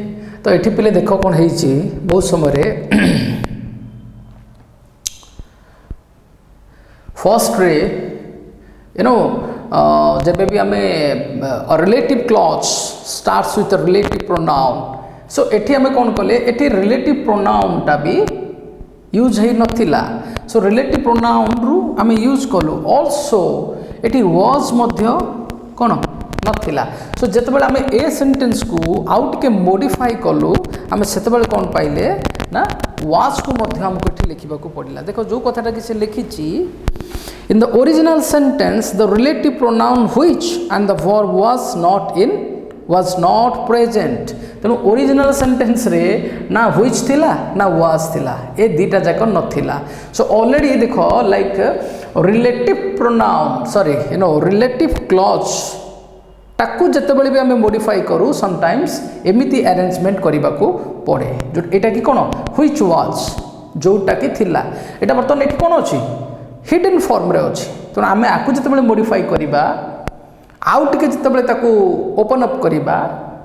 तो एठी पहले देखो कौन है बहुत समय first ray जब भी आम relative clause starts with relative pronoun. So एठी आम कौन कले एठी रिलेटिव प्रोनाउन टा भी यूज है नथिला. सो रिलेटिव प्रोनाउन रु आम यूज कलु. ऑल्सो एठी वाज मध्य कौन नथिला. सो जेतेबेले आम ए सेंटेंस को आउ टिके मॉडिफाई कलु आम सेतेबेले कौन पाइले ना वाज को मध्य हमको एठी लिखिबा को पड़िला। देखो जो कथाटा कि से लिखिची in the original sentence the relative pronoun which and the verb was not present. तेणु ओरिजिनल सेंटेंस रे ना व्हिच थिला ना वाज थिला, ए दीटा जाक नथिला। सो ऑलरेडी देखो like relative pronoun sorry relative clause ताकू जितेबाला भी आम मॉडिफाई करूँ समटाइम्स एमती अरेंजमेंट करने को पड़े। जो एटा कि कौन व्हिच वाज जोटा कि थिला एटा बर्तमान ये कौन अच्छी हिडन फॉर्म रे अच्छी। तेणु आम आपको जितेबाला मॉडिफाई करवा आउ टे जितेबाला ओपन अप करवा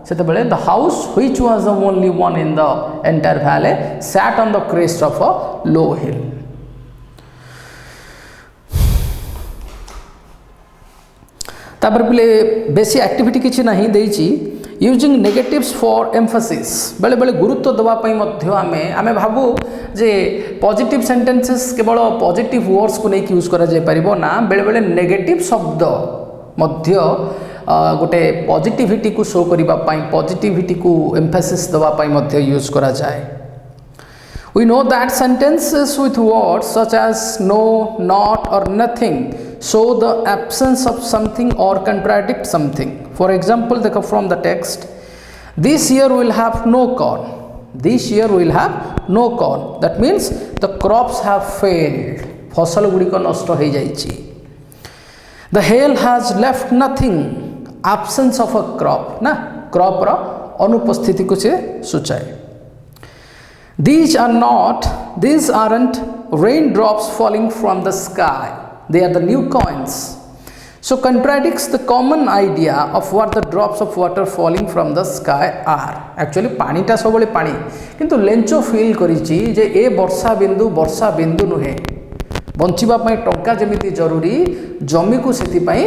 सेतेबेले the house which was the only one in the entire valley sat on the crest of a low hill. तापर बोले बेसी एक्टिविटी किसी ना देची यूजिंग नेगेटिव्स फॉर एम्फसिस बेले बेले गुरुत्व दवाई आमे भावु जे पॉजिटिव सेंटेंसेस केवल पॉजिटिव वर्ड्स को लेकिन यूज करा जाय परिबो ना, बेले बेले नेगेटिव शब्द मध्य गोटे पॉजिटिविटी को शो करबा पई पॉजिटिविटी को एम्फसिस दवा पई मध्य यूज करा जाय। We know that sentences with words such as no, not or nothing show the absence of something or contradict something. For example, from the text, this year will have no corn. This year will have no corn. That means the crops have failed. फसल गुड़ी को नष्ट हो जाइछि। The hail has left nothing. Absence of a crop ना crop रा अनुपस्थिति को से सूचाए। These aren't raindrops falling from the sky. They are the new coins. So contradicts the common idea of what the drops of water falling from the sky are. Actually पानी टा सब पानी किंतु लेंचो फील करिछि जे ए वर्षा बिंदु नुहे बंचिबा पई टंका जेमिति जरूरी जमी को सेति पई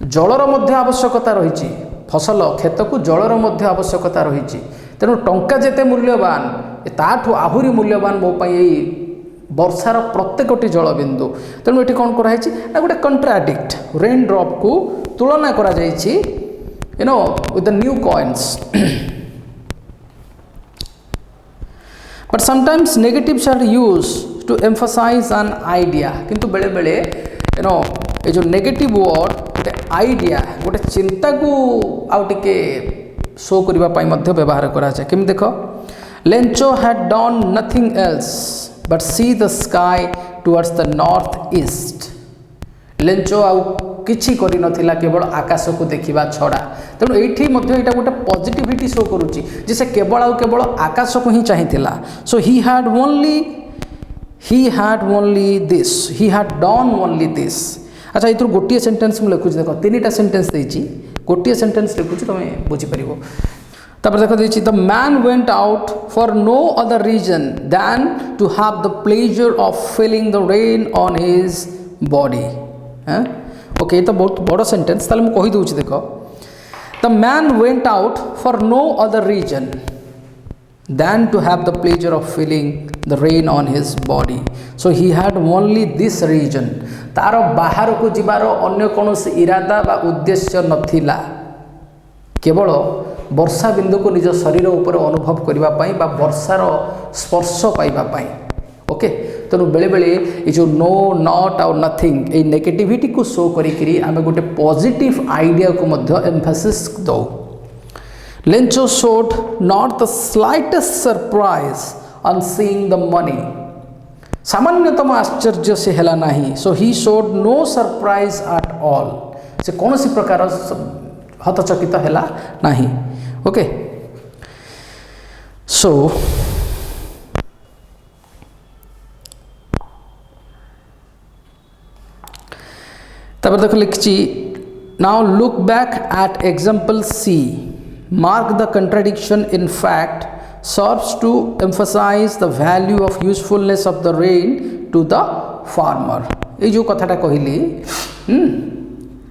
जलर मध्य आवश्यकता रहिछि। फसल खेत को जलर मध्य आवश्यकता रहिछि। तेणु टंका जेते मूल्यवान ताठू आहुरी मूल्यवान मो पाई वर्षार प्रत्येकटी जलबिंदु। तेणु ये कौन कराई ना गोटे कंट्राडिक्ट रेन ड्रॉप को तुलना करा जाइछि with the new coins. But sometimes negatives are use to emphasize an idea. किंतु बेले बेले ये जो नेगेटिव वर्ड गोटे आइडिया गोटे चिंता को आउ टिके शो करने मध्य व्यवहार करा जाए। केम देख Lencho had done nothing else but see the sky towards the north east. Lencho आउ किछि करि नथिला केवल आकाश को देखिबा छड़ा। तेणु एठी मध्य एटा गोटे पॉजिटिविटी शो करूची जे से केवल आकाश को ही चाहिथिला। So he had only this he had done only this. अच्छा इथुर गोटिए सेंटेंस मु लिखुची देखो तीनटा सेंटेंस देछि गोटिए सेंटेंस लिखुची तुम बुझी परिबो। तापर देखो देछि the man went out for no other reason than to have the pleasure of feeling the rain on his body. Okay तो बहुत बड़ सेंटेंस ताले मु कहि दोछि देखो the man went out for no other reason than to have the pleasure of feeling the rain on his body. So he had only this reason. तार बाहर को जीवार अन्य कौन से इरादा बा उद्देश्य नथिला केवल वर्षा बिंदु को निज शरीर ऊपर अनुभव करबा पई बा वर्षार स्पर्श पाइबा पई। ओके तेणु बेले बेले ये जो नो नॉट और नथिंग ए नेगेटिविटी को शो करी आमे गोटे पॉजिटिव आइडिया को मध्य एम्फसिस दो। Lencho showed not the slightest surprise on seeing the money. सामान्यतम आश्चर्य से हेला नहीं। So he showed no surprise at all. से कौन सी प्रकार हतचकित हेला नहीं। ओके सो तब देख लिखी now look back at example C. Mark the contradiction in fact serves to emphasize the value of usefulness of the rain to the farmer. ये जो कथाटा कहली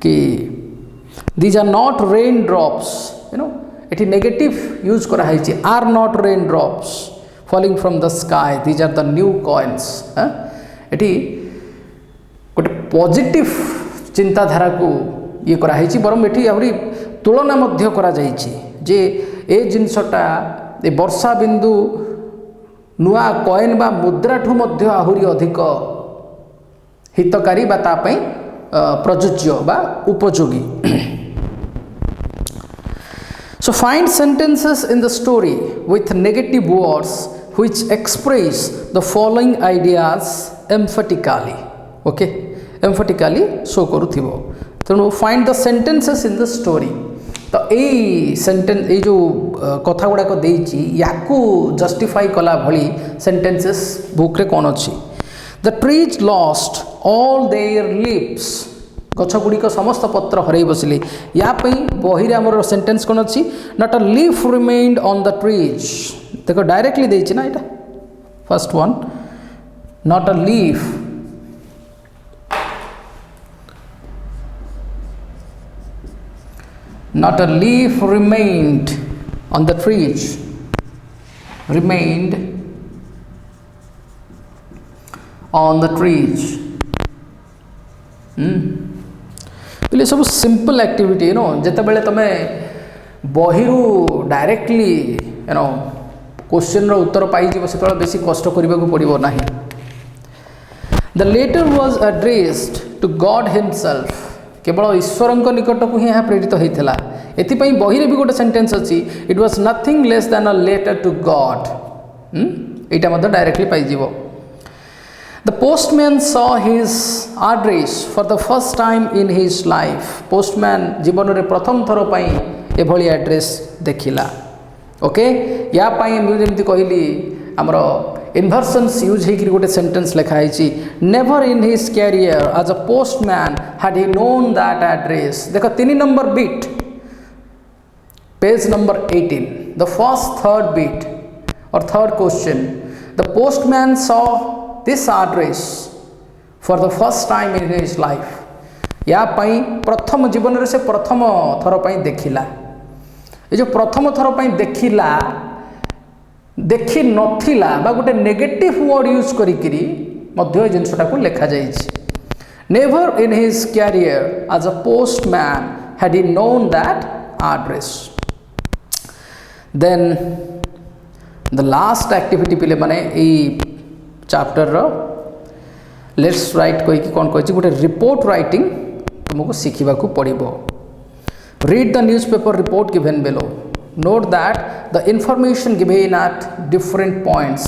कि these are not rain drops eighty negative use करा है are not rain drops falling from the sky, these are the new coins। Eighty गोटे positive चिंताधारा को ये करा है बरम एटी आहुरी तुलना मध्य करा जाइछि जे ए जिनसटा ए वर्षा बिंदु नुआ कॉइन बा मुद्राठू मध्य आहुरी अधिक हितकारी बा तापई प्रযোज्य बा उपयोगी। So find sentences in the story with negative words which express the following ideas emphatically. Okay, emphatically show करूथिबो। तेणु find the sentences in the story। तो यही सेंटेंस ये जो कथा गुड़ाक देइछि याकू जस्टिफाई कला भली सेंटेंसेस बुक रे कौन अच्छी। The trees lost all there leaves, गछ गुड़िक समस्त पत्र हरई बसिले। या बही आमर सेंटेंस कौन अच्छी, not a leaf remained on the trees. देखो डायरेक्टली देइछि ना एटा first one, not a leaf, not a leaf remained on the trees, remained on the trees। ये सब सिंपल एक्टिविटी नो जिते बेले तमे बहिरू डायरेक्टली क्वेश्चन रो उत्तर पाई जीव से बेसी कष्ट करने को पड़ो ना। The letter was addressed to God himself, केवल ईश्वर निकट को ही यहाँ प्रेरित होता। एथिपाई बही भी गोटे सेंटेंस अच्छी, it was nothing less than a letter to God. यहाँ मतलब डायरेक्टली पाइजिव। The postman saw his address for the first time in his life. Postman जीवन में प्रथम थर पर एभली एड्रेस देखिला। ओके, या मुझे कहली आमर इनवर्सन्स यूज होकर गोटे सेंटेंस लिखाई, never in his career as a postman had he known that address. देख 3 number bit, page number 18, the first third bit और third question, the postman saw this address for the first time in his life. या प्रथम जीवन से प्रथम थर पर देखिला। ये जो प्रथम थर पर देखिला, देखी नथिला बा गोटे नेगेटिव वर्ड यूज करिकिरी मध्य जिनसटा को लिखा जाइछि। Never in his career as a postman had he known that address. Then the last activity पिले माने ई चैप्टर रो लेट्स राइट कोई कि कोन कहछि गोटे रिपोर्ट राइटिंग तुमको सिखिबा को पड़िबो। Read the newspaper report given below. Note that the information given at different points.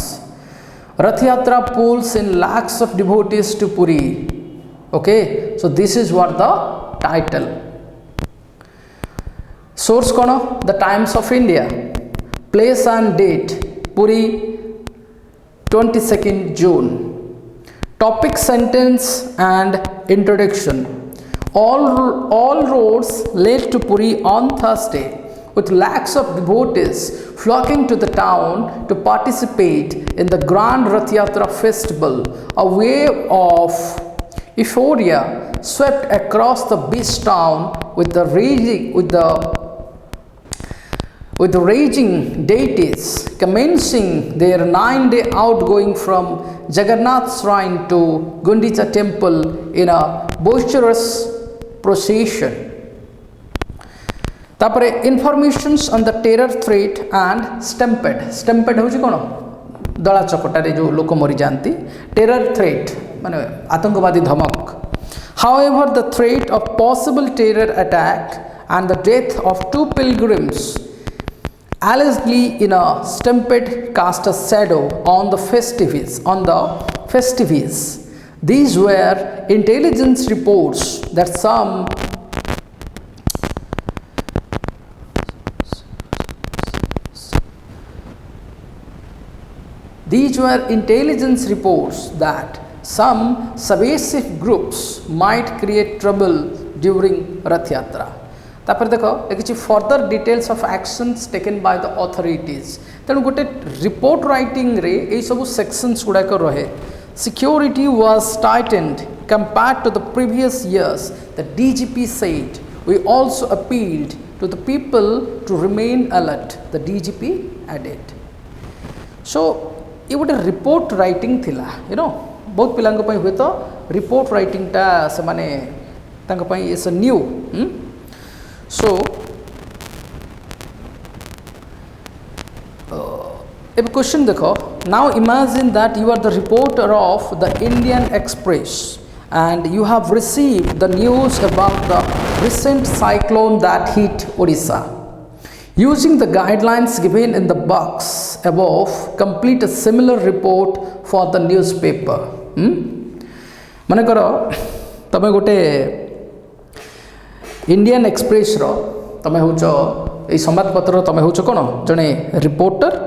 Rath Yatra pulls in lakhs of devotees to Puri. Okay, so this is what the title. Source kono? The Times of India. Place and date: Puri, 22nd June. Topic, sentence and introduction. All roads led to Puri on Thursday, with lakhs of devotees flocking to the town to participate in the grand Rath Yatra festival. A wave of euphoria swept across the beach town with the raging deities commencing their 9-day outgoing from Jagannath shrine to Gundicha temple in a boisterous procession. तापरे informations on the terror threat and stampede. Stampede हूँ कौन? दला चकटारे जो लोक मरी जाती। Terror threat माने आतंकवादी धमक। However the threat of possible terror attack and the death of 2 pilgrims allegedly in a stampede cast a shadow on the festivities. These were intelligence reports that some subversive groups might create trouble during Rath Yatra. तापर देखो किसी further details of actions taken by the authorities. तेणु गोटे report writing रे ये सब sections गुड़ाक रहे। Security was tightened compared to the previous years. The DGP said we also appealed to the people to remain alert, the DGP added. So ये गोटे report writing थिला, बहुत पिलांग पई हुए तो रिपोर्ट राइटिंग टा से माने तांग पई it's a new. So a question देखो now imagine that you are the reporter of the Indian Express and you have received the news about the recent cyclone that hit Odisha. Using the guidelines given in the box above, complete a similar report for the newspaper. माने करो तमे गोटे Indian express रो तमे होचो ए संवादपत्र तमे होचो कोन जने reporter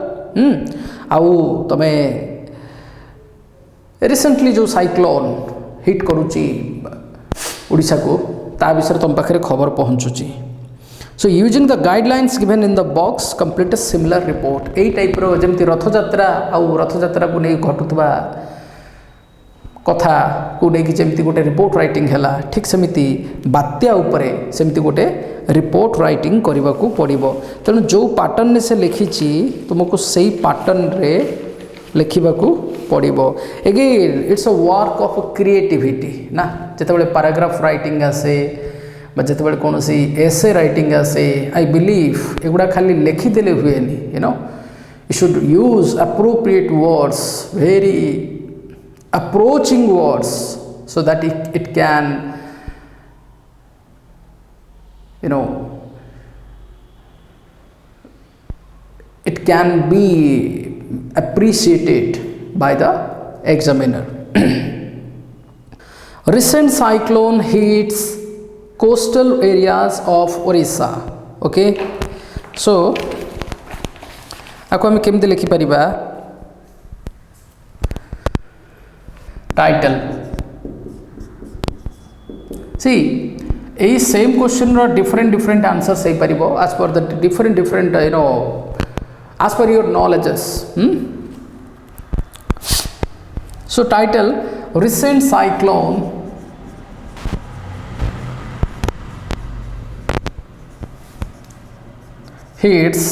आउ तमे recently जो साइक्लोन हिट करुच्ची ओडिशा को ता विषय तुम पाखे खबर पहुँचुची so using the guidelines given in the box complete similar report यही टाइप रो जमती रथयात्रा आउ रथयात्रा को नहीं घटुवा कथा को लेकिन जमती गोटे रिपोर्ट राइटिंग है ठीक सेमती बात्या उपरे सेमती गोटे रिपोर्ट राइटिंग करने को पड़ो तेणु जो पैटर्न से लिखी तुमको सही पैटर्न रे लिखा पड़ो again it's a work of creativity ना जिते पैराग्राफ राइटिंग आसे जिते कौन एसे राइटिंग आसे आई बिलीव एगुड़ा खाली लिखिदेले हुए you know you should use appropriate words very approaching words so that it can you know it can be appreciated by the examiner. Recent cyclone hits coastal areas of Odisha. Okay, so ako ame kemti likhi pariba title. See, a same question or different answers say paribo as per the different you know as per your knowledges. So title recent cyclone hits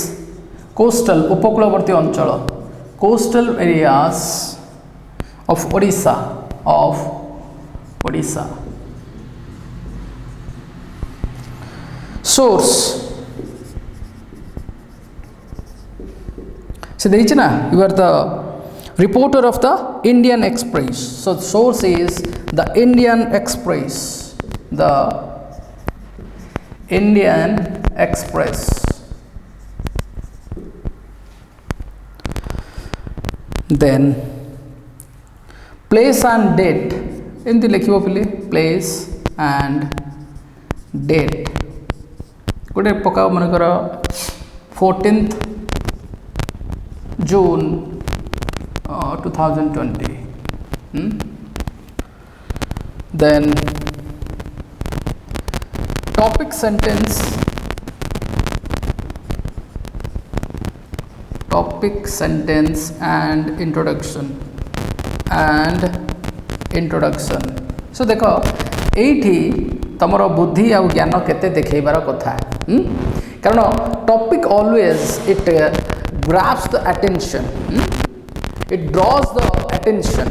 coastal उपकूलवर्ती अंचल coastal areas of Odisha. Source so na you are the reporter of the Indian Express, so the source is the Indian Express, the Indian Express. Then place and date in the likhibo pili place and date गोटे पकाओ मनकर 14th June 2020. Then topic sentence and introduction. So देखो एठी तमरो बुद्धि आ ज्ञान केते देखैबार कथा कारण topic always it grabs the attention, it draws the attention.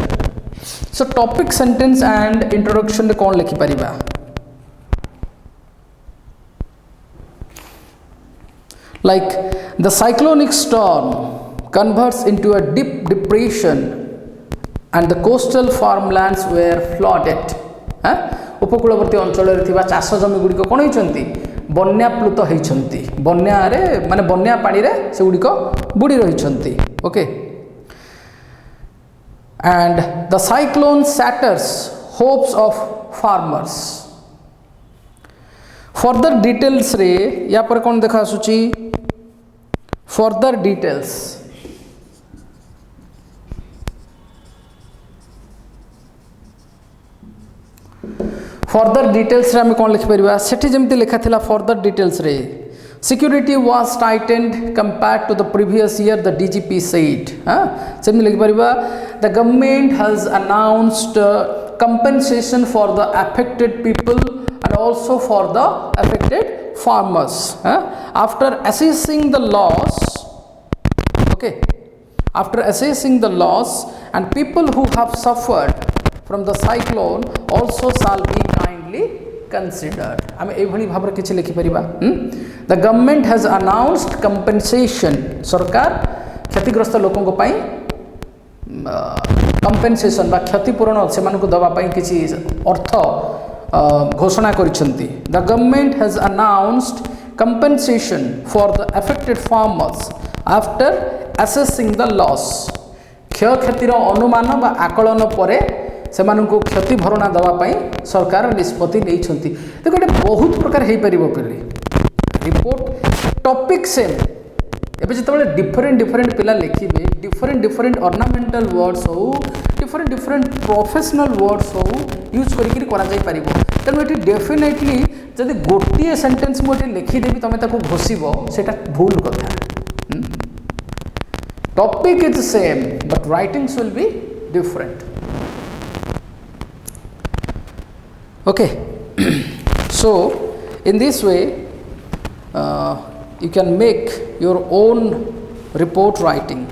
So topic sentence and introduction रे कौन लिखि परिबा like the cyclonic storm converts into a deep depression and the coastal farmlands were flooded. उपकूलवर्ती अंचल चाष जमी गुड़िक कौन होती बन्याप्लुत होती बन्यारे माने बन्या पानी रे से गुड़िक बुड़ी रही. Okay and the cyclone shatters hopes of farmers. Further details रे या पर कौन देखा आसुची फर्दर डिटेल्स फर्दर डिटेल्स रे हम कौन लिखि परिबा सेठी जेमति लिखा थिला फर्दर डिटेल्स रे security was tightened compared to the previous year the DGP said सेमति लिखि परिबा the government has announced compensation for the affected people and also for the affected farmers after assessing the loss. Okay, after assessing the loss and people who have suffered from the cyclone also shall be kindly considered. आम एभली भाव किछि लिखि परिबा the government has announced compensation सरकार क्षतिग्रस्त लोकों पाई compensation बा क्षतिपूरण से दवा पाई किसी अर्थ घोषणा करिसेंती। The government has announced compensation for the affected farmers after assessing the loss। क्षय क्षतिर अनुमान बा आकलन परे सेमानंकु क्षति भरणा दवा पाई सरकार निष्पत्ति नेइछंती। देखो एटा बहुत प्रकार हेइ परिबो पिले रिपोर्ट टॉपिक सेम एबे जतबेले डिफरेंट पिला लिखिबे डिफरेंट ऑर्नामेंटल वर्ड्स हो डिफरेंट प्रोफेशनल वर्ड्स हो यूज करिकरी करा जाई परिबो। तेणु ये डेफिनेटली जदि गोटे सेंटेंस मुझे लिखिदेवी तुम ताको घोषिब सेटा भूल कथा। Topic is same but writings will be different. Okay so in this way you can make your own report writing